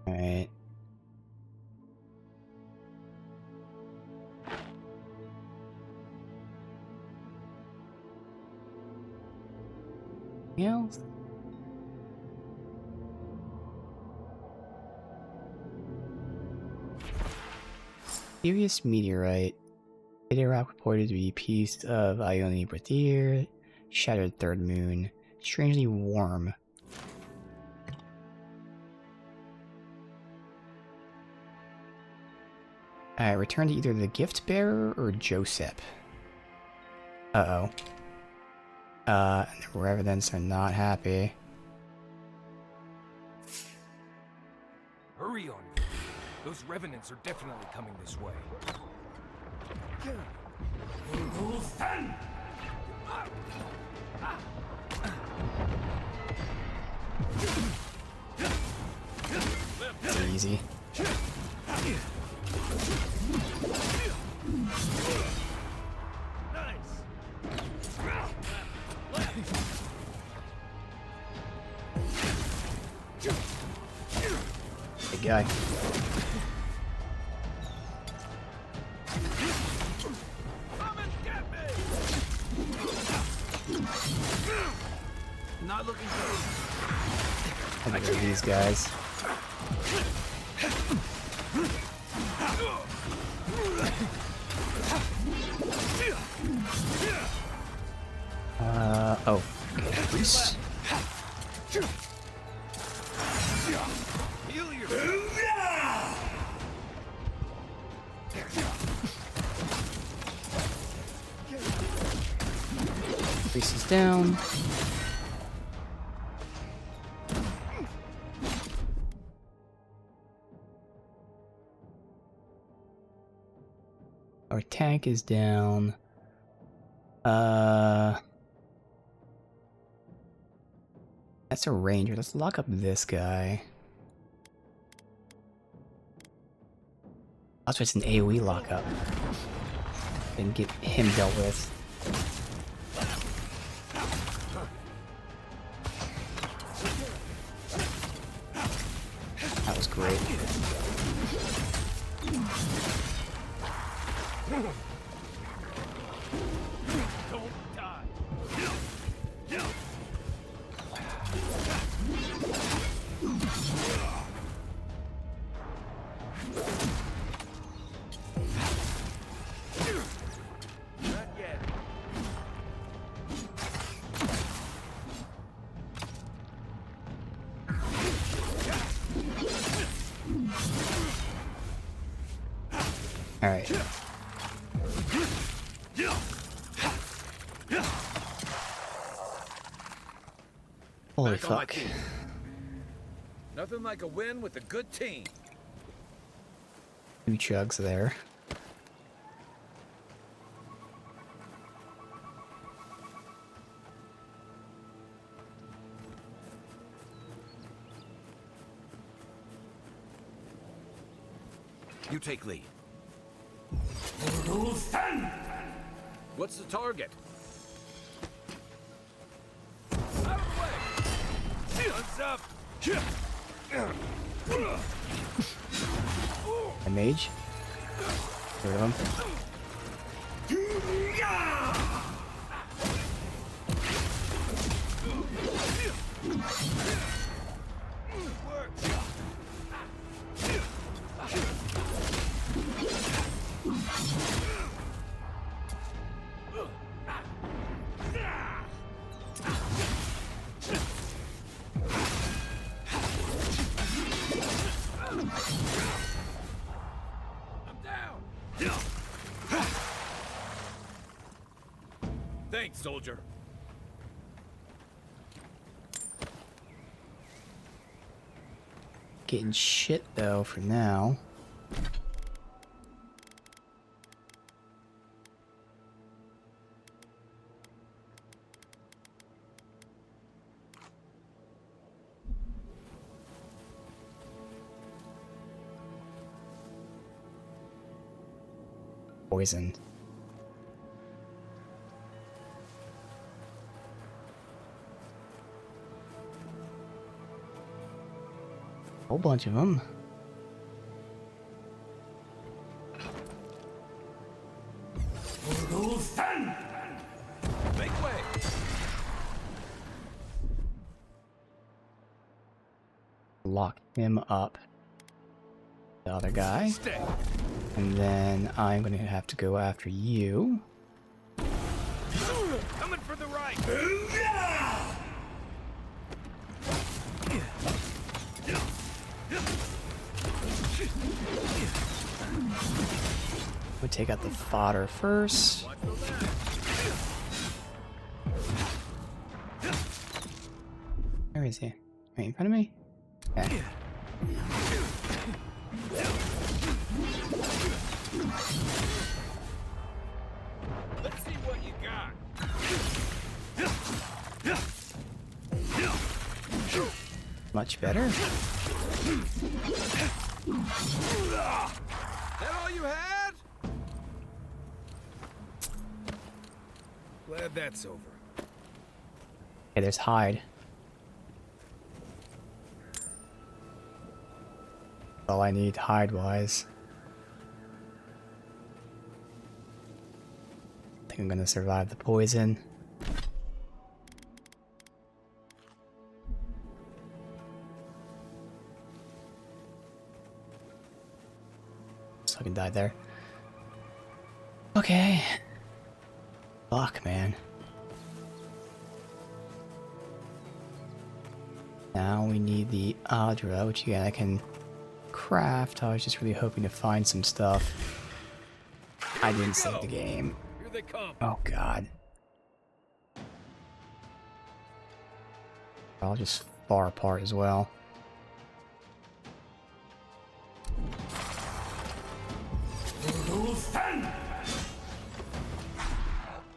Alright. Anything else? Serious meteorite. Data rock reported to be a piece of Ionian Brathier, shattered third moon, strangely warm. Alright, return to either the gift bearer or Joseph. Uh-oh. And the Revenants are not happy. Hurry on. Those revenants are definitely coming this way. It's easy. Big guy. Not looking good. I'm gonna get these guys. Oh. Okay, priest. Priest is down. Our tank is down. That's a ranger. Let's lock up this guy. Also, it's an AoE lockup. And get him dealt with. That was great. Don't die. Not yet. All right. Holy fuck. Nothing like a win with a good team. 2 chugs there. You take lead. What's the target? Out of the way! Guns up! A mage? Get rid of him. Thanks, soldier. Getting shit though for now. Poison. Whole bunch of them. Make way. Lock him up. The other guy. Stay. And then I'm gonna have to go after you. Coming for the right. We'll take out the fodder first. Where is he? Right in front of me? Okay. Let's see what you got. Much better. That all you had? Glad that's over. Okay, there's hide. All I need hide-wise. I think I'm gonna survive the poison. So I can die there. Okay. Fuck, man. Now we need the Aedyran, which again I can craft. I was just really hoping to find some stuff. I didn't save the game. Here they come. Oh god. I'll just far apart as well.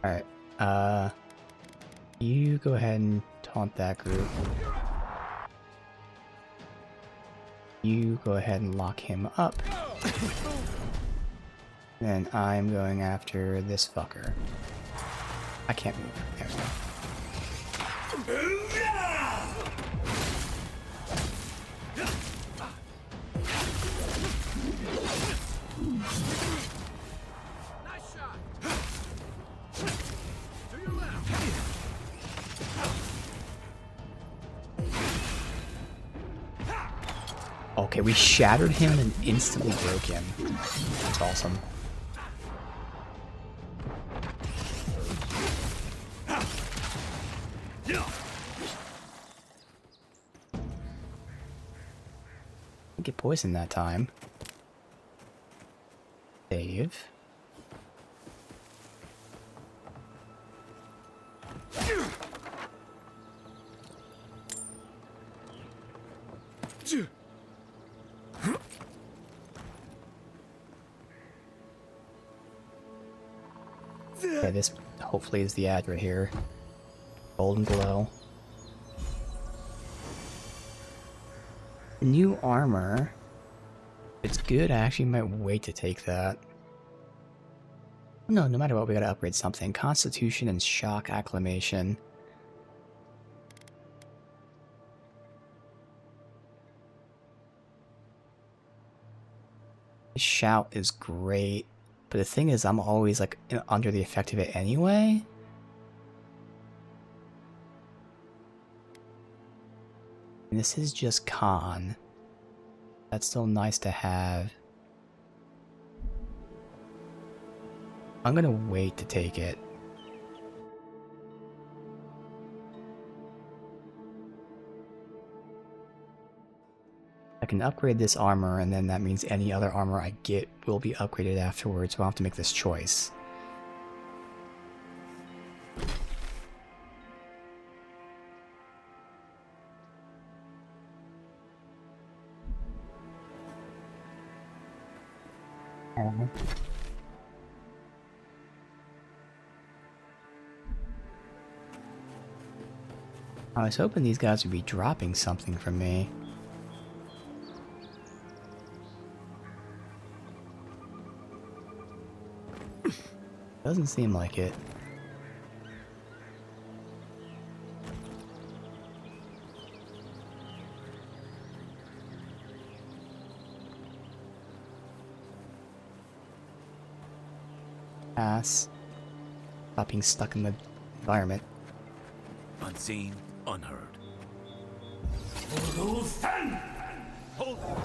Alright, you go ahead and taunt that group. You go ahead and lock him up. Then I'm going after this fucker. I can't move. There we go. Nice shot. To your left. Okay, we shattered him and instantly broke him. That's awesome. Get poisoned that time. Save. Okay, this hopefully is the Aedyran here. Golden glow. New armor. It's good. I actually might wait to take that. No matter what, we gotta upgrade something. Constitution and shock acclamation. Shout is great, but the thing is, I'm always like under the effect of it anyway. And this is just con. That's still nice to have. I'm gonna wait to take it. I can upgrade this armor, and then that means any other armor I get will be upgraded afterwards, so I'll have to make this choice. I was hoping these guys would be dropping something from me. Doesn't seem like it. Pass. Stop being stuck in the environment. Unseen, unheard. Hold it!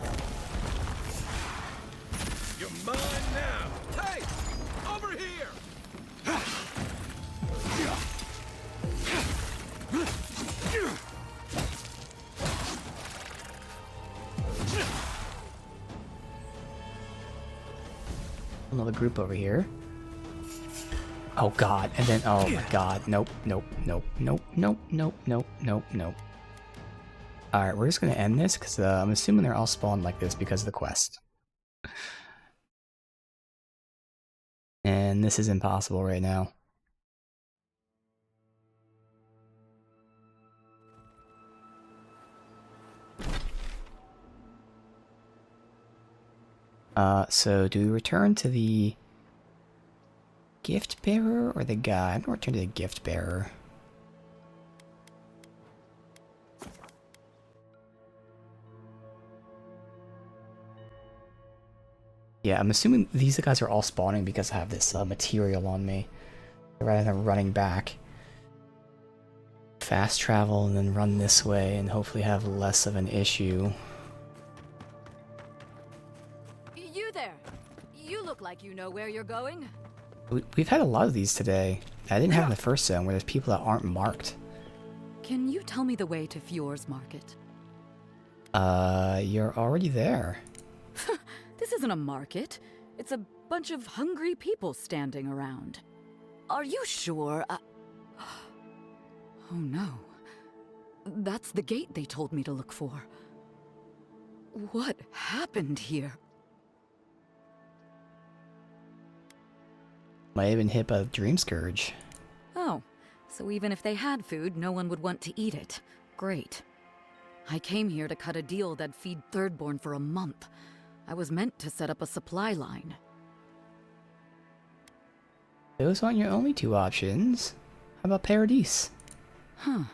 You're mine now! Hey! Over here! Another group over here. Oh god, and then oh my god, nope, nope, nope, nope, nope, nope, nope, nope, nope. Alright, we're just gonna end this because I'm assuming they're all spawned like this because of the quest. And this is impossible right now. So do we return to the gift bearer or the guy? I'm gonna return to the gift bearer. Yeah, I'm assuming these guys are all spawning because I have this material on me. Rather than running back. Fast travel and then run this way and hopefully have less of an issue. You there! You look like you know where you're going. We've had a lot of these today. I didn't have in the first zone where there's people that aren't marked. Can you tell me the way to Fjord's market? You're already there. This isn't a market. It's a bunch of hungry people standing around. Are you sure? Oh no. That's the gate they told me to look for. What happened here? Might have been hit by the Dreamscourge. Oh, so even if they had food, no one would want to eat it. Great. I came here to cut a deal that'd feed Thirdborn for a month. I was meant to set up a supply line. Those aren't your only two options. How about Paradise? Huh,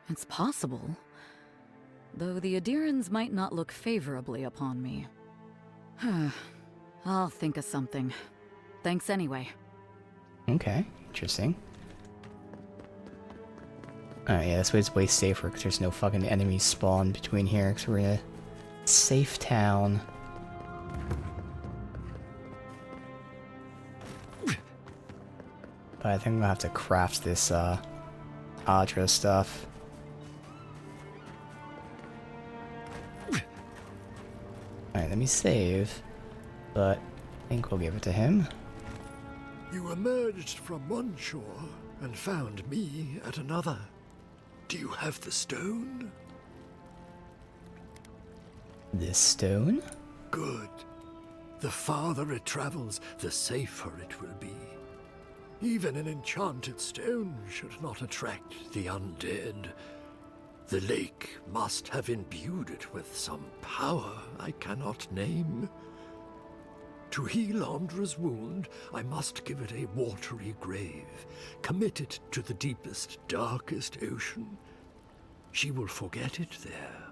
it's possible. Though the Aedyrans might not look favorably upon me. I'll think of something. Thanks anyway. Okay, interesting. Alright, yeah, this way's way safer because there's no fucking enemies spawned between here because we're in a safe town. But I think I'm gonna have to craft this, Aedyran stuff. Alright, let me save. But I think we'll give it to him. You emerged from one shore and found me at another. Do you have the stone? This stone? Good. The farther it travels, the safer it will be. Even an enchanted stone should not attract the undead. The lake must have imbued it with some power I cannot name. To heal Andra's wound, I must give it a watery grave, commit it to the deepest, darkest ocean. She will forget it there.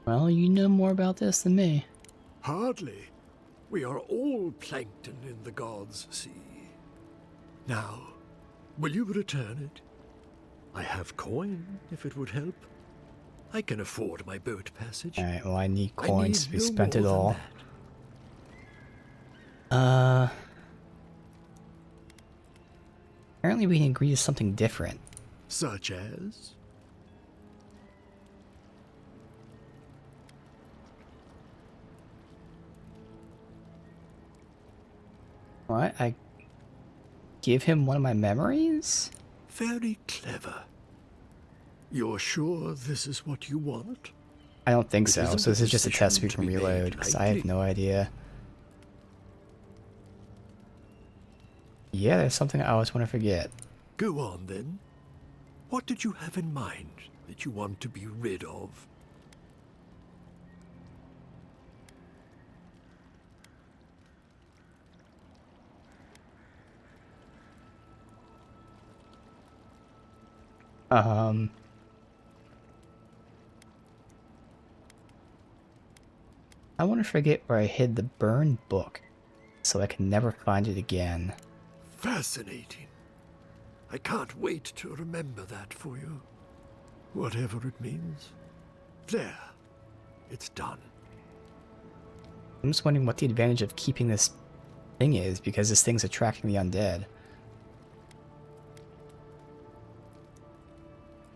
Well, you know more about this than me. Hardly. We are all plankton in the gods' sea. Now, will you return it? I have coin, if it would help. I can afford my boat passage. Alright, well I need I coins need to be no spent it more than all. that. Apparently we can agree to something different. Such as? What? I give him one of my memories? Very clever. You're sure this is what you want? I don't think so. isn't So this a is just a test we decision can to be made reload, because I have lightly. no idea. Yeah, there's something I always want to forget. Go on, then. What did you have in mind that you want to be rid of? I want to forget where I hid the burned book, so I can never find it again. Fascinating. I can't wait to remember that for you. Whatever it means. There. It's done. I'm just wondering what the advantage of keeping this thing is, because this thing's attracting the undead.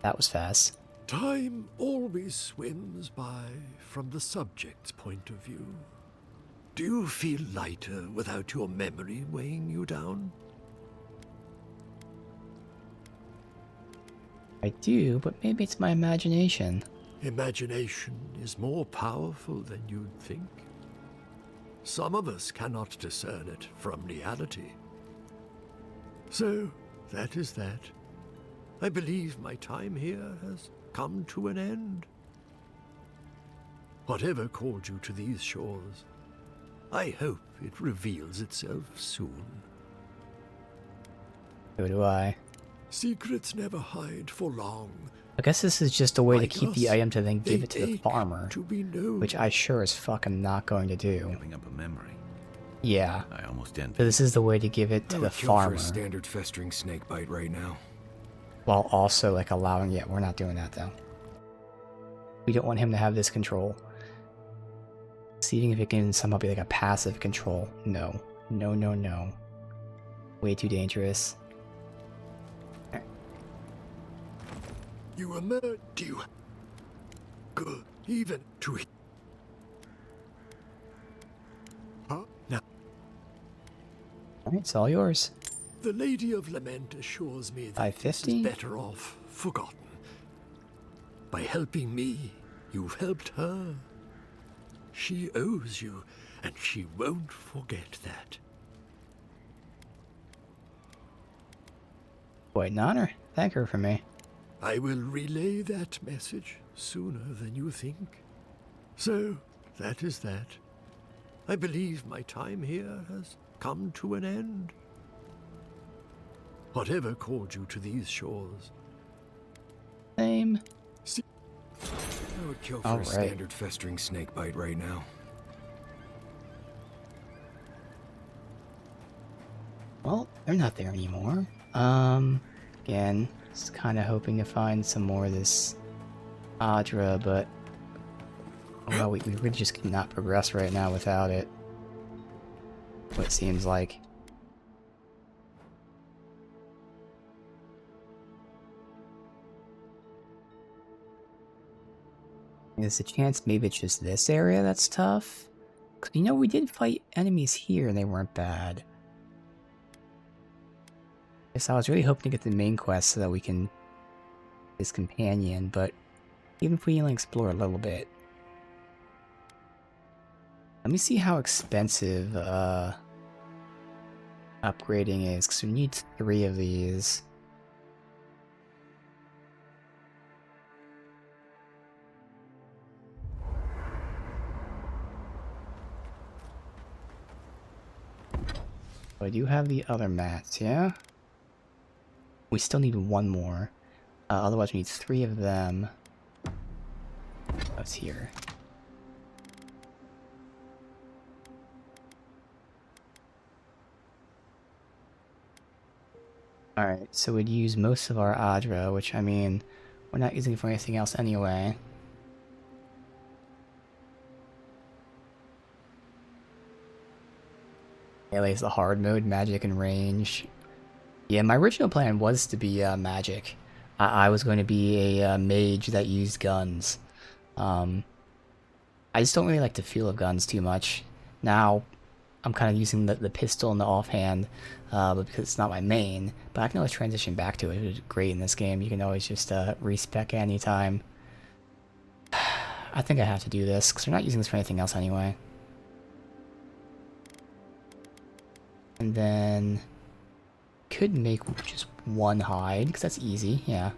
That was fast. Time always swims by from the subject's point of view. Do you feel lighter without your memory weighing you down? I do, but maybe it's my imagination. Imagination is more powerful than you'd think. Some of us cannot discern it from reality. So, that is that. I believe my time here has come to an end. Whatever called you to these shores, I hope it reveals itself soon. So do I. Secrets never hide for long. I guess this is just a way to Like keep the us, item to then give they it to the ache farmer, to be known. which I sure as fucking not going to do. Giving up a memory. Yeah. I almost envy. So this is the way to give it to I the would kill farmer, for a standard festering snake bite right now. while also like allowing. Yeah, we're not doing that though. We don't want him to have this control. Seeing if it can somehow be like a passive control. No. No, no, no. Way too dangerous. You emerged you. Good, even to it. Huh? Now, Alright, it's all yours. the Lady of Lament assures me that this is 550? better off forgotten. By helping me, you've helped her. She owes you, and she won't forget that. Quite an honor. Thank her for me. I will relay that message sooner than you think. So, that is that. I believe my time here has come to an end. Whatever called you to these shores? Same. I would kill for All a right. standard festering snake bite right now. Well, they're not there anymore. Again, just kind of hoping to find some more of this Aedyran, but well, we really just cannot progress right now without it. What it seems like. There's a chance maybe it's just this area that's tough. Because, you know, we did fight enemies here and they weren't bad. Yes, I was really hoping to get the main quest so that we can his companion, but even if we only explore a little bit. Let me see how expensive upgrading is, because we need 3 of these. I do have the other mats, yeah? We still need 1 more. Otherwise we need 3 of them. That's here. Alright, so we'd use most of our Aedyran, which, I mean, we're not using it for anything else anyway. Melee's the hard mode, magic and range. Yeah, my original plan was to be magic. I was going to be a mage that used guns. I just don't really like the feel of guns too much. Now, I'm kind of using the pistol in the offhand, but because it's not my main. But I can always transition back to it. It's great in this game. You can always just respec anytime. I think I have to do this, because we're not using this for anything else anyway. And then... could make just one hide, because that's easy, yeah.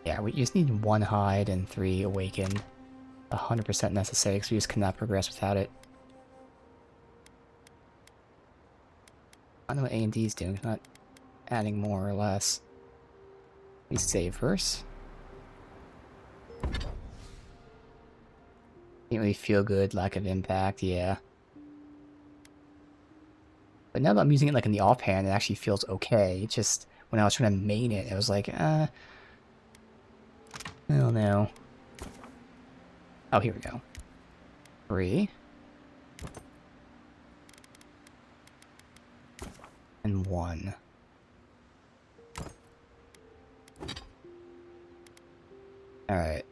Yeah, we just need 1 hide and 3 awaken. 100% necessary, because we just cannot progress without it. I don't know what A&D is doing, it's not adding more or less. We save first. Didn't really feel good, lack of impact, yeah. But now that I'm using it like in the offhand, it actually feels okay. It's just, when I was trying to main it, it was like, I don't know. Oh, here we go. 3. And 1. Alright.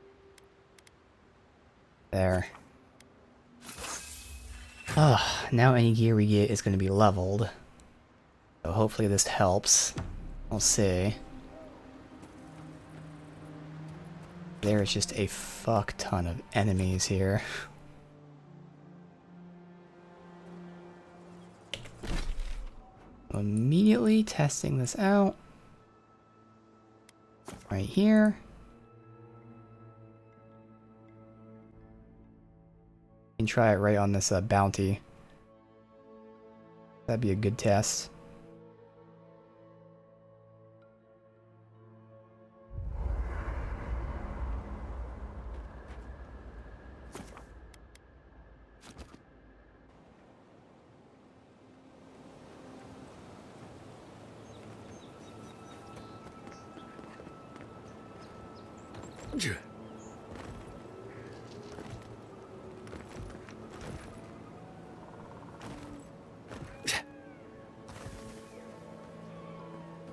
There. Now any gear we get is going to be leveled. So hopefully this helps. We'll see. There's just a fuck ton of enemies here. Immediately testing this out. Right here. And try it right on this bounty. That'd be a good test.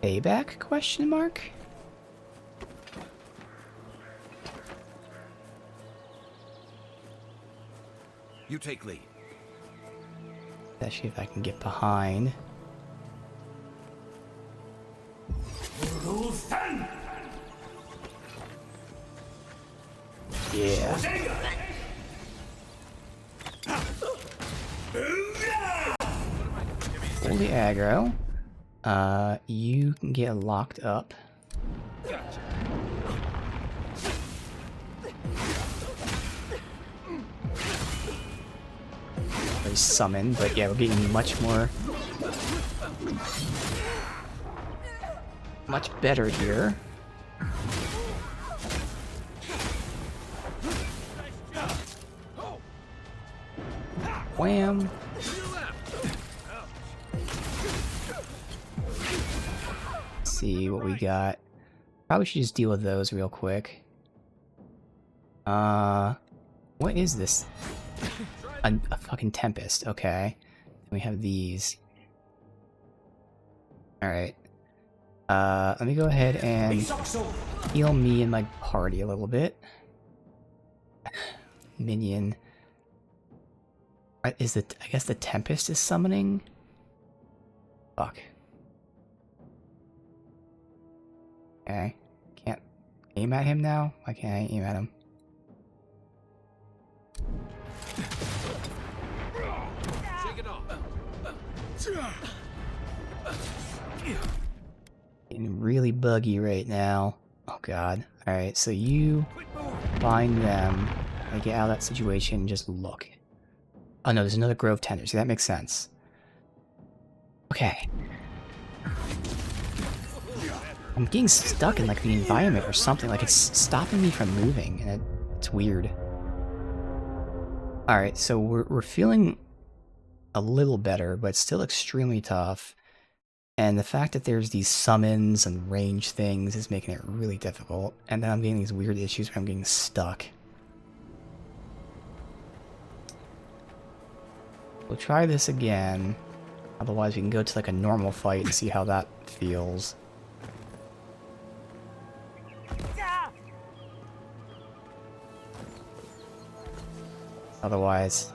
Payback? Question mark? You take lead. Especially if I can get behind. Yeah. Holy aggro. You can get locked up. Very summon, but yeah, we're getting much better here. Wham! See what we got. Probably should just deal with those real quick. What is this? A fucking tempest. Okay. We have these. Alright. Let me go ahead and heal me and my party a little bit. Minion. Is it? I guess the tempest is summoning? Fuck. Okay. Can't aim at him now? Why can't I aim at him? Shake it off. Getting really buggy right now. Oh god. Alright, so you find them. I get out of that situation and just look. Oh no, there's another grove tender. See, that makes sense. Okay. I'm getting stuck in like the environment or something. Like it's stopping me from moving, and it's weird. Alright, so we're feeling a little better, but still extremely tough. And the fact that there's these summons and range things is making it really difficult. And then I'm getting these weird issues where I'm getting stuck. We'll try this again. Otherwise we can go to like a normal fight and see how that feels. Otherwise,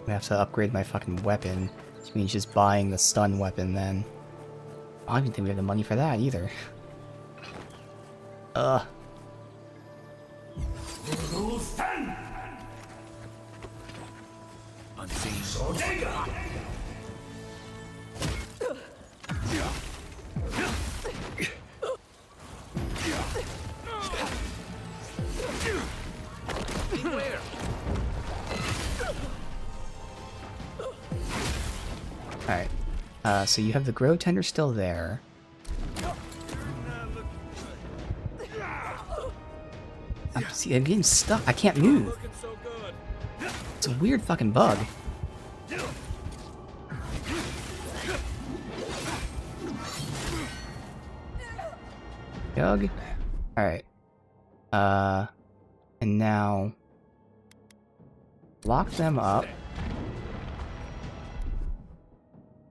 I have to upgrade my fucking weapon, which means just buying the stun weapon then. I don't even think we have the money for that either. unseen. Beware. Alright. So you have the Grow Tender still there. I'm getting stuck. I can't move. It's a weird fucking bug. Doug? Alright. And now... lock them up.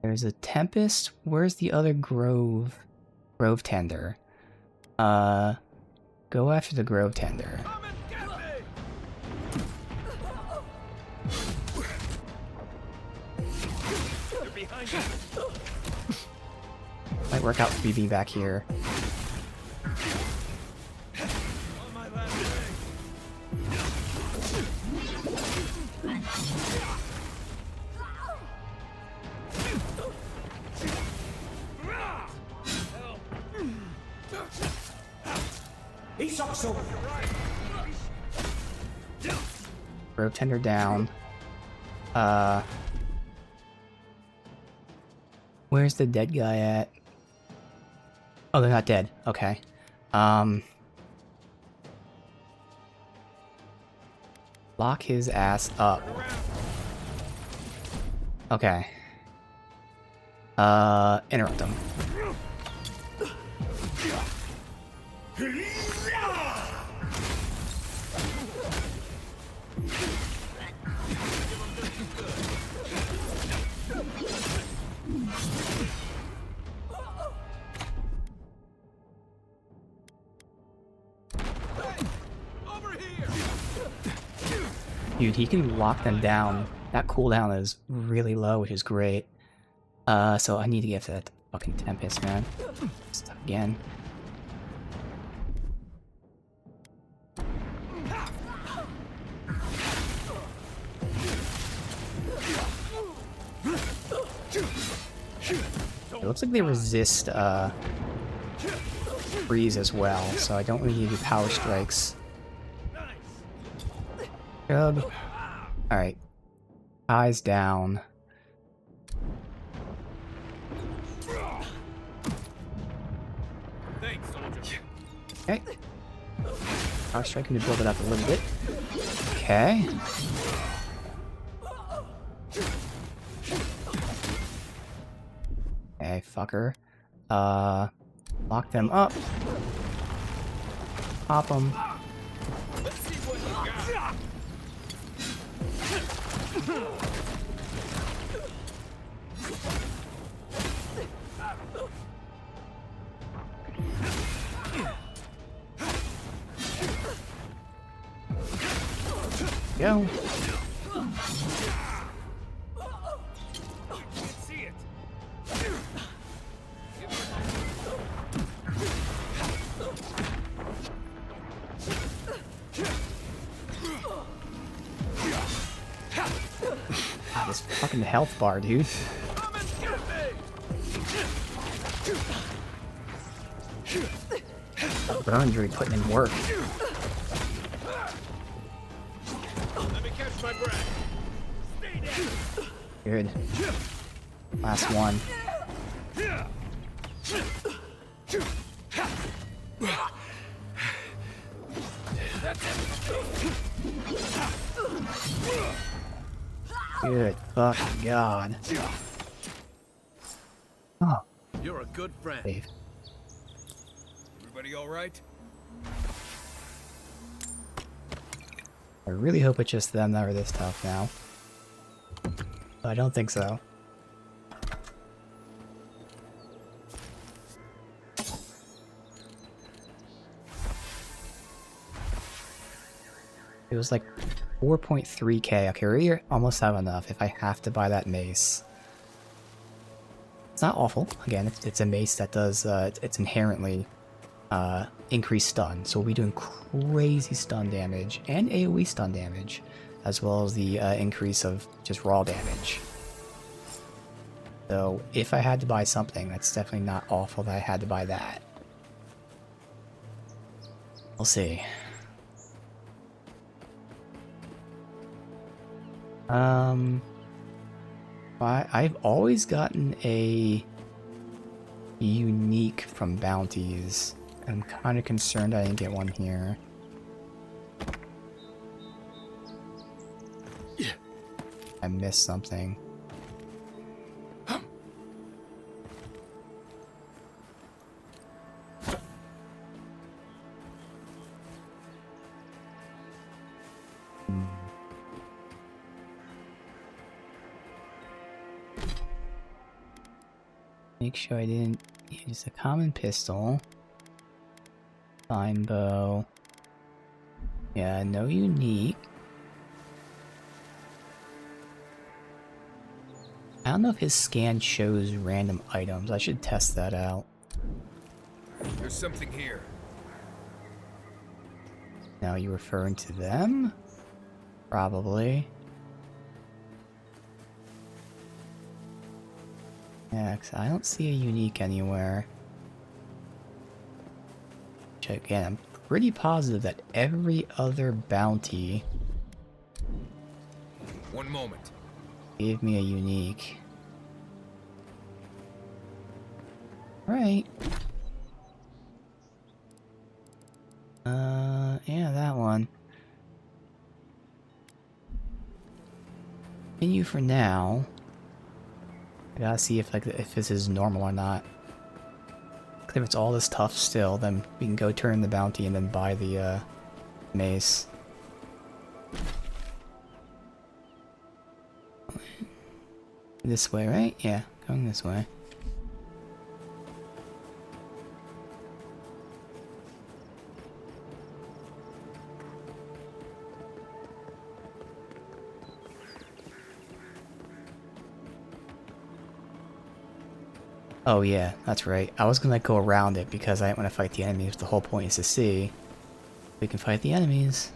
There's a Tempest. Where's the other Grove Tender? Go after the Grove Tender. Might work out for me being back here. Grove Tender down. Where's the dead guy at? Oh, they're not dead. Okay. Lock his ass up. Okay. Interrupt him. Dude, he can lock them down. That cooldown is really low, which is great. So I need to get to that fucking Tempest, man. Stuck again. It looks like they resist freeze as well, so I don't really need to do power strikes. Good. Alright. Eyes down. Okay. Power striking to build it up a little bit. Okay. Okay, fucker. Lock them up. Pop them. Go. This fucking health bar, dude. Brown's really putting in work. Let me catch my breath. Stay down. Good. Last one. Good fucking god. Oh. You're a good friend. Save. Everybody all right? I really hope it's just them that are this tough now. But I don't think so. It was like 4.3k. Okay, we almost have enough if I have to buy that mace. It's not awful. Again, it's a mace that does, it's inherently increased stun. So we'll be doing crazy stun damage and AoE stun damage. as well as the increase of just raw damage. So if I had to buy something, that's definitely not awful that I had to buy that. We'll see. I've always gotten a unique from bounties. I'm kind of concerned I didn't get one here. I missed something. Make sure I didn't use a common pistol. Fine bow. Yeah, no unique. I don't know if his scan shows random items. I should test that out. There's something here. Now, you referring to them? Probably. Yeah, 'cause I don't see a unique anywhere. Which again, I'm pretty positive that every other bounty One moment. gave me a unique. Right. Yeah, that one. Continue for now. I gotta see if if this is normal or not. If it's all this tough still, then we can go turn the bounty and then buy the mace. This way, right? Yeah, going this way. Oh yeah, that's right. I was gonna go around it because I didn't want to fight the enemies. The whole point is to see if we can fight the enemies.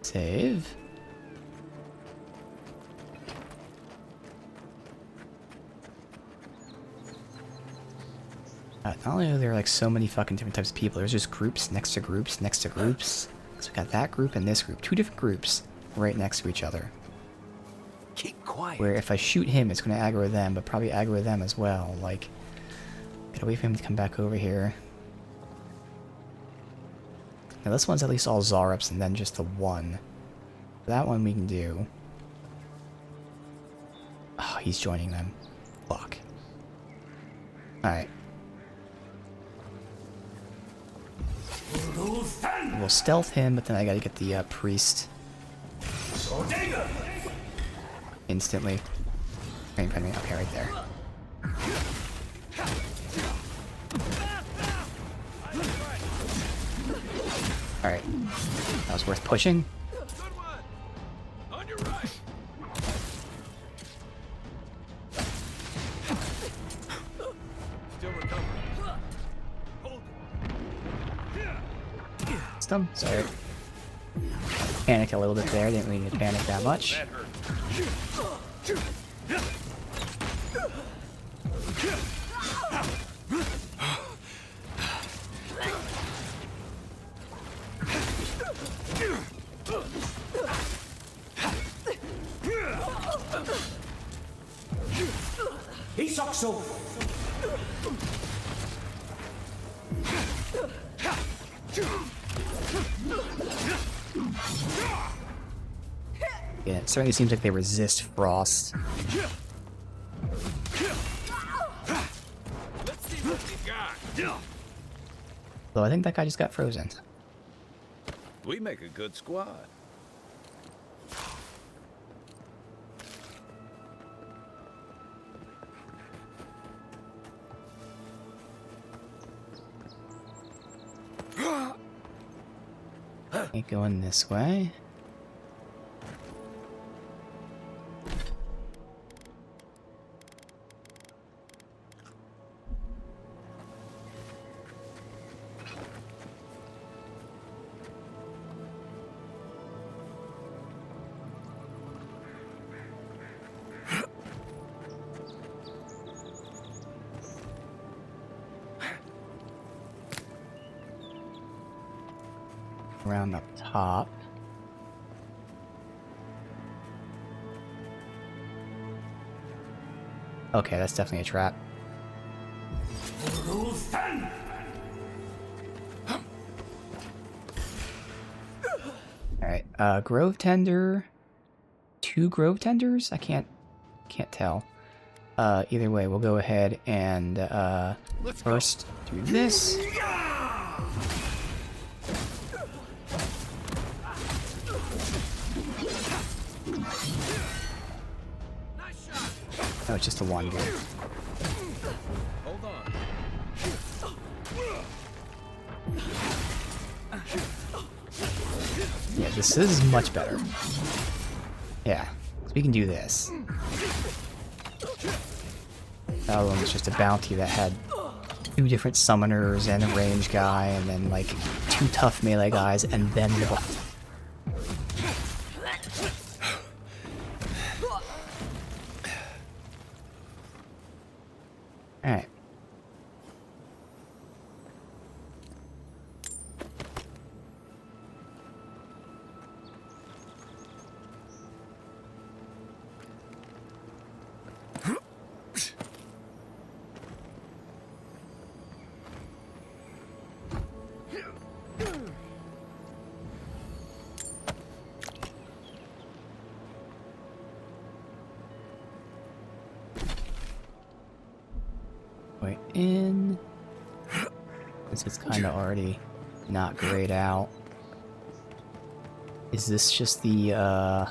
Save. Not only are there like so many fucking different types of people, there's just groups next to groups next to groups. So we got that group and this group, 2 different groups right next to each other. Keep quiet. Where if I shoot him, it's going to aggro them, but probably aggro them as well. Like, gotta wait for him to come back over here. Now this one's at least all Zarups and then just the one. That one we can do. Oh, he's joining them. Fuck. Alright. We'll stealth him, but then I gotta get the priest. Instantly. Right in front of me. Okay, right there. Alright. That was worth pushing. On your right. Still recovering. Hold Stum. Sorry. Panicked a little bit there. Didn't really need to panic that much. That hurt. He sucks so. Yeah, it certainly seems like they resist frost. Let's see what you got. So I think that guy just got frozen. We make a good squad. Okay, going this way. Around up top. Okay, that's definitely a trap. Alright, Grove Tender. 2 Grove Tenders? I can't tell. Either way, we'll go ahead and first do this. Oh, it's just a one good. Hold on. Yeah, this is much better. Yeah, so we can do this. That other one was just a bounty that had 2 different summoners and a range guy, and then like 2 tough melee guys, and then the boss. Alright. Way in. This is kind of already not grayed out. Is this just the,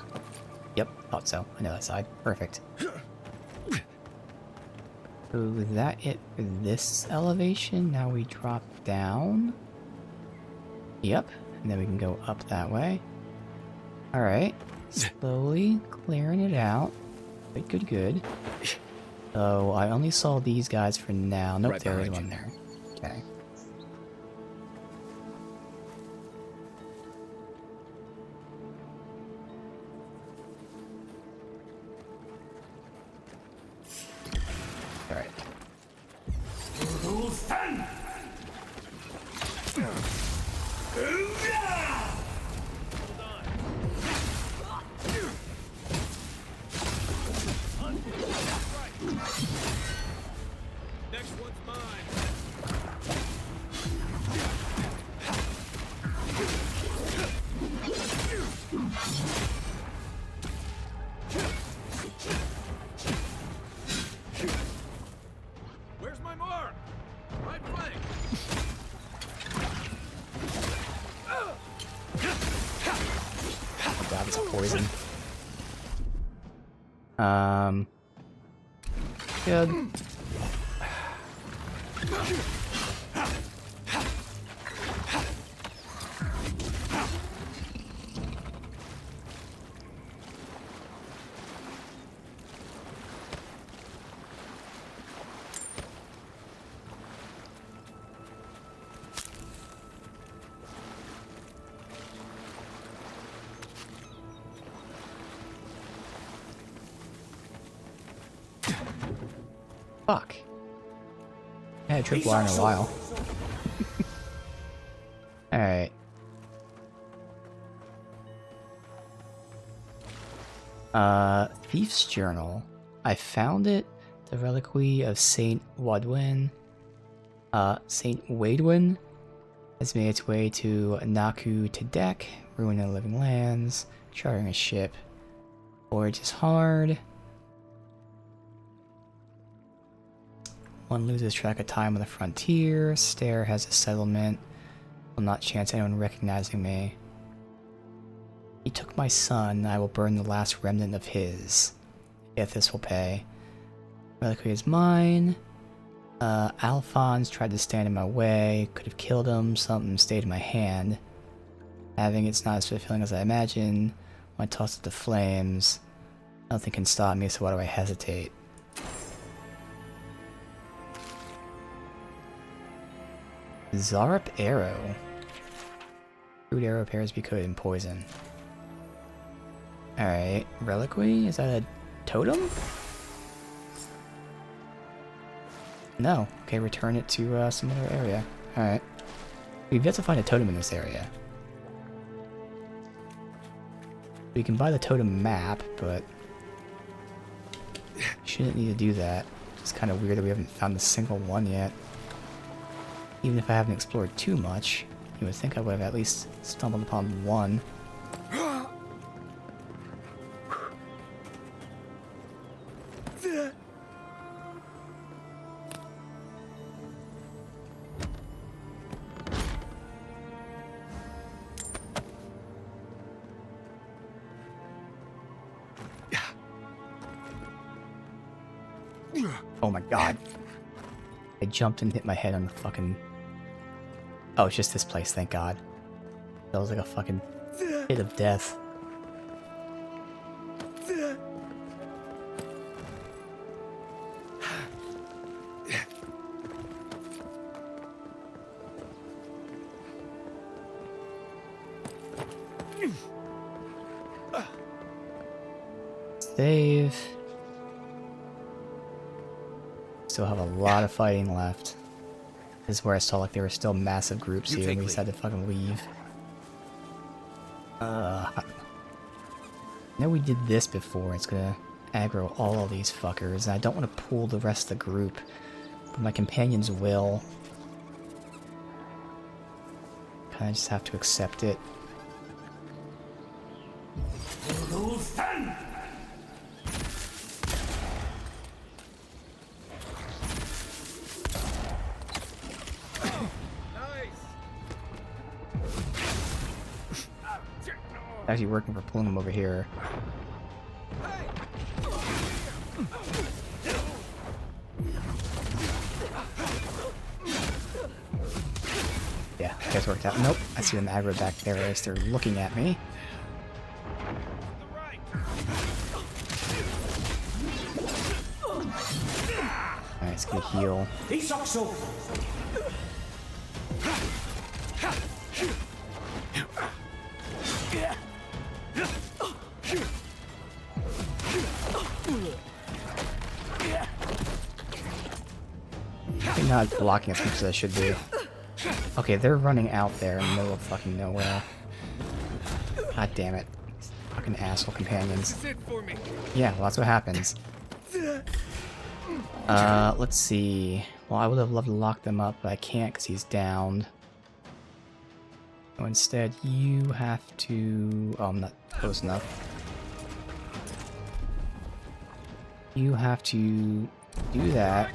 Yep, thought so. I know that side. Perfect. So is that it for this elevation? Now we drop down. Yep, and then we can go up that way. Alright. Slowly clearing it out. Good, good, good. So I only saw these guys for now. Nope, Right there is behind one there. Okay. Alright. Next one's mine. Where's my mark? Right flank. Oh god, it's poison. Good. Fuck. I had tripwire in a while. Alright. Thief's Journal. I found it. The Reliquary of Saint Wadwin. Saint Wadwin has made its way to Naku Tedek, ruin of living lands, chartering a ship. Voyage is hard. One loses track of time on the frontier. Stare has a settlement. Will not chance anyone recognizing me. He took my son. I will burn the last remnant of his. If this will pay. Reliquary is mine. Alphonse tried to stand in my way. Could have killed him. Something stayed in my hand. Having it's not as fulfilling as I imagined. When I toss it to flames. Nothing can stop me, so why do I hesitate? Zarup Arrow. Crude arrow pairs be coated in poison. Alright, Reliquary? Is that a totem? No. Okay, return it to some other area. Alright. We've yet to find a totem in this area. We can buy the totem map, but shouldn't need to do that. It's kind of weird that we haven't found a single one yet. Even if I haven't explored too much, you would think I would have at least stumbled upon one. Oh my god. I jumped and hit my head on the fucking... Oh, it's just this place, thank god. That was like a fucking pit of death. Save. Still have a lot of fighting left. This is where I saw like there were still massive groups here and we decided to fucking leave. I know we did this before. It's gonna aggro all of these fuckers, and I don't want to pull the rest of the group, but my companions will. Kinda just have to accept it. Actually working for pulling them over here. Yeah, I guess it worked out. Nope, I see them aggro back there as they're looking at me. Alright, it's gonna heal. I'm not blocking as much as I should be. Okay, they're running out there in the middle of fucking nowhere. God damn it. Fucking asshole companions. Yeah, well, that's what happens. Let's see. Well, I would have loved to lock them up, but I can't because he's downed. So instead, you have to... Oh, I'm not close enough. You have to do that.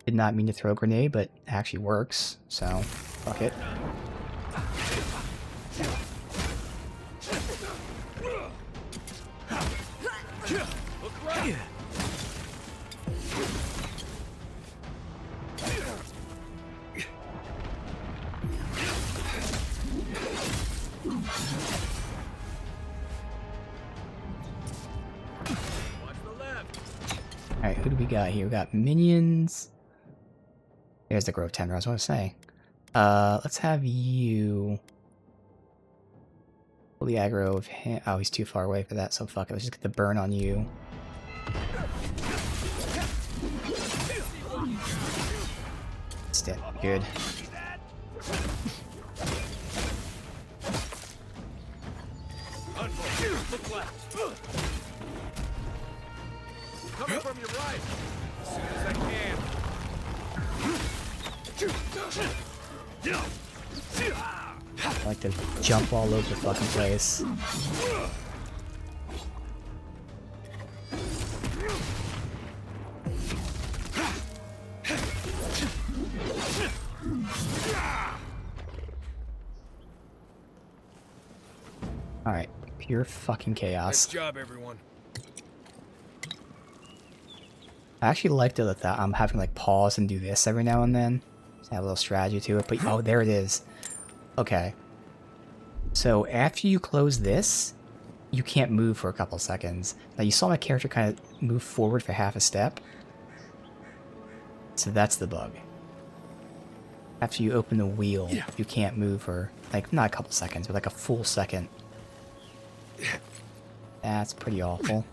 Did not mean to throw a grenade, but it actually works, so fuck it. Alright, who do we got here? We got minions. There's the grove tender, I was going to say. Let's have you pull the aggro of him. Oh, he's too far away for that, so fuck it. Let's just get the burn on you. Step. Good. Look left. Coming from your right. As soon as I can. I like to jump all over the fucking place. Alright, pure fucking chaos. Nice job, everyone. I actually like that I'm having like pause and do this every now and then. Just have a little strategy to it, but oh, there it is. Okay. So after you close this, you can't move for a couple seconds. Now you saw my character kind of move forward for half a step. So that's the bug. After you open the wheel, you can't move for, like, not a couple seconds, but like a full second. That's pretty awful.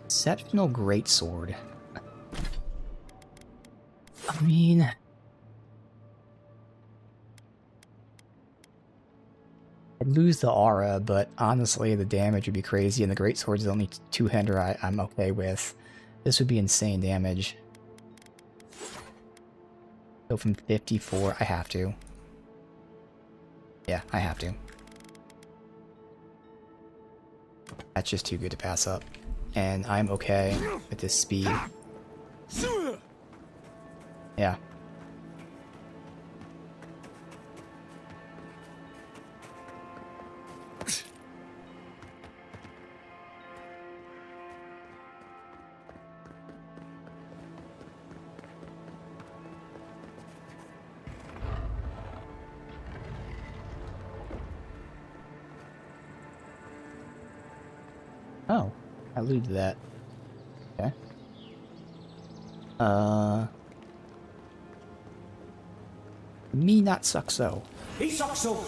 Exceptional greatsword. I mean... I'd lose the aura, but honestly the damage would be crazy, and the greatsword is only two-hander I'm okay with. This would be insane damage. Go from 54, I have to. Yeah, I have to. That's just too good to pass up. And I'm okay with this speed. Yeah. Oh, I looted that. Okay. Me not suck so. He sucks so.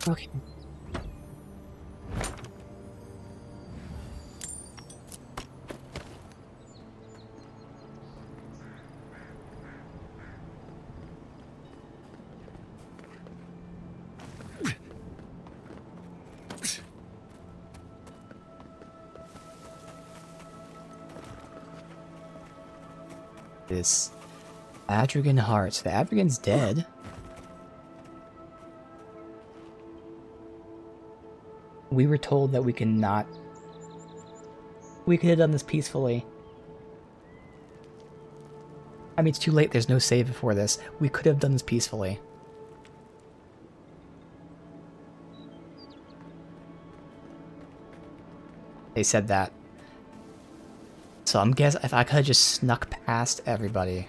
Okay. This Aedyran heart. The Aedyran's dead. We were told that we could not. We could have done this peacefully. I mean, it's too late. There's no save before this. We could have done this peacefully. They said that. So I'm guessing if I could have just snuck past everybody.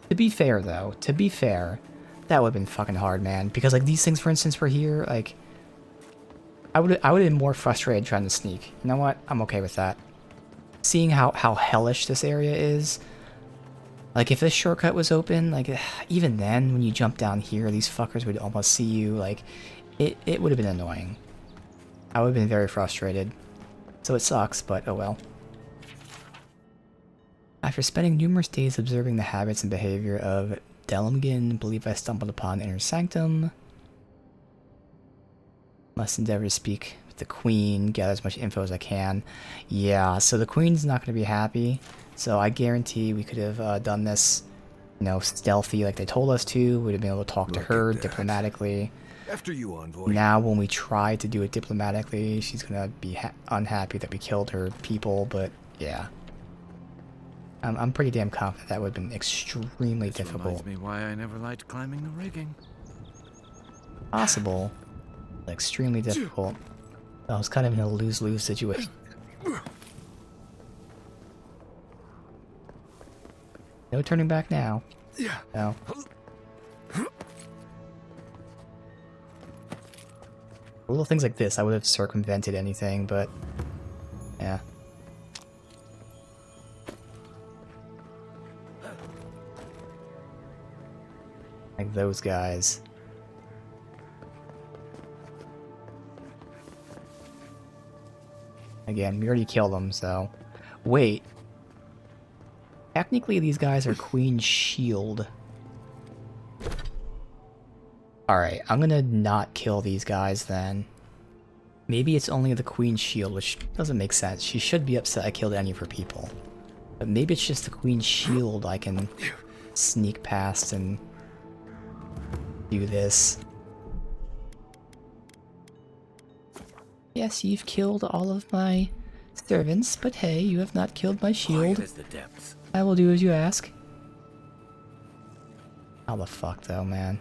To be fair, though, that would have been fucking hard, man. Because, like, these things, for instance, were here, like... I would have been more frustrated trying to sneak. You know what? I'm okay with that. Seeing how hellish this area is... Like, if this shortcut was open, like, even then, when you jump down here, these fuckers would almost see you, like... It would have been annoying. I would have been very frustrated. So it sucks, but oh well. After spending numerous days observing the habits and behavior of Delmgin, believe I stumbled upon Inner Sanctum. Must endeavor to speak with the Queen, gather as much info as I can. Yeah, so the Queen's not going to be happy. So I guarantee we could have done this, you know, stealthy like they told us to. We'd have been able to talk to her diplomatically. After you, envoy. Now, when we try to do it diplomatically, she's going to be unhappy that we killed her people, but yeah. I'm pretty damn confident that would have been extremely difficult. Reminds me why I never liked climbing the rigging. Possible. Extremely difficult. I was kind of in a lose-lose situation. No turning back now. No. Little things like this, I would have circumvented anything, but... yeah. Like those guys. Again, we already killed them, so... Wait. Technically, these guys are Queen's Shield. Alright, I'm gonna not kill these guys then. Maybe it's only the Queen's Shield, which doesn't make sense. She should be upset I killed any of her people. But maybe it's just the Queen's Shield I can sneak past and do this. Yes, you've killed all of my servants, but hey, you have not killed my shield. Quiet as the depths. I will do as you ask. How the fuck though, man?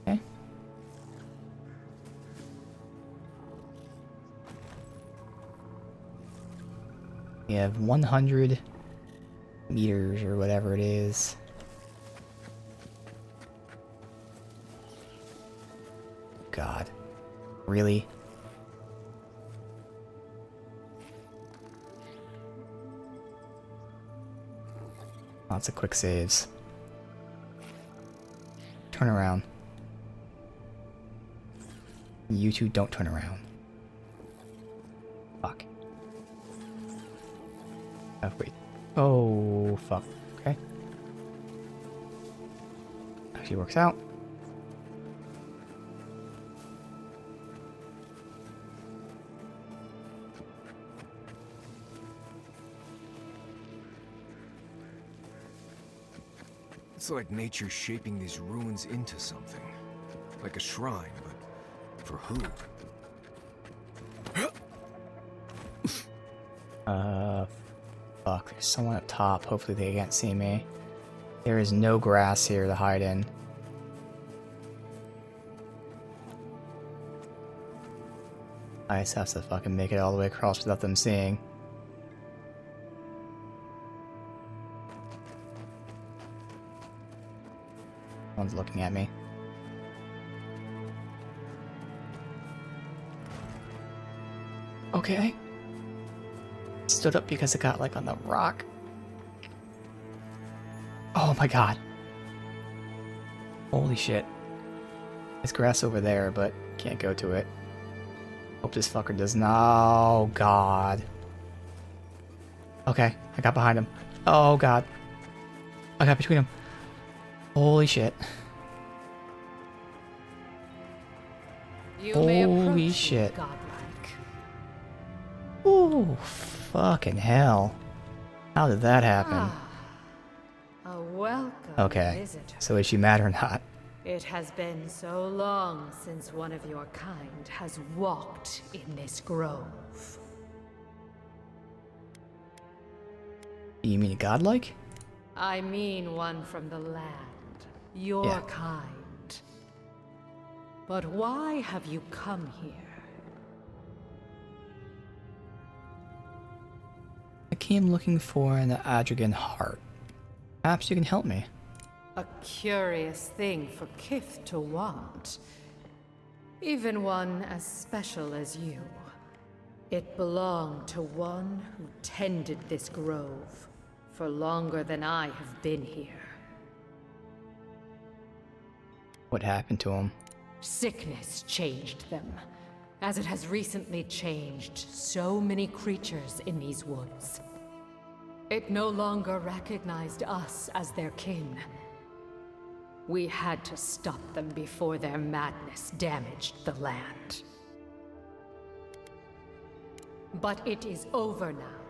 Okay. We have 100 meters or whatever it is. God. Really? Lots of quick saves. Turn around. You two don't turn around. Fuck. Oh, wait. Oh, fuck. Okay. Actually works out. It's like nature shaping these ruins into something. Like a shrine, but for who? Fuck. There's someone up top. Hopefully they can't see me. There is no grass here to hide in. I just have to fucking make it all the way across without them seeing. One's looking at me. Okay. Stood up because it got like on the rock. Oh my god. Holy shit. There's grass over there, but can't go to it. Hope this fucker does not. Oh god. Okay, I got behind him. Oh god. I got between them. Holy shit. Holy shit. Godlike. Ooh, fucking hell. How did that happen? A welcome Okay, visitor. so is she mad or not? It has been so long since one of your kind has walked in this grove. You mean godlike? I mean one from the land. Your Yeah. kind. But why have you come here? I came looking for an Aedyran heart. Perhaps you can help me. A curious thing for Kith to want. Even one as special as you. It belonged to one who tended this grove for longer than I have been here. What happened to him? Sickness changed them, as it has recently changed so many creatures in these woods. It no longer recognized us as their kin. We had to stop them before their madness damaged the land. But it is over now.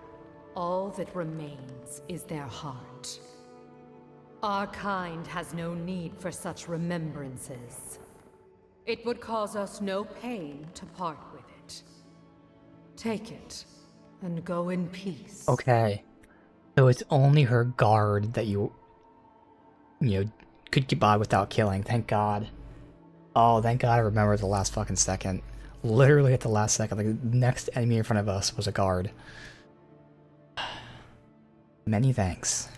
All that remains is their heart. Our kind has no need for such remembrances. It would cause us no pain to part with it. Take it, and go in peace. Okay. So it's only her guard that you could get by without killing. Thank God. Oh, thank God I remember the last fucking second. Literally at the last second. Like, the next enemy in front of us was a guard. Many thanks.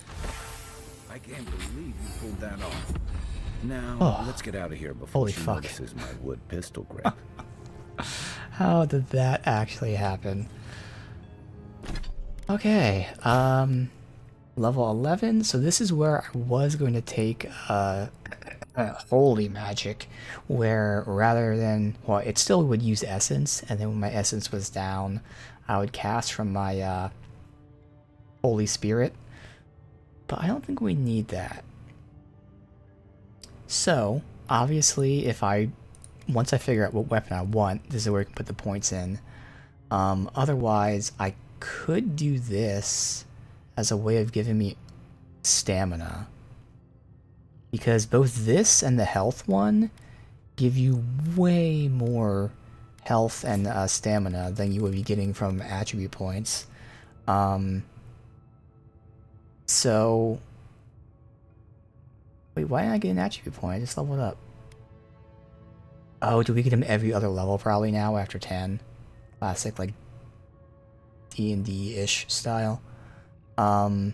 I can't believe you pulled that off. Now, Oh. let's get out of here before Holy she fuck. notices my wood pistol grip. How did that actually happen? Okay, level 11, so this is where I was going to take, holy magic, where rather than, well, it still would use essence, and then when my essence was down, I would cast from my, holy spirit, but I don't think we need that. So, obviously, once I figure out what weapon I want, this is where I can put the points in. Otherwise, I could do this as a way of giving me stamina. Because both this and the health one give you way more health and stamina than you would be getting from attribute points. So... Wait, why didn't I get an attribute point? I just leveled up. Oh, do we get him every other level probably now after 10? Classic, like, D&D-ish style. Yeah,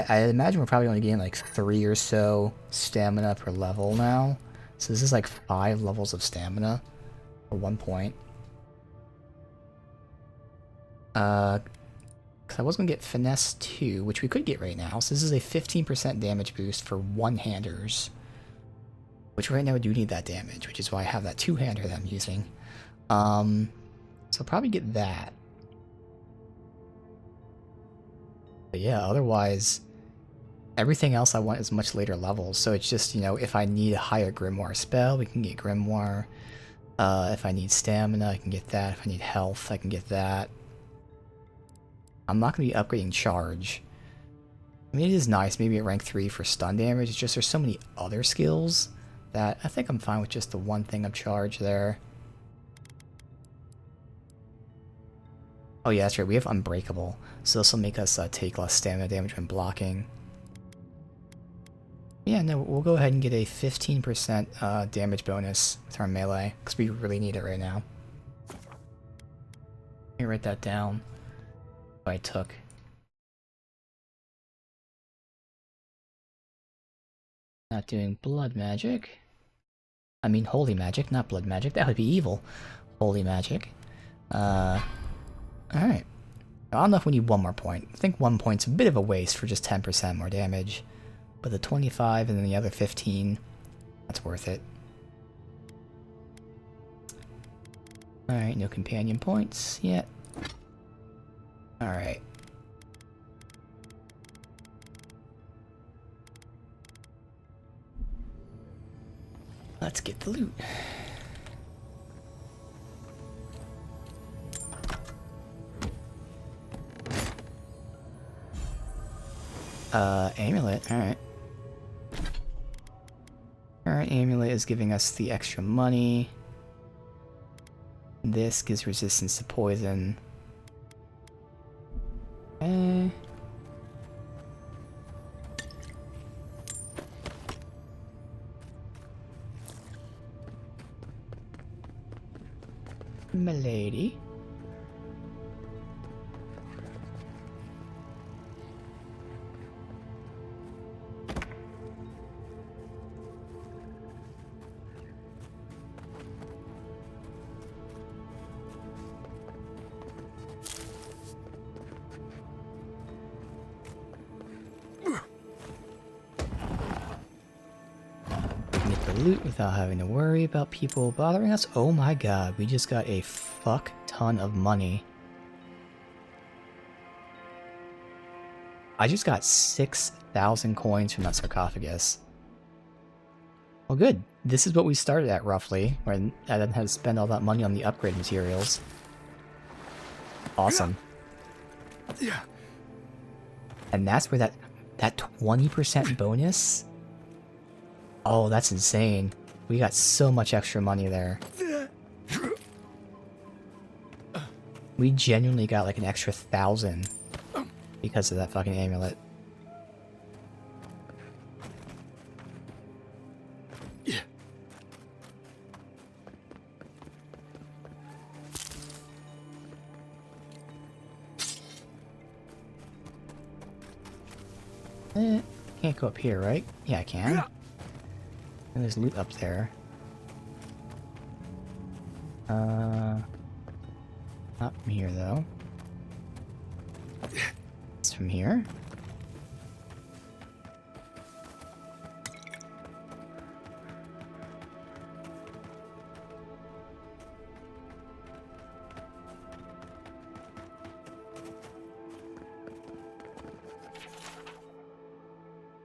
I imagine we're probably only getting like 3 or so stamina per level now. So this is like 5 levels of stamina for 1 point. Because I was going to get Finesse 2, which we could get right now. So this is a 15% damage boost for one-handers. Which right now I do need that damage, which is why I have that two-hander that I'm using. So I'll probably get that. But yeah, otherwise, everything else I want is much later levels. So it's just, you know, if I need a higher Grimoire spell, we can get Grimoire. If I need stamina, I can get that. If I need health, I can get that. I'm not going to be upgrading charge. I mean, it is nice, maybe at rank 3 for stun damage. It's just there's so many other skills that I think I'm fine with just the one thing of charge there. Oh yeah, that's right, we have Unbreakable. So this will make us take less stamina damage when blocking. Yeah, no, we'll go ahead and get a 15% damage bonus with our melee, because we really need it right now. Let me write that down. What I took. Not doing blood magic. I mean holy magic, not blood magic. That would be evil. Holy magic. Alright. I don't know if we need one more point. I think 1 point's a bit of a waste for just 10% more damage. But the 25 and then the other 15, that's worth it. Alright, no companion points yet. Alright. Let's get the loot. Amulet, alright. Alright, amulet is giving us the extra money. This gives resistance to poison. Malady. Loot without having to worry about people bothering us. Oh my god, we just got a fuck ton of money. I just got 6,000 coins from that sarcophagus. Well good, this is what we started at roughly, when I didn't have to spend all that money on the upgrade materials. Awesome. Yeah. And that's where that 20% bonus? Oh, that's insane. We got so much extra money there. We genuinely got like an extra 1,000 because of that fucking amulet. Yeah. Can't go up here, right? Yeah, I can. And there's loot up there. Not from here though. It's from here.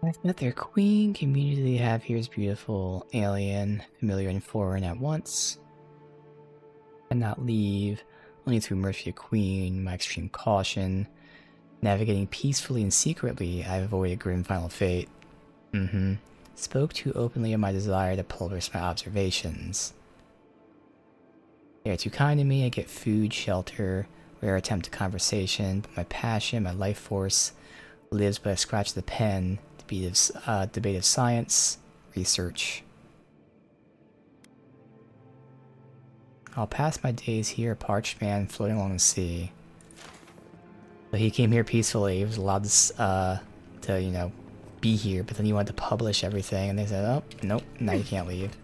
I've met their queen. Community they have here is beautiful, alien, familiar, and foreign at once. Cannot leave, only through mercy of queen, my extreme caution. Navigating peacefully and secretly, I've avoided grim final fate. Spoke too openly of my desire to publish my observations. They are too kind to me, I get food, shelter, rare attempt at conversation, but my passion, my life force, Lives but I scratch the pen. Debate of science. Research. I'll pass my days here, parched man floating along the sea. So he came here peacefully. He was allowed to you know, be here, but then he wanted to publish everything, and they said, "Oh, nope, now you can't leave."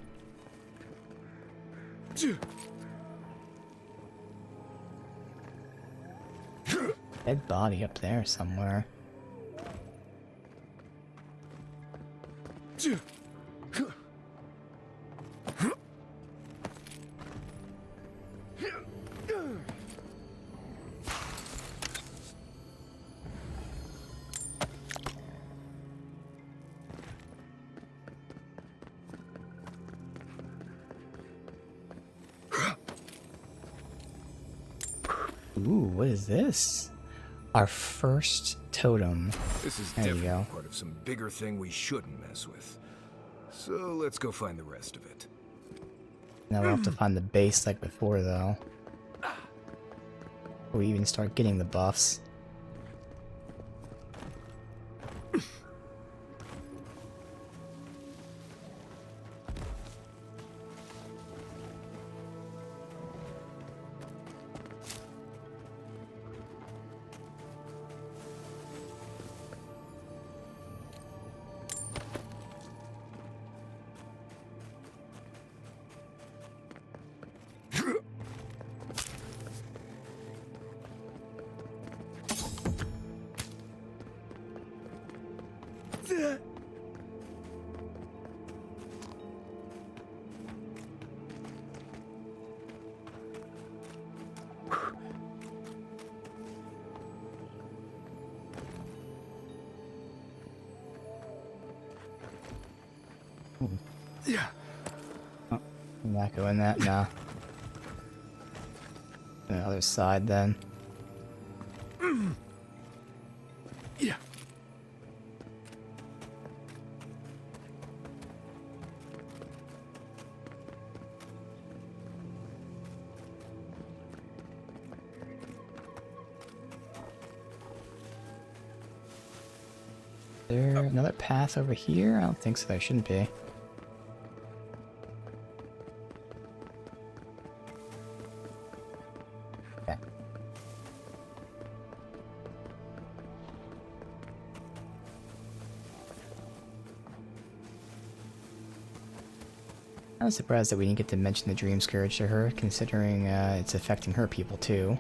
Dead body up there somewhere. Ooh, what is this? Our first totem. This is there you definitely go. part of some bigger thing we shouldn't mess with. So let's go find the rest of it. Now we'll have to find the base like before, though. Before we even start getting the buffs. Yeah. Oh, I'm not going that now. The other side then. Yeah. Is there another path over here? I don't think so. There shouldn't be. Okay. I was surprised that we didn't get to mention the Dreamscourge to her, considering it's affecting her people too.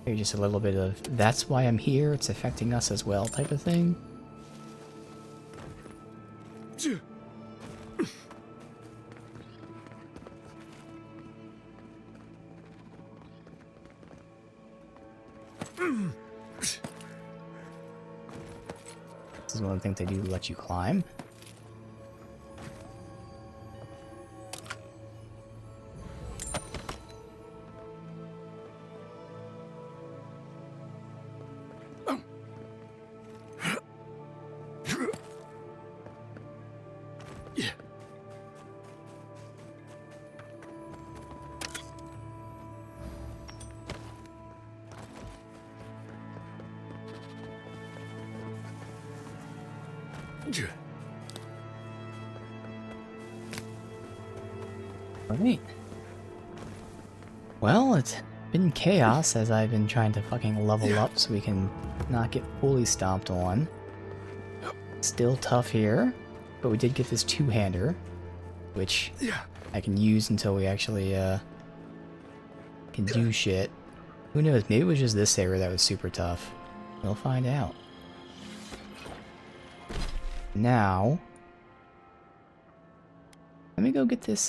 Maybe just a little bit of, that's why I'm here, it's affecting us as well type of thing. This is one of the things they do let you climb. Alright. Well, it's been chaos as I've been trying to fucking level up so we can not get fully stomped on. Still tough here, but we did get this two-hander, which I can use until we actually can do shit. Who knows, maybe it was just this area that was super tough. We'll find out. Now, let me go get this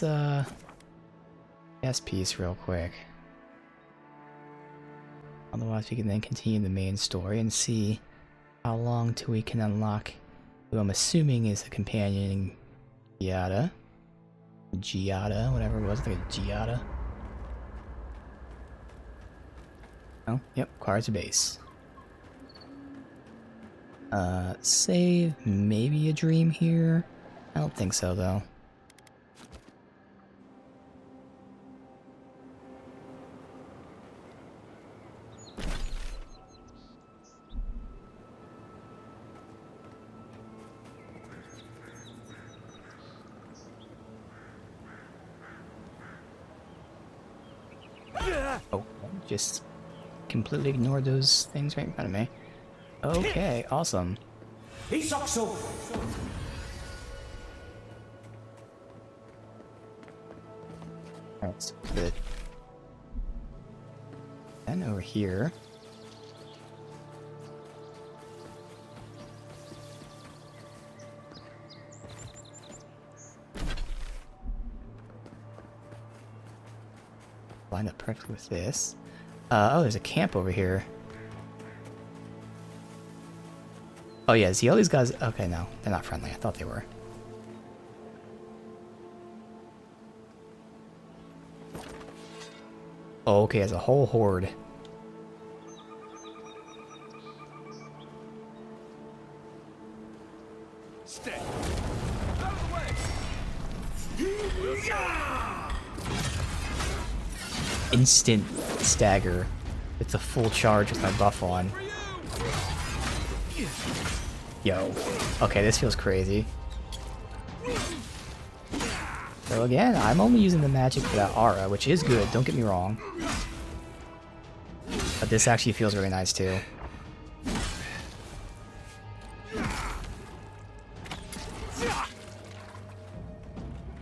chess piece real quick. Otherwise we can then continue the main story and see how long till we can unlock who I'm assuming is a companion Giada. Whatever it was, like a Giada. Oh, yep, requires a base. Save, maybe a dream here? I don't think so, though. Oh, just completely ignored those things right in front of me. Okay, awesome. Alright, so good. Then over here. Line up perfect with this. Oh, there's a camp over here. Oh yeah, see all these guys? Okay, no, they're not friendly. I thought they were. Oh, okay, there's a whole horde. Stay. Out of the way. Instant stagger with the full charge with my buff on. Yo. Okay, this feels crazy. So again, I'm only using the magic for that aura, which is good, don't get me wrong. But this actually feels really nice too.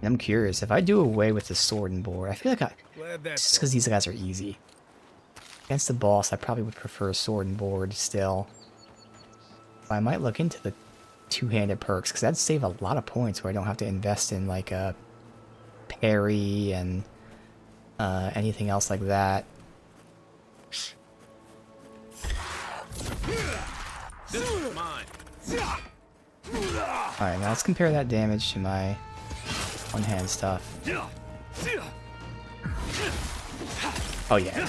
And I'm curious, if I do away with the sword and board, I feel like just because these guys are easy. Against the boss, I probably would prefer sword and board still. I might look into the two-handed perks, because that'd save a lot of points where I don't have to invest in like a parry and anything else like that. This is mine. Alright, now let's compare that damage to my one-hand stuff. Oh yeah.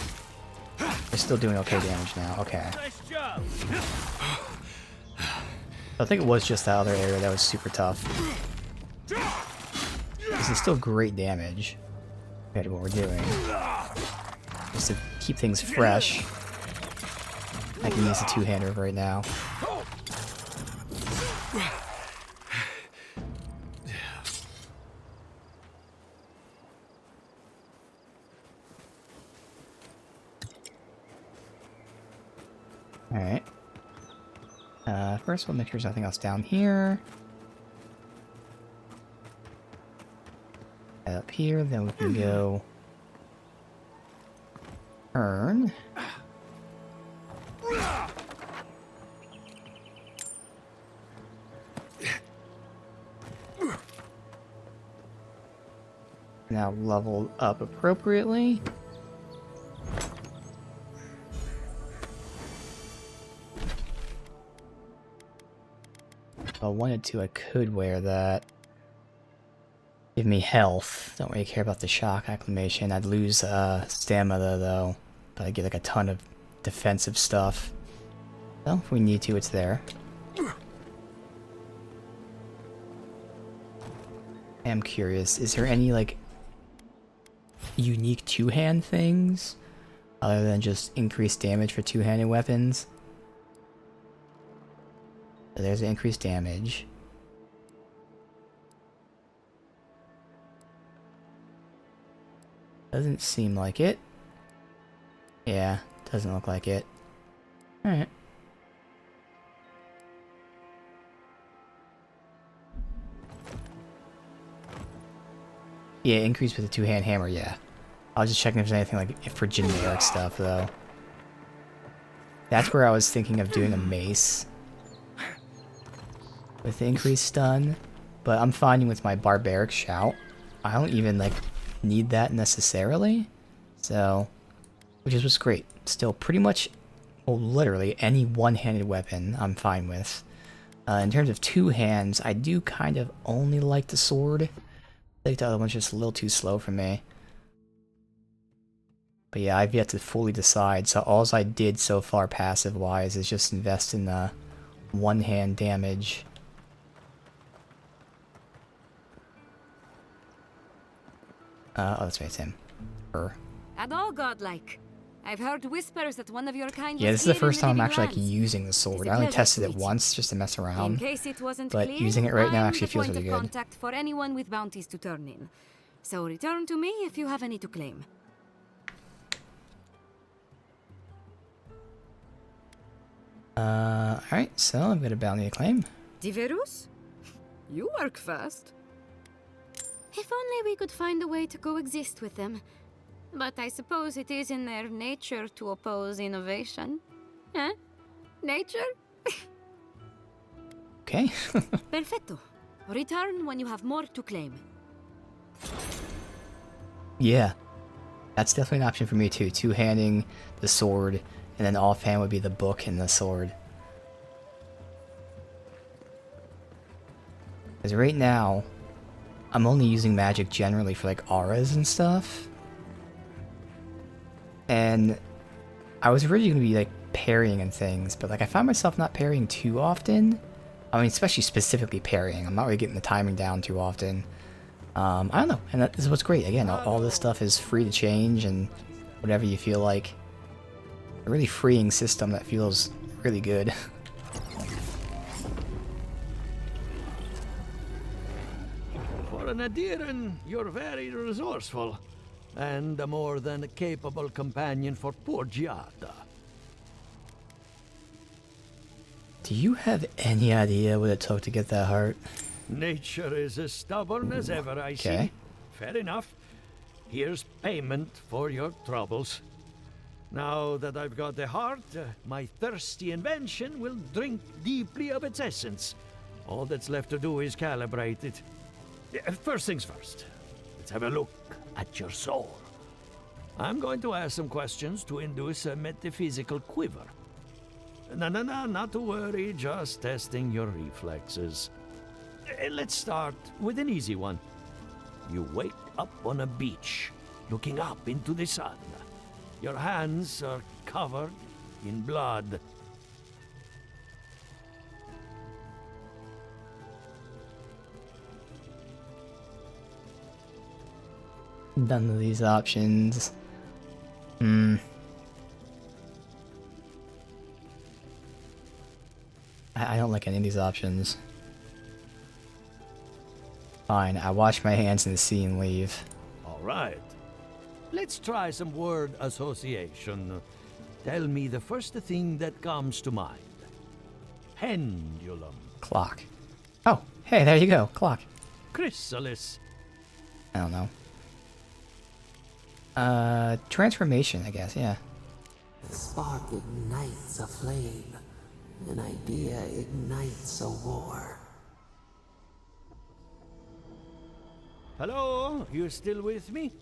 They're still doing okay damage now, okay. Nice job. I think it was just that other area that was super tough. This is still great damage compared to what we're doing. Just to keep things fresh, I can use the two-hander right now. Alright. First we'll make sure there's nothing else down here. Head up here, then we can go turn. Now level up appropriately. If I wanted to, I could wear that. Give me health. Don't really care about the shock acclimation. I'd lose stamina though, but I get like a ton of defensive stuff. Well, if we need to, it's there. I am curious, is there any like unique two-hand things other than just increased damage for two-handed weapons? So there's the increased damage. Doesn't seem like it. Yeah, doesn't look like it. Alright. Yeah, increase with the two-hand hammer, yeah. I was just checking if there's anything like for generic stuff, though. That's where I was thinking of doing a mace. With increased stun. But I'm finding with my barbaric shout, I don't even, like, need that necessarily. So, which is what's great. Still, pretty much, well, literally, any one-handed weapon I'm fine with. In terms of two hands, I do kind of only like the sword. I think the other one's just a little too slow for me. But yeah, I've yet to fully decide, so all I did so far passive-wise is just invest in the one-hand damage. Oh, that's right, it's him. Her. At all godlike. I've heard whispers that one of your kind. Yeah, this is the first time I'm actually like lands. using the sword. I only tested it once just to mess In around. case it wasn't But clear, using it right now I'm actually the feels point really of good. contact for anyone with bounties to turn in. So return to me if you have any to claim. Alright, so I've got a bounty to claim. Diverus? You work fast. If only we could find a way to coexist with them. But I suppose it is in their nature to oppose innovation. Huh? Nature? Okay. Perfecto. Return when you have more to claim. Yeah. That's definitely an option for me too. Two-handing the sword, and then offhand would be the book and the sword. Because right now, I'm only using magic generally for like auras and stuff. And I was originally going to be like parrying and things, but like I found myself not parrying too often. I mean, especially specifically parrying. I'm not really getting the timing down too often. I don't know, and that is what's great. Again, all this stuff is free to change and whatever you feel like. A really freeing system that feels really good. For an Aedyran, you're very resourceful, and a more than capable companion for poor Giada. Do you have any idea what it took to get that heart? Nature is as stubborn as ever, I see. Fair enough. Here's payment for your troubles. Now that I've got the heart, my thirsty invention will drink deeply of its essence. All that's left to do is calibrate it. First things first, let's have a look at your soul. I'm going to ask some questions to induce a metaphysical quiver. No, not to worry, just testing your reflexes. Let's start with an easy one. You wake up on a beach, looking up into the sun. Your hands are covered in blood. None of these options. I don't like any of these options. Fine, I wash my hands in the sea and leave. All right. Let's try some word association. Tell me the first thing that comes to mind. Pendulum. Clock. Oh, hey, there you go. Clock. Chrysalis. I don't know. Transformation, I guess, yeah. The spark ignites a flame. An idea ignites a war. Hello? You still with me?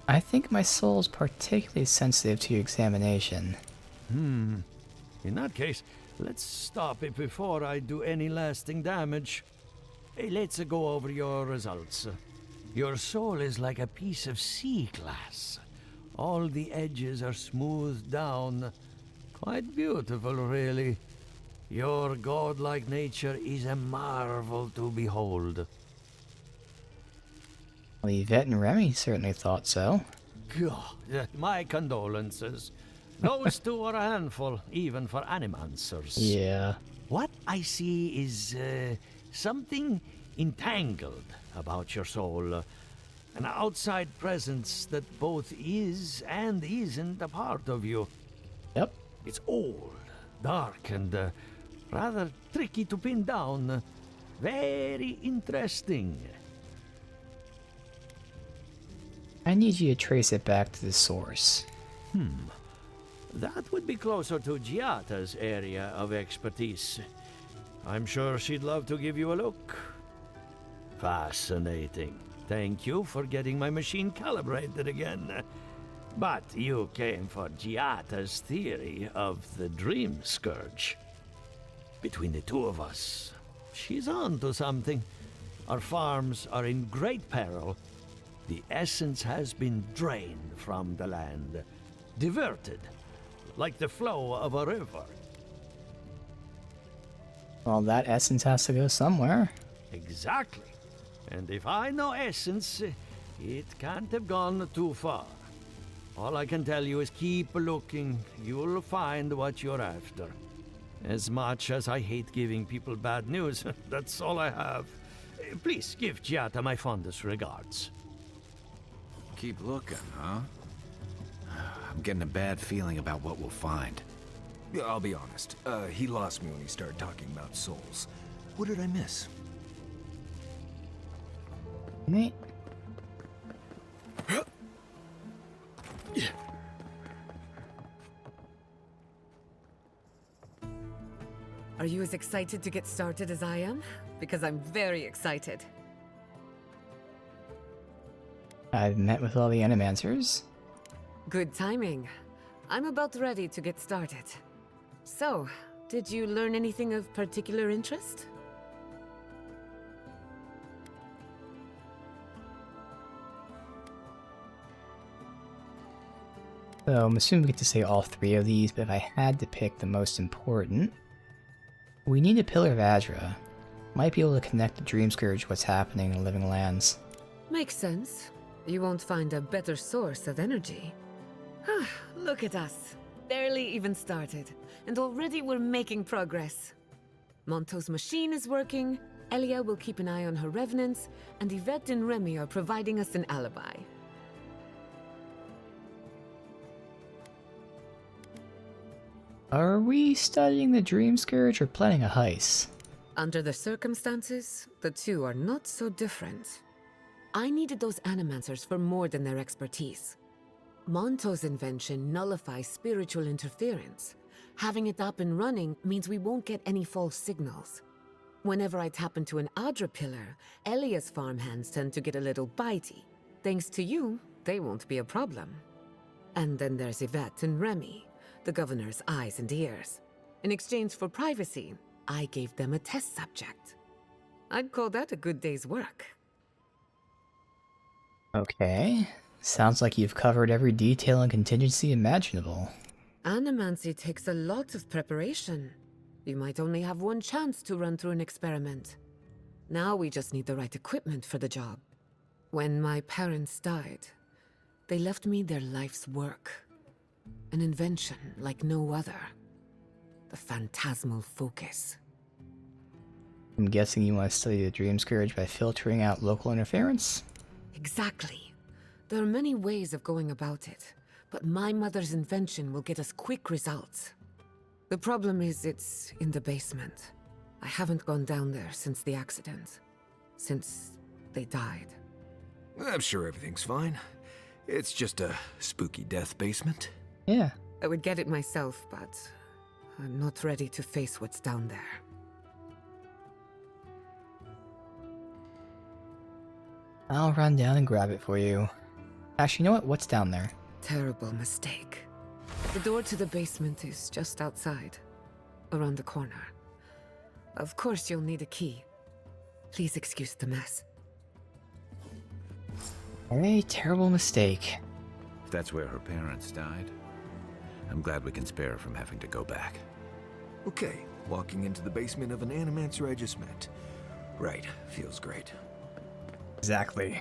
I think my soul's particularly sensitive to examination. In that case, let's stop it before I do any lasting damage. Hey, let's go over your results. Your soul is like a piece of sea glass. All the edges are smoothed down. Quite beautiful, really. Your godlike nature is a marvel to behold. Well, Yvette and Remy certainly thought so. God, my condolences. Those two are a handful, even for animancers. Yeah. What I see is something entangled about your soul. An outside presence that both is and isn't a part of you. Yep. It's old, dark, and rather tricky to pin down. Very interesting. I need you to trace it back to the source. That would be closer to Giata's area of expertise. I'm sure she'd love to give you a look. Fascinating. Thank you for getting my machine calibrated again. But you came for Giata's theory of the Dreamscourge. Between the two of us, she's on to something. Our farms are in great peril. The essence has been drained from the land, diverted, like the flow of a river. Well, that essence has to go somewhere. Exactly. And if I know essence, it can't have gone too far. All I can tell you is keep looking. You'll find what you're after. As much as I hate giving people bad news, that's all I have. Please give Giata my fondest regards. Keep looking, huh? I'm getting a bad feeling about what we'll find. Yeah, I'll be honest. He lost me when he started talking about souls. What did I miss? Neat. Are you as excited to get started as I am? Because I'm very excited. I've met with all the animancers. Good timing. I'm about ready to get started. So, did you learn anything of particular interest? So I'm assuming we get to say all three of these, but if I had to pick the most important, we need a Pillar of Azra. Might be able to connect the Dreamscourge to what's happening in the Living Lands. Makes sense. You won't find a better source of energy. Look at us. Barely even started, and already we're making progress. Monto's machine is working, Elia will keep an eye on her revenants, and Yvette and Remy are providing us an alibi. Are we studying the Dreamscourge or planning a heist? Under the circumstances, the two are not so different. I needed those animancers for more than their expertise. Monto's invention nullifies spiritual interference. Having it up and running means we won't get any false signals. Whenever I tap into an Adra pillar, Elia's farmhands tend to get a little bitey. Thanks to you, they won't be a problem. And then there's Yvette and Remy, the governor's eyes and ears. In exchange for privacy, I gave them a test subject. I'd call that a good day's work. Okay. Sounds like you've covered every detail and contingency imaginable. Animancy takes a lot of preparation. You might only have one chance to run through an experiment. Now we just need the right equipment for the job. When my parents died, they left me their life's work. An invention like no other. The phantasmal focus. I'm guessing you want to study the Dreamscourge by filtering out local interference? Exactly. There are many ways of going about it, but my mother's invention will get us quick results. The problem is it's in the basement. I haven't gone down there since the accident. Since they died. I'm sure everything's fine. It's just a spooky death basement. Yeah. I would get it myself, but I'm not ready to face what's down there. I'll run down and grab it for you. Actually, you know what? What's down there? Terrible mistake. The door to the basement is just outside, around the corner. Of course you'll need a key. Please excuse the mess. A terrible mistake. If that's where her parents died, I'm glad we can spare her from having to go back. Okay, walking into the basement of an animancer I just met. Right, feels great. Exactly.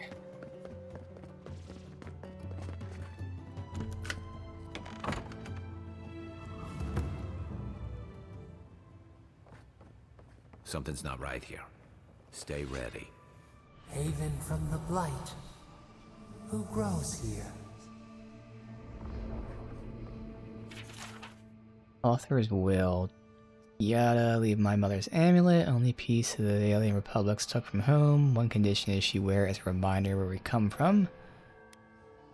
Something's not right here. Stay ready. Haven from the Blight. Who grows here? Author's will. Yada, leave my mother's amulet, only piece of the alien republics took from home. One condition is she wear as a reminder where we come from.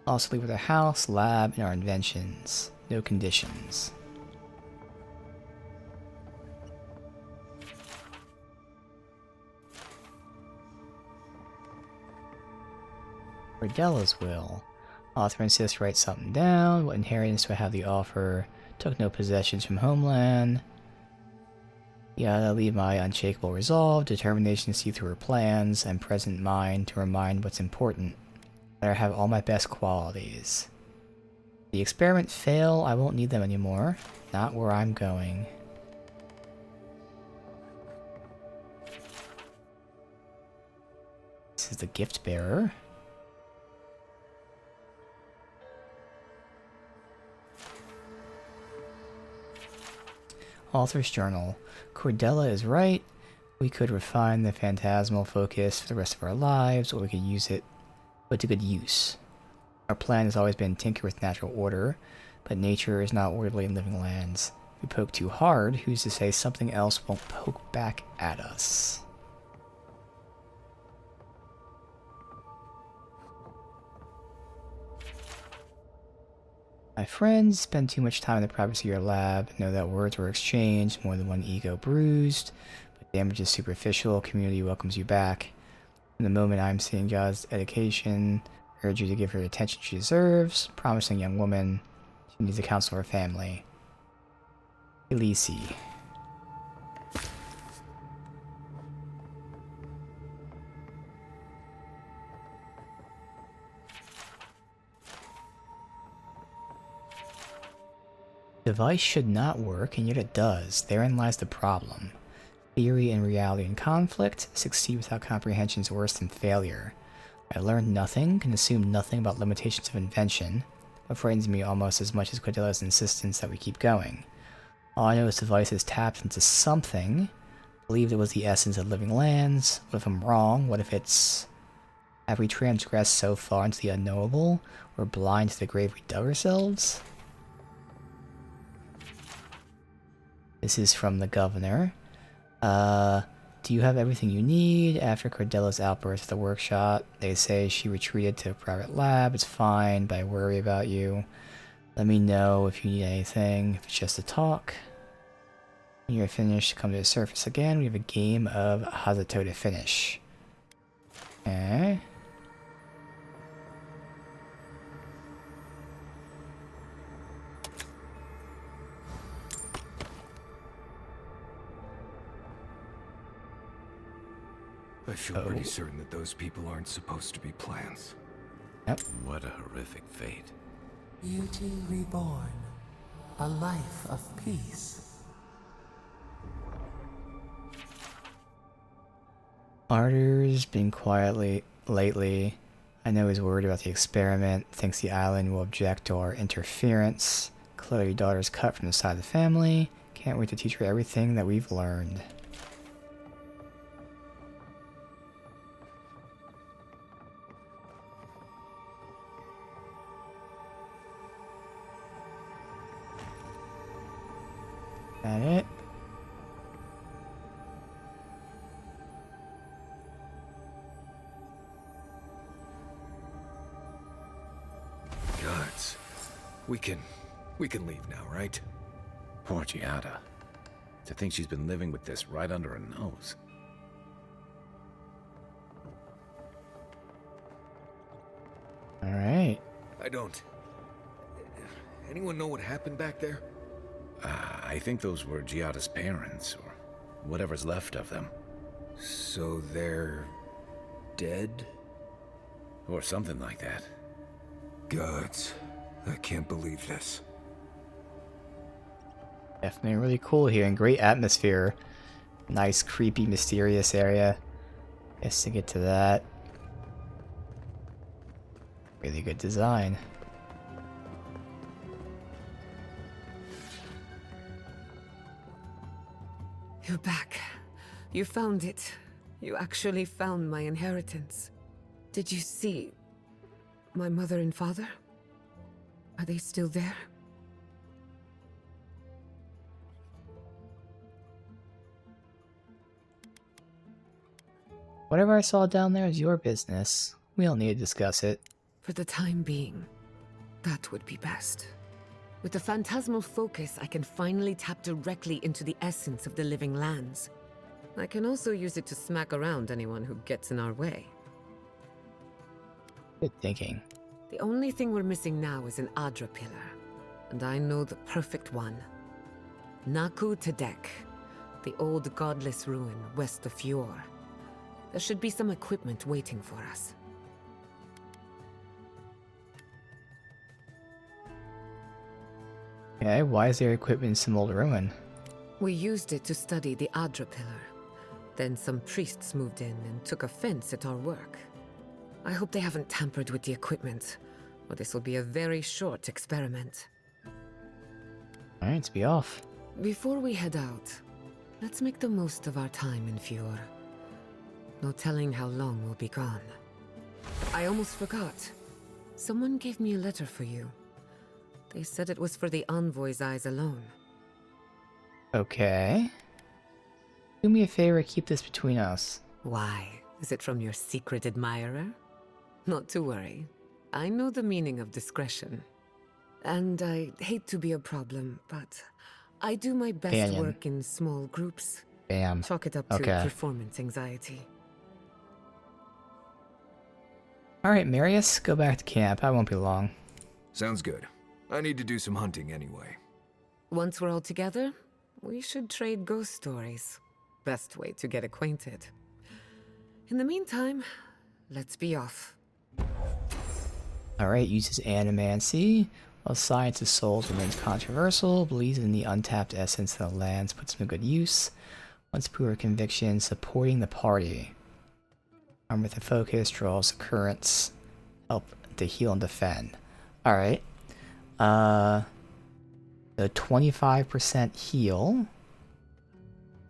Also leave with our house, lab, and our inventions. No conditions. Cordella's will. Author insists write something down. What inheritance do I have the offer? Took no possessions from homeland. Yeah, leave my unshakable resolve, determination to see through her plans, and present mind to remind what's important. Let her have all my best qualities. The experiment fail, I won't need them anymore. Not where I'm going. This is the gift bearer. Author's journal. Cordella is right. We could refine the phantasmal focus for the rest of our lives, or we could use it put to good use. Our plan has always been tinker with natural order, but nature is not orderly in living lands. We poke too hard, who's to say something else won't poke back at us? My friends spend too much time in the privacy of your lab, know that words were exchanged, more than one ego bruised, but damage is superficial, community welcomes you back. In the moment I'm seeing God's education, urge you to give her the attention she deserves, promising young woman, she needs to counsel her family. Elise. Device should not work, and yet it does. Therein lies the problem. Theory and reality in conflict, succeed without comprehension is worse than failure. I learned nothing, can assume nothing about limitations of invention. What frightens me almost as much as Cordella's insistence that we keep going. All I know is device has tapped into something. Believed it was the essence of living lands. What if I'm wrong? What if it's... Have we transgressed so far into the unknowable? We're blind to the grave we dug ourselves? This is from the governor. Do you have everything you need? After Cordella's outburst at the workshop, they say she retreated to a private lab. It's fine, but I worry about you. Let me know if you need anything, if it's just a talk. When you're finished, come to the surface again. We have a game of Hazato to finish. Okay. I feel pretty certain that those people aren't supposed to be plants. Yep. What a horrific fate. Beauty reborn. A life of peace. Arter's been quietly lately. I know he's worried about the experiment, thinks the island will object to our interference. Clearly daughter's cut from the side of the family. Can't wait to teach her everything that we've learned. That it? Gods. We can leave now, right? Poor Giada. To think she's been living with this right under her nose. Alright. I don't. Anyone know what happened back there? I think those were Giada's parents, or whatever's left of them. So they're... dead? Or something like that. Gods. I can't believe this. Definitely really cool here, and great atmosphere. Nice, creepy, mysterious area. Guess to get to that. Really good design. You're back. You found it. You actually found my inheritance. Did you see my mother and father? Are they still there? Whatever I saw down there is your business. We don't need to discuss it. For the time being, that would be best. With the phantasmal focus, I can finally tap directly into the essence of the living lands. I can also use it to smack around anyone who gets in our way. Good thinking. The only thing we're missing now is an Adra pillar, and I know the perfect one. Naku Tedek, the old godless ruin west of Fjord. There should be some equipment waiting for us. Okay, why is there equipment in some old ruin? We used it to study the Adra pillar. Then some priests moved in and took offense at our work. I hope they haven't tampered with the equipment, or this will be a very short experiment. Alright, let's be off. Before we head out, let's make the most of our time in Fjord. No telling how long we'll be gone. I almost forgot. Someone gave me a letter for you. They said it was for the envoy's eyes alone. Okay. Do me a favor, keep this between us. Why? Is it from your secret admirer? Not to worry. I know the meaning of discretion. And I hate to be a problem, but I do my best Companion. work in small groups. Bam. Chalk it up to performance anxiety. Alright, Marius, go back to camp. I won't be long. Sounds good. I need to do some hunting anyway. Once we're all together, we should trade ghost stories. Best way to get acquainted. In the meantime, let's be off. Alright, uses animancy. While science of souls remains controversial, believes in the untapped essence of the lands, puts them to good use. Once pure conviction, supporting the party. Armed with a focus, draws currents, help to heal and defend. Alright. The 25% heal.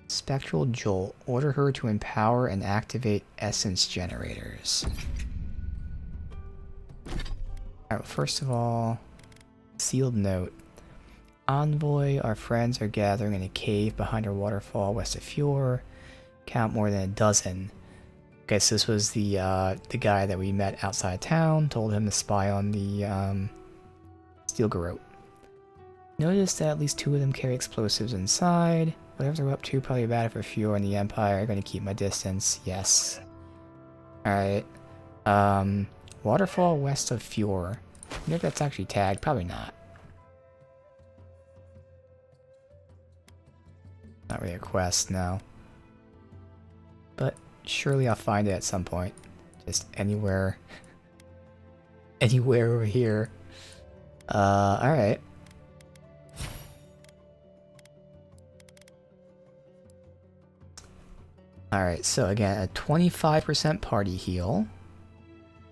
Spectral Jolt. Order her to empower and activate essence generators. Alright, first of all, sealed note. Envoy, our friends are gathering in a cave behind a waterfall west of Fjord. Count more than a dozen. Guess this was the guy that we met outside town. Told him to spy on the Steel Garrote. Noticed that at least 2 of them carry explosives inside. Whatever they're up to, probably bad for Fjord and the Empire. I'm gonna keep my distance. Yes. Alright. Waterfall west of Fjord. I wonder if that's actually tagged. Probably not. Not really a quest, no. But surely I'll find it at some point. Just anywhere. Anywhere over here. Alright. Alright, so again, a 25% party heal.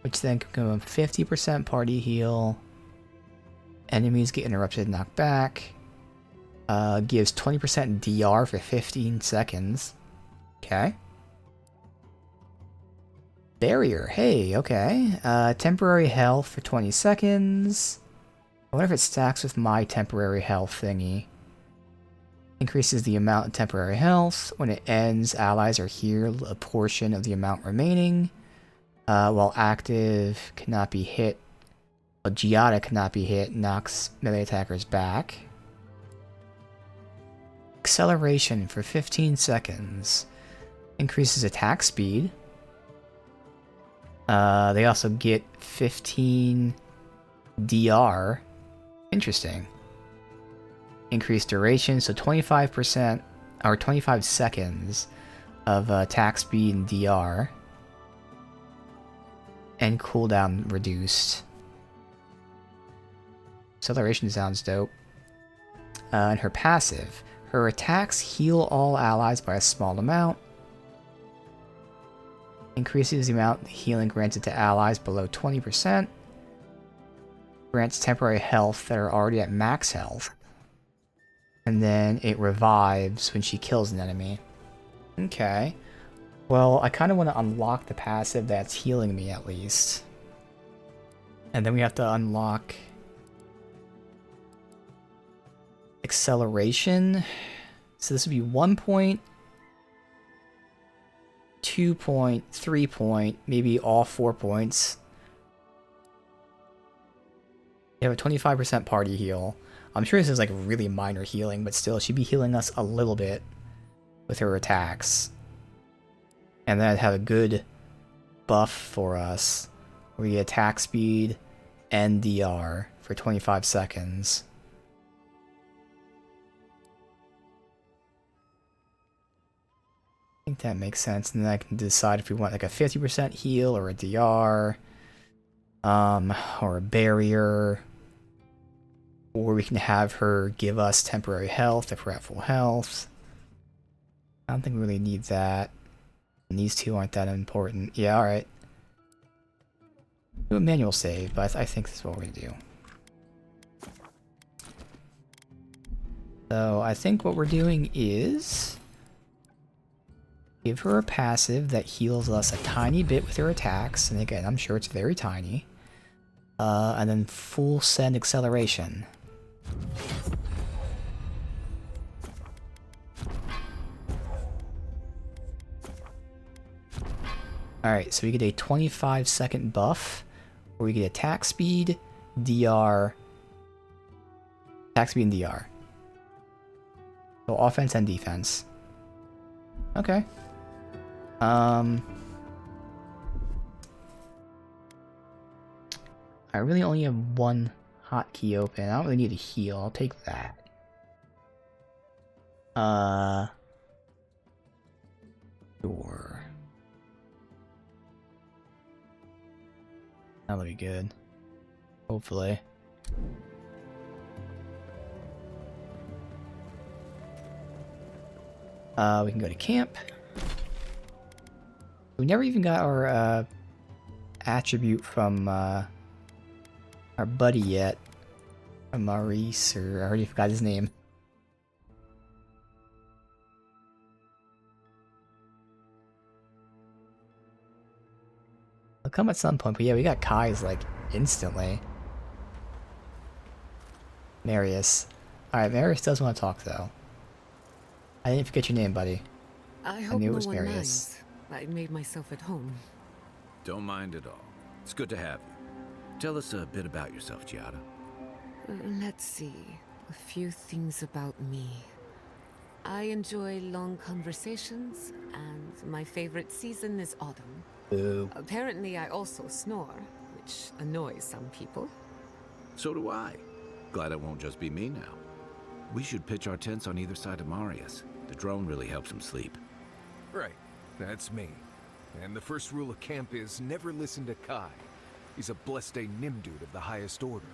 Which then can go 50% party heal. Enemies get interrupted, knocked back. Gives 20% DR for 15 seconds. Okay. Barrier, hey, okay. Temporary health for 20 seconds. I wonder if it stacks with my temporary health thingy. Increases the amount of temporary health. When it ends, allies are healed a portion of the amount remaining. While active, cannot be hit. Well, Giada cannot be hit, knocks melee attackers back. Acceleration for 15 seconds. Increases attack speed. They also get 15 DR. Interesting. Increased duration, so 25% or 25 seconds of attack speed and DR. And cooldown reduced. Acceleration sounds dope. And her passive. Her attacks heal all allies by a small amount. Increases the amount of healing granted to allies below 20%. Grants temporary health that are already at max health. And then it revives when she kills an enemy. Okay. Well, I kind of want to unlock the passive that's healing me at least. And then we have to unlock acceleration. So this would be 1 point, 2 point, 3 point, maybe all 4 points. You have a 25% party heal. I'm sure this is like really minor healing, but still, she'd be healing us a little bit with her attacks. And then I'd have a good buff for us. We get attack speed and DR for 25 seconds. I think that makes sense. And then I can decide if we want like a 50% heal or a DR. Or a barrier. Or we can have her give us temporary health if we're at full health. I don't think we really need that. And these two aren't that important. Yeah, alright. Do a manual save, but I think this is what we're going to do. So I think what we're doing is give her a passive that heals us a tiny bit with her attacks. And again, I'm sure it's very tiny. And then full send acceleration. Alright, so we get a 25-second buff, where we get attack speed, DR, attack speed and DR. So offense and defense. Okay. I really only have one hotkey open. I don't really need a heal. I'll take that. Sure. That'll be good. Hopefully. We can go to camp. We never even got our attribute from our buddy yet. Maurice, or I already forgot his name. I'll come at some point, but yeah, we got Kai's like instantly. Marius. Alright, Marius does want to talk though. I didn't forget your name, buddy. I hope knew it no was one Marius. minds. I made myself at home. Don't mind at all. It's good to have you. Tell us a bit about yourself, Giada. Let's see. A few things about me. I enjoy long conversations, and my favorite season is autumn. Boo. Apparently, I also snore, which annoys some people. So do I. Glad it won't just be me now. We should pitch our tents on either side of Marius. The drone really helps him sleep. Right, that's me. And the first rule of camp is never listen to Kai. He's a blessed Nimdude of the highest order.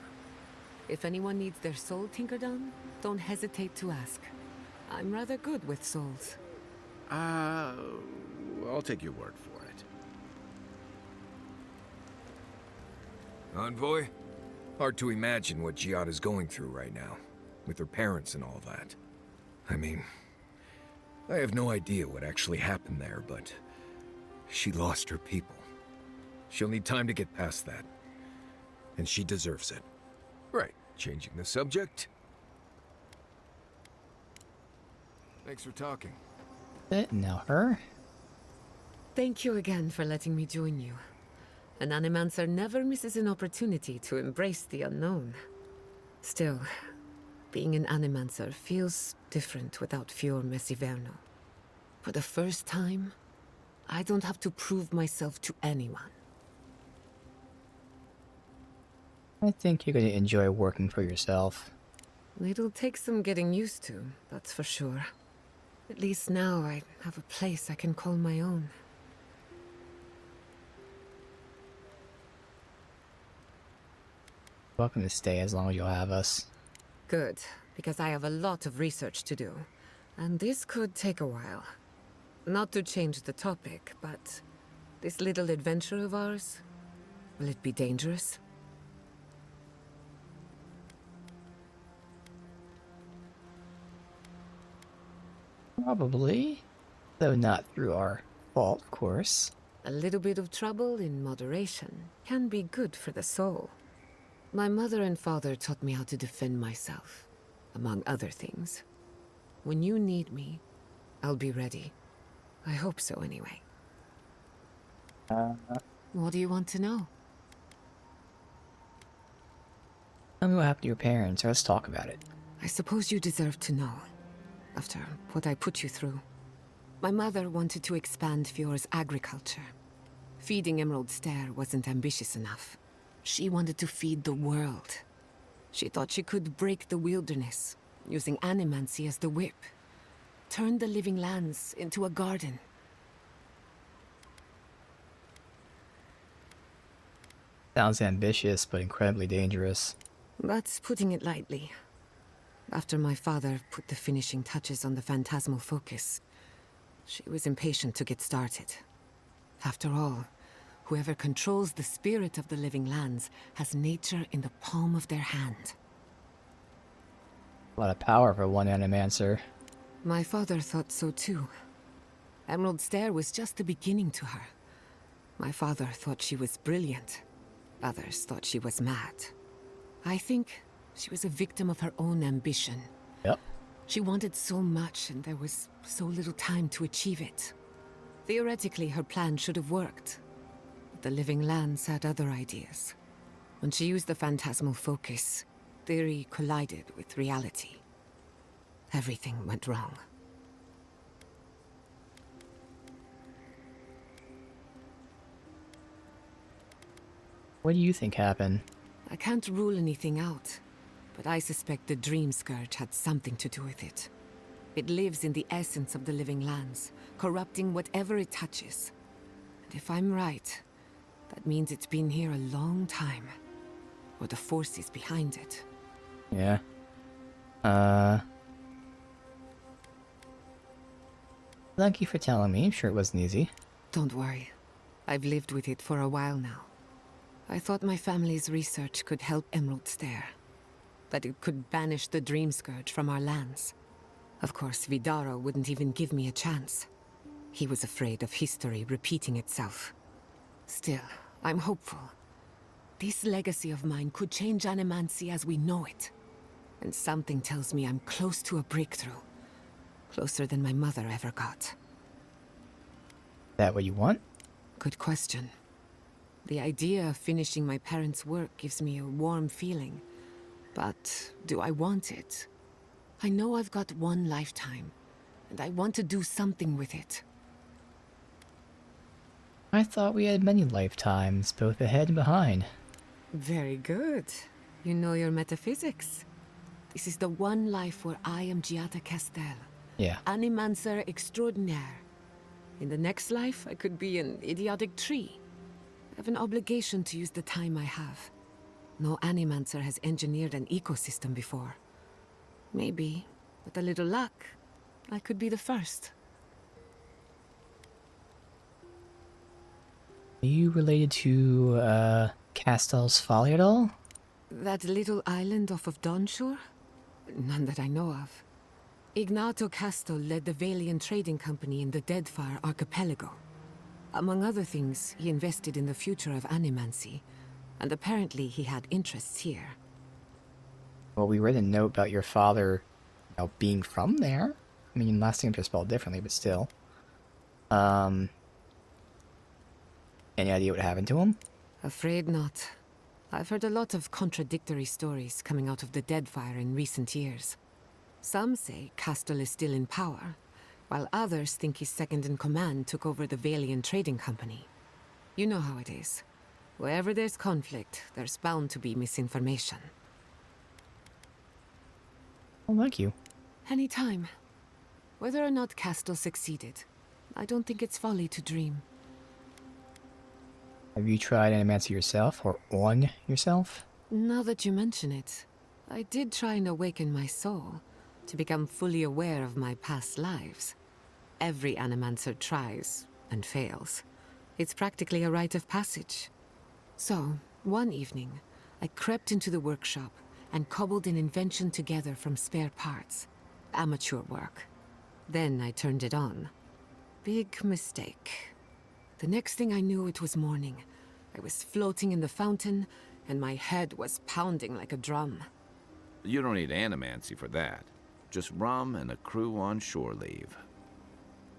If anyone needs their soul tinkered on, don't hesitate to ask. I'm rather good with souls. I'll take your word for it. Envoy? Hard to imagine what Giada's going through right now, with her parents and all that. I mean, I have no idea what actually happened there, but she lost her people. She'll need time to get past that. And she deserves it. Right, changing the subject. Thanks for talking. Now her? Thank you again for letting me join you. An animancer never misses an opportunity to embrace the unknown. Still, being an animancer feels different without Fior Messiverno. For the first time, I don't have to prove myself to anyone. I think you're going to enjoy working for yourself. It'll take some getting used to, that's for sure. At least now I have a place I can call my own. Welcome to stay as long as you'll have us. Good, because I have a lot of research to do. And this could take a while. Not to change the topic, but this little adventure of ours, will it be dangerous? Probably. Though not through our fault, of course. A little bit of trouble in moderation can be good for the soul. My mother and father taught me how to defend myself, among other things. When you need me, I'll be ready. I hope so, anyway. What do you want to know? Tell me what happened to your parents, or let's talk about it. I suppose you deserve to know, after what I put you through. My mother wanted to expand Fior's agriculture. Feeding Emerald Stair wasn't ambitious enough. She wanted to feed the world. She thought she could break the wilderness, using animancy as the whip. Turn the living lands into a garden. Sounds ambitious, but incredibly dangerous. That's putting it lightly. After my father put the finishing touches on the phantasmal focus, she was impatient to get started. After all, whoever controls the spirit of the living lands has nature in the palm of their hand. A lot of power for one animancer. My father thought so too. Emerald Stair was just the beginning to her. My father thought she was brilliant. Others thought she was mad. I think she was a victim of her own ambition. Yep. She wanted so much, and there was so little time to achieve it. Theoretically, her plan should have worked, But the living lands had other ideas. When she used the phantasmal focus, theory collided with reality. Everything went wrong. What do you think happened? I can't rule anything out, but I suspect the Dreamscourge had something to do with it. It lives in the essence of the living lands, corrupting whatever it touches. And if I'm right, that means it's been here a long time. Or the forces behind it. Yeah. Thank you for telling me. I'm sure it wasn't easy. Don't worry. I've lived with it for a while now. I thought my family's research could help Emeralds there. That it could banish the Dreamscourge from our lands. Of course, Vidaro wouldn't even give me a chance. He was afraid of history repeating itself. Still, I'm hopeful. This legacy of mine could change Animancy as we know it. And something tells me I'm close to a breakthrough. Closer than my mother ever got. That what you want? Good question. The idea of finishing my parents' work gives me a warm feeling. But do I want it? I know I've got one lifetime, and I want to do something with it. I thought we had many lifetimes, both ahead and behind. Very good. You know your metaphysics. This is the one life where I am Giada Castel. Yeah. Animancer extraordinaire. In the next life, I could be an idiotic tree. I have an obligation to use the time I have. No Animancer has engineered an ecosystem before. Maybe, with a little luck, I could be the first. Are you related to, Castel's Folly at all? That little island off of Dawnshore? None that I know of. Ignato Castel led the Valian trading company in the Deadfire archipelago. Among other things, he invested in the future of Animancy, and apparently he had interests here. Well, we read a note about your father, being from there. I mean, last names are spelled differently, but still. Any idea what happened to him? Afraid not. I've heard a lot of contradictory stories coming out of the Deadfire in recent years. Some say Castel is still in power, while others think his second-in-command took over the Valian trading company. You know how it is. Wherever there's conflict, there's bound to be misinformation. Well, thank you. Any time. Whether or not Castel succeeded, I don't think it's folly to dream. Have you tried Animancy yourself, or on yourself? Now that you mention it, I did try and awaken my soul, to become fully aware of my past lives. Every Animancer tries, and fails. It's practically a rite of passage. So, one evening, I crept into the workshop and cobbled an invention together from spare parts. Amateur work. Then I turned it on. Big mistake. The next thing I knew, it was morning. I was floating in the fountain, and my head was pounding like a drum. You don't need Animancy for that. Just rum and a crew on shore leave.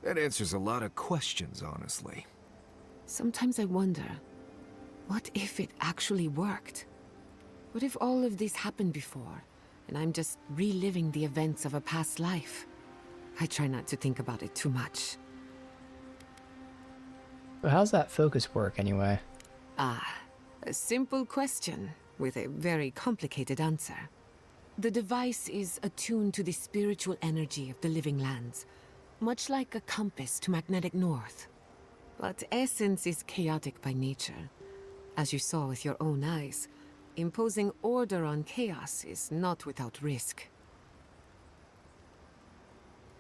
That answers a lot of questions, honestly. Sometimes I wonder, what if it actually worked? What if all of this happened before, and I'm just reliving the events of a past life? I try not to think about it too much. So how's that focus work, anyway? Ah, a simple question with a very complicated answer. The device is attuned to the spiritual energy of the living lands, much like a compass to magnetic north. But essence is chaotic by nature. As you saw with your own eyes, imposing order on chaos is not without risk.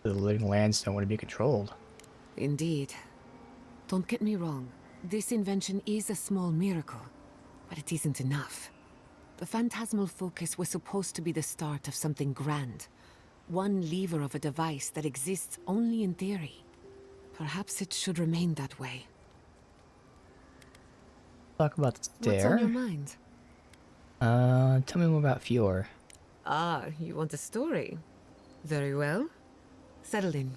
The living lands don't want to be controlled. Indeed. Don't get me wrong, this invention is a small miracle, but it isn't enough. The phantasmal focus was supposed to be the start of something grand. One lever of a device that exists only in theory. Perhaps it should remain that way. Talk about the stair. What's on your mind? Tell me more about Fior. Ah, you want a story? Very well. Settle in.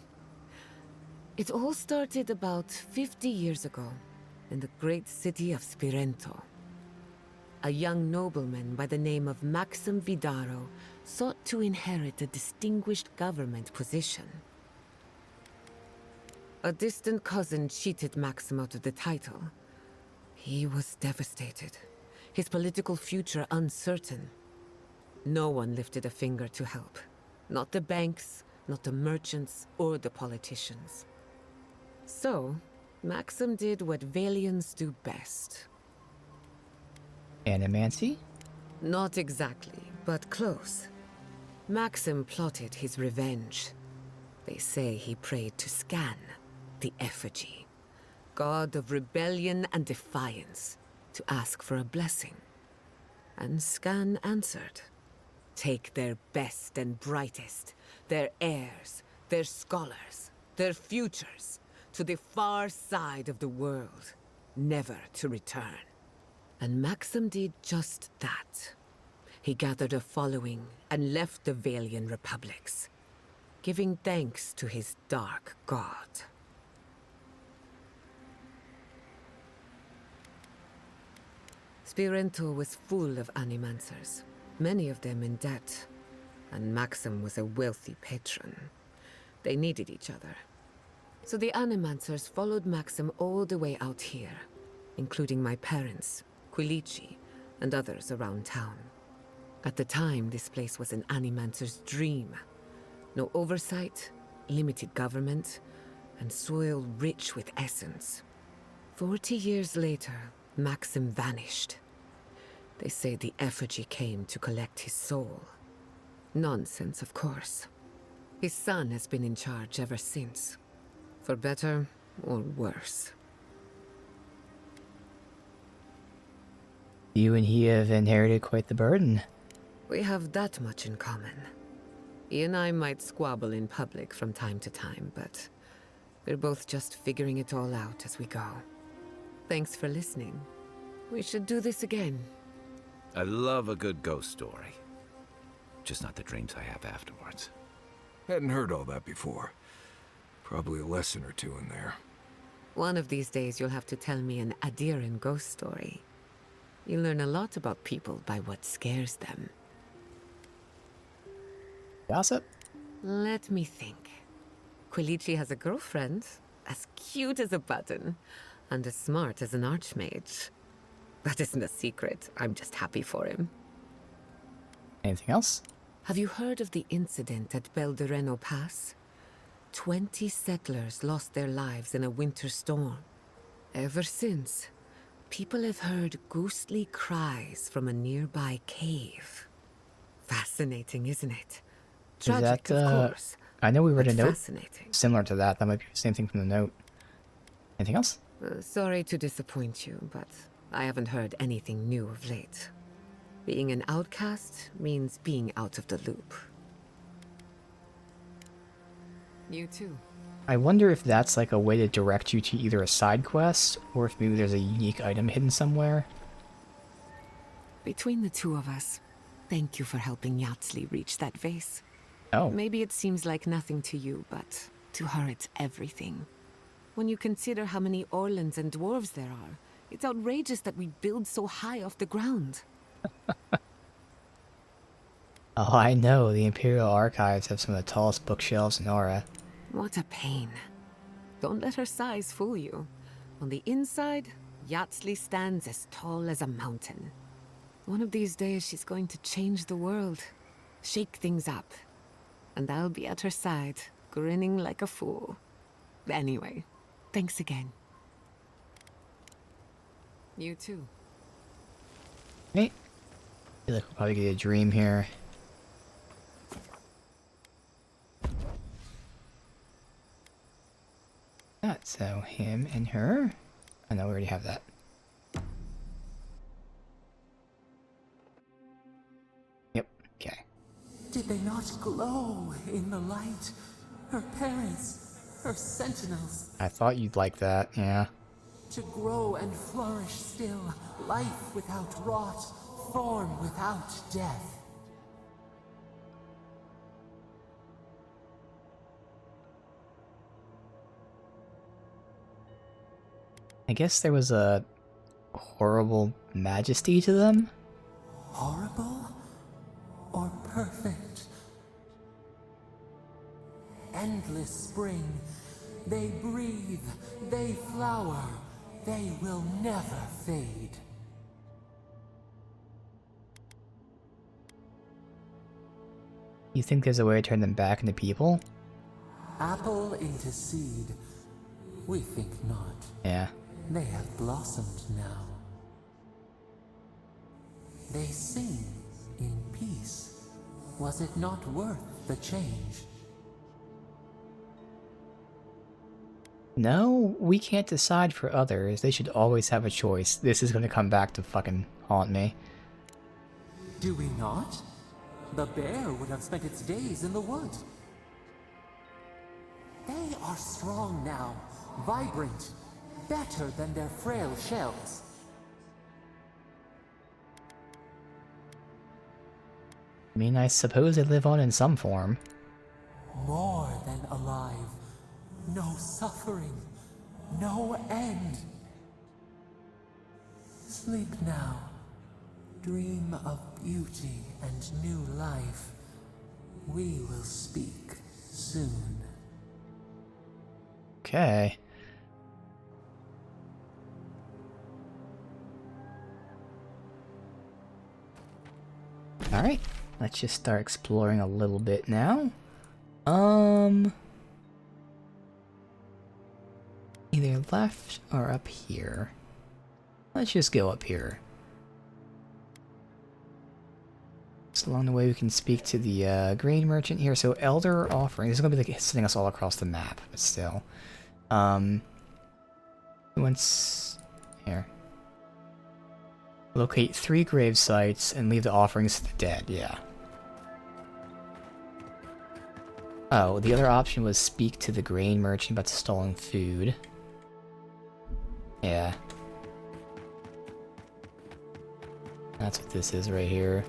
It all started about 50 years ago. in the great city of Spirento. A young nobleman by the name of Maxim Vidaro sought to inherit a distinguished government position. A distant cousin cheated Maxim out of the title. He was devastated, his political future uncertain. No one lifted a finger to help. Not the banks, not the merchants, or the politicians. So, Maxim did what Valians do best. Animancy? Not exactly, but close. Maxim plotted his revenge. They say he prayed to Scan, the effigy, god of rebellion and defiance, to ask for a blessing. And Scan answered. Take their best and brightest, their heirs, their scholars, their futures, to the far side of the world, never to return. And Maxim did just that. He gathered a following and left the Valian republics, giving thanks to his dark god. Spirento was full of animancers, many of them in debt, and Maxim was a wealthy patron. They needed each other. So the animancers followed Maxim all the way out here, including my parents, Quilici, and others around town. At the time, this place was an animancer's dream. No oversight, limited government, and soil rich with essence. 40 years later, Maxim vanished. They say the effigy came to collect his soul. Nonsense, of course. His son has been in charge ever since. For better or worse. You and he have inherited quite the burden. We have that much in common. He and I might squabble in public from time to time, but we're both just figuring it all out as we go. Thanks for listening. We should do this again. I love a good ghost story. Just not the dreams I have afterwards. Hadn't heard all that before. Probably a lesson or two in there. One of these days you'll have to tell me an Aedyran ghost story. You learn a lot about people by what scares them. Gossip? Let me think. Quilici has a girlfriend, as cute as a button, and as smart as an archmage. That isn't a secret. I'm just happy for him. Anything else? Have you heard of the incident at Beldereno Pass? 20 settlers lost their lives in a winter storm. Ever since, people have heard ghostly cries from a nearby cave. Fascinating, isn't it? Tragic, of course. I know we read a note fascinating. similar to that. That might be the same thing from the note. Anything else? Sorry to disappoint you, but I haven't heard anything new of late. Being an outcast means being out of the loop. You too. I wonder if that's like a way to direct you to either a side quest, or if maybe there's a unique item hidden somewhere. Between the two of us, thank you for helping Yatsli reach that vase. Oh. Maybe it seems like nothing to you, but to her it's everything. When you consider how many Orlans and dwarves there are, it's outrageous that we build so high off the ground. Oh, I know. The Imperial Archives have some of the tallest bookshelves in Aura. What a pain. Don't let her size fool you. On the inside, Yatsli stands as tall as a mountain. One of these days she's going to change the world, shake things up. And I'll be at her side, grinning like a fool. Anyway, thanks again. You too. Hey. I feel like we'll probably get a dream here. So him and her. I know we already have that. Yep, okay. Did they not glow in the light? Her parents, her sentinels. I thought you'd like that, yeah. To grow and flourish still, life without rot, form without death. I guess there was a horrible majesty to them? Horrible or perfect? Endless spring. They breathe, they flower, they will never fade. You think there's a way to turn them back into people? Apple into seed. We think not. Yeah. They have blossomed now. They sing in peace. Was it not worth the change? No, we can't decide for others. They should always have a choice. This is gonna come back to fucking haunt me. Do we not? The bear would have spent its days in the woods. They are strong now, vibrant, better than their frail shells. I mean, I suppose they live on in some form. More than alive. No suffering, no end. Sleep now. Dream of beauty and new life. We will speak soon. Okay. Alright, let's just start exploring a little bit now. Either left or up here. Let's just go up here. So along the way we can speak to the grain merchant here. So elder offering. This is gonna be like sending us all across the map, but still. Once here. Locate 3 grave sites and leave the offerings to the dead. Yeah. Oh, the other option was speak to the grain merchant about the stolen food. Yeah. That's what this is right here.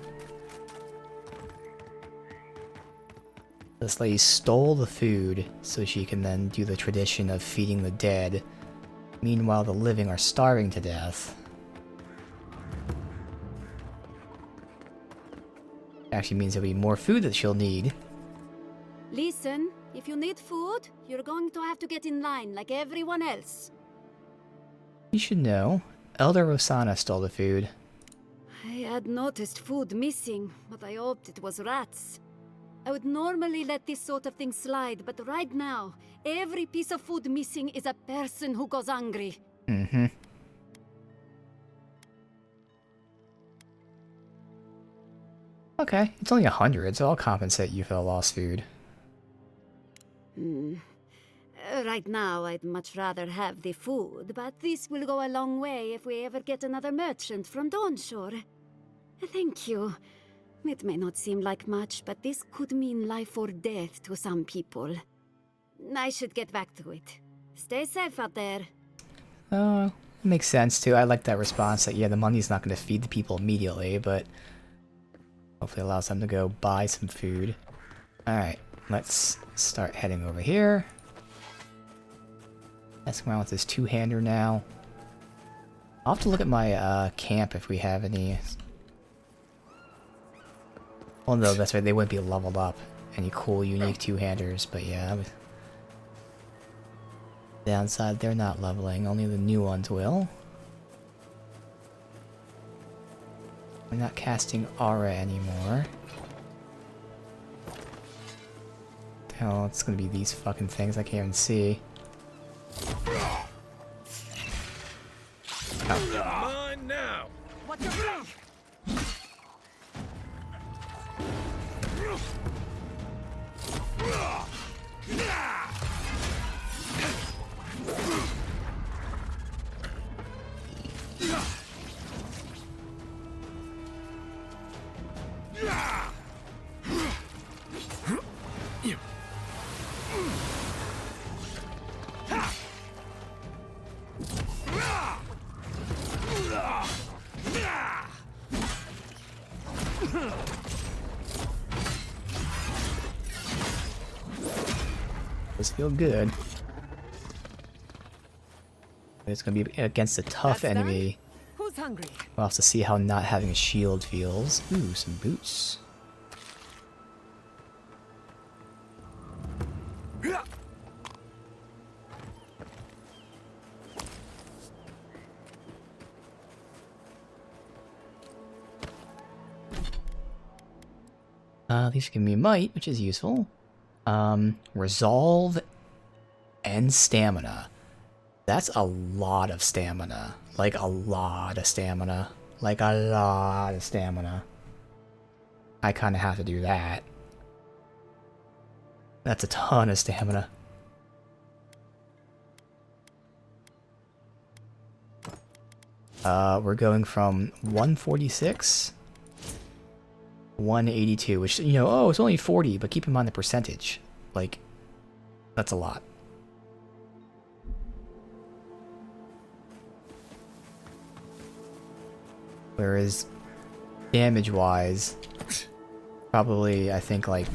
This lady stole the food so she can then do the tradition of feeding the dead. Meanwhile, the living are starving to death. Actually means there'll be more food that she'll need. Listen, if you need food, you're going to have to get in line like everyone else. You should know. Elder Rosanna stole the food. I had noticed food missing, but I hoped it was rats. I would normally let this sort of thing slide, but right now, every piece of food missing is a person who goes hungry. Mm-hmm. Okay, it's only 100, so I'll compensate you for the lost food. Right now, I'd much rather have the food, but this will go a long way if we ever get another merchant from Dawnshore. Thank you. It may not seem like much, but this could mean life or death to some people. I should get back to it. Stay safe out there. Oh, makes sense too. I like that response that, yeah, the money's not going to feed the people immediately, but hopefully allows them to go buy some food. Alright, let's start heading over here. Messing around with this two-hander now. I'll have to look at my camp if we have any. Well, no, that's right, they wouldn't be leveled up. Any cool, unique two-handers, but yeah. Downside, they're not leveling, only the new ones will. We're not casting aura anymore. Hell, it's gonna be these fucking things I can't even see. Mine now. What's your plan? This feels good. It's gonna be against a tough enemy. Who's hungry? We'll have to see how not having a shield feels. Ooh, some boots. These give me might, which is useful. Resolve and stamina. That's a lot of stamina. Like a lot of stamina. Like a lot of stamina. I kind of have to do that. That's a ton of stamina. We're going from 146, 182, which, you know, oh, it's only 40, but keep in mind the percentage. Like, that's a lot. Whereas, damage-wise, probably, I think, like...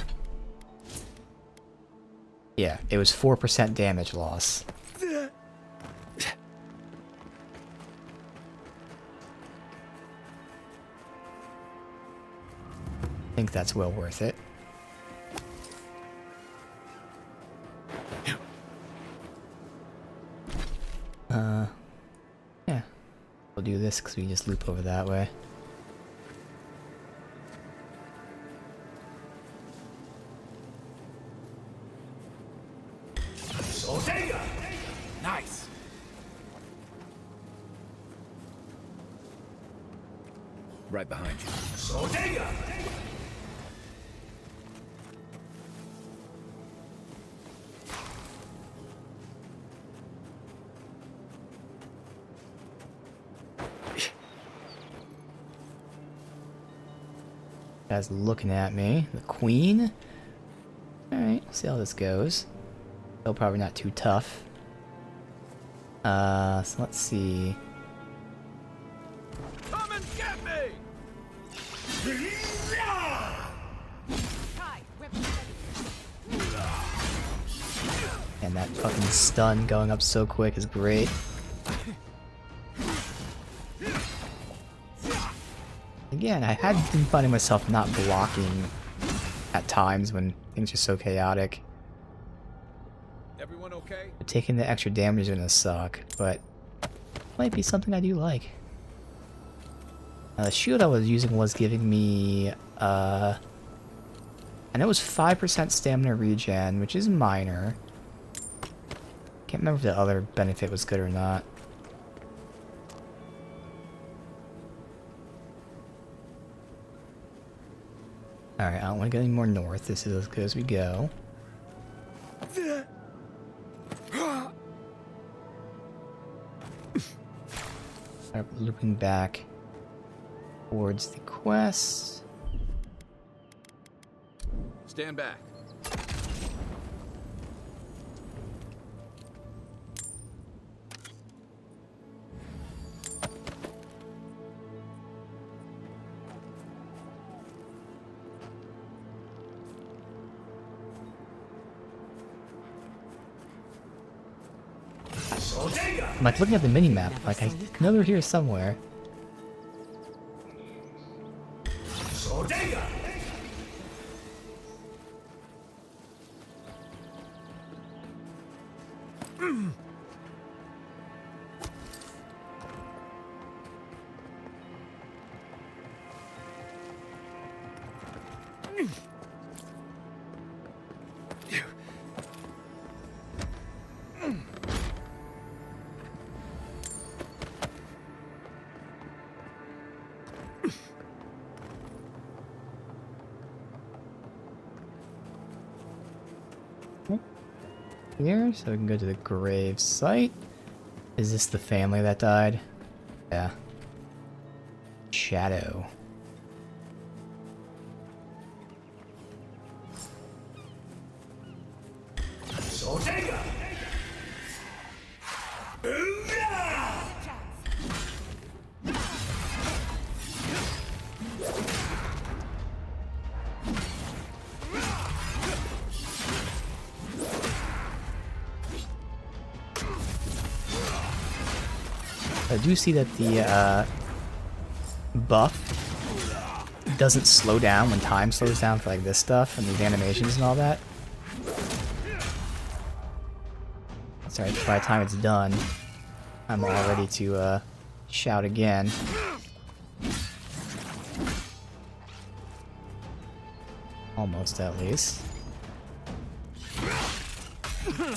Yeah, it was 4% damage loss. I think that's well worth it. Yeah. We'll do this because we just loop over that way. Nice. Right behind you. Guy's looking at me. The queen? Alright, see how this goes. Still probably not too tough. So let's see. Come and get me! And that fucking stun going up so quick is great. Again, I had been finding myself not blocking at times when things are so chaotic. Everyone okay? But taking the extra damage is gonna suck, but might be something I do like. Now, the shield I was using was giving me, I know it was 5% stamina regen, which is minor. Can't remember if the other benefit was good or not. Alright, I don't want to get any more north. This is as good as we go. Start looping back towards the quest. Stand back. I'm like looking at the mini-map, like I know they're here somewhere. Here, so we can go to the grave site. Is this the family that died? Yeah. Shadow. I do see that the buff doesn't slow down when time slows down for like this stuff and these animations and all that. Sorry, by the time it's done, I'm all ready to shout again. Almost, at least. Yeah,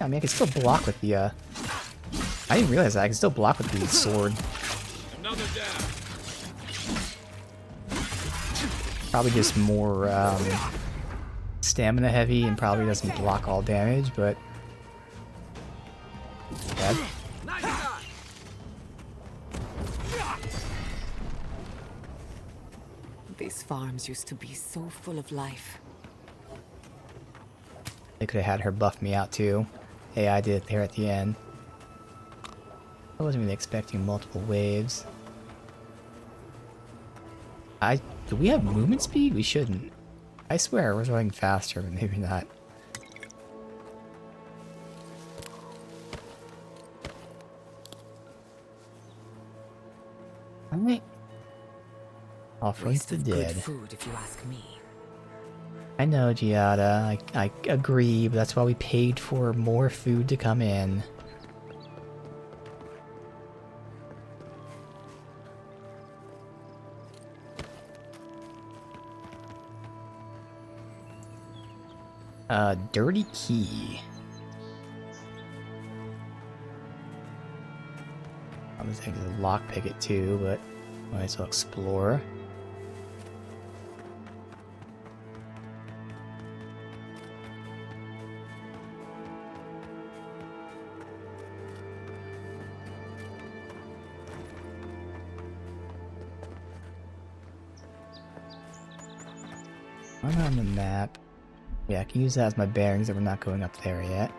I mean, I can still block with the, I didn't realize that. I can still block with the sword. Probably just more, stamina heavy and probably doesn't block all damage, but... Bad. These farms used to be so full of life. They could have had her buff me out too. AI did it there at the end. I wasn't really expecting multiple waves. Do we have movement speed? We shouldn't. I swear I was running faster, but maybe not. Alright. Offerings to the dead. Good food, if you ask me. I know, Giada. I agree, but that's why we paid for more food to come in. Dirty key. I was thinking to lockpick it too, but might as well explore. I'm on the map. Yeah, I can use that as my bearings that we're not going up there yet.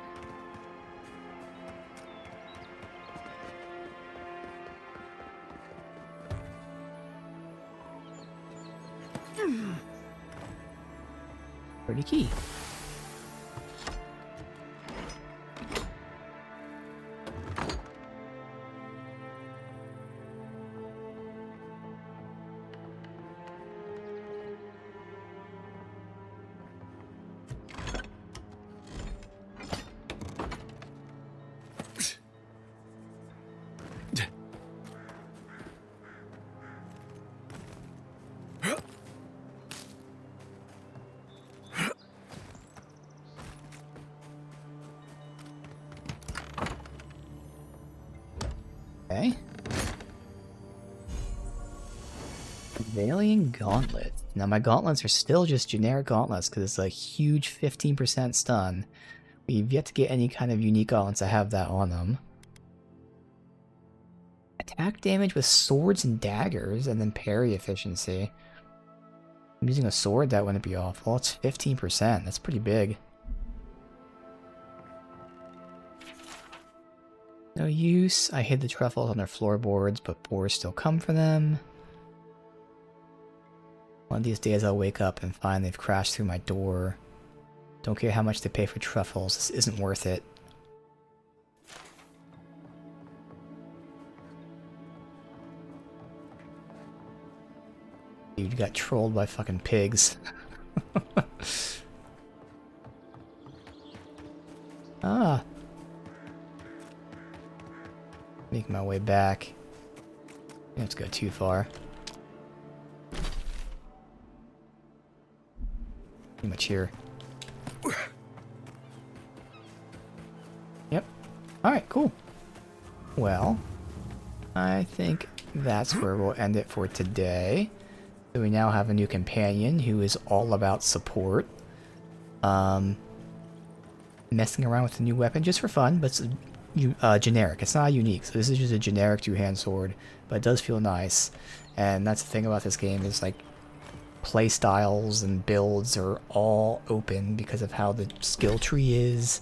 Pretty key. Okay. Valiant Gauntlet. Now my gauntlets are still just generic gauntlets because it's a huge 15% stun. We've yet to get any kind of unique gauntlets that have that on them. Attack damage with swords and daggers, and then parry efficiency. I'm using a sword, that wouldn't be awful. It's 15%. That's pretty big. No use. I hid the truffles on their floorboards, but boars still come for them. One of these days I'll wake up and find they've crashed through my door. Don't care how much they pay for truffles, this isn't worth it. Dude got trolled by fucking pigs. Ah. Making my way back. Let's go too far. Pretty much here. Yep. Alright, cool. Well, I think that's where we'll end it for today. So we now have a new companion who is all about support. Messing around with a new weapon just for fun, but it's generic. It's not unique, so this is just a generic two-hand sword, but it does feel nice. And that's the thing about this game is like play styles and builds are all open because of how the skill tree is,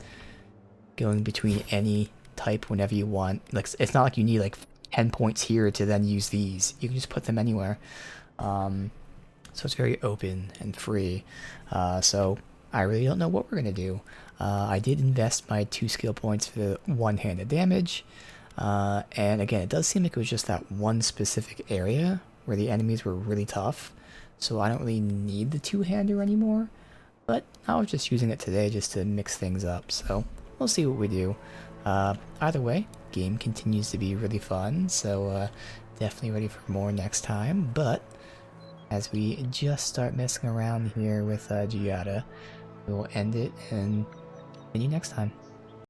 going between any type whenever you want. Like it's not like you need like 10 points here to then use these. You can just put them anywhere. So it's very open and free. So I really don't know what we're gonna do. I did invest my 2 skill points for the one-handed damage. And again, it does seem like it was just that one specific area where the enemies were really tough, so I don't really need the two-hander anymore, but I was just using it today just to mix things up, so we'll see what we do. Either way, game continues to be really fun, so definitely ready for more next time, but as we just start messing around here with Giada, we will end it and continue next time.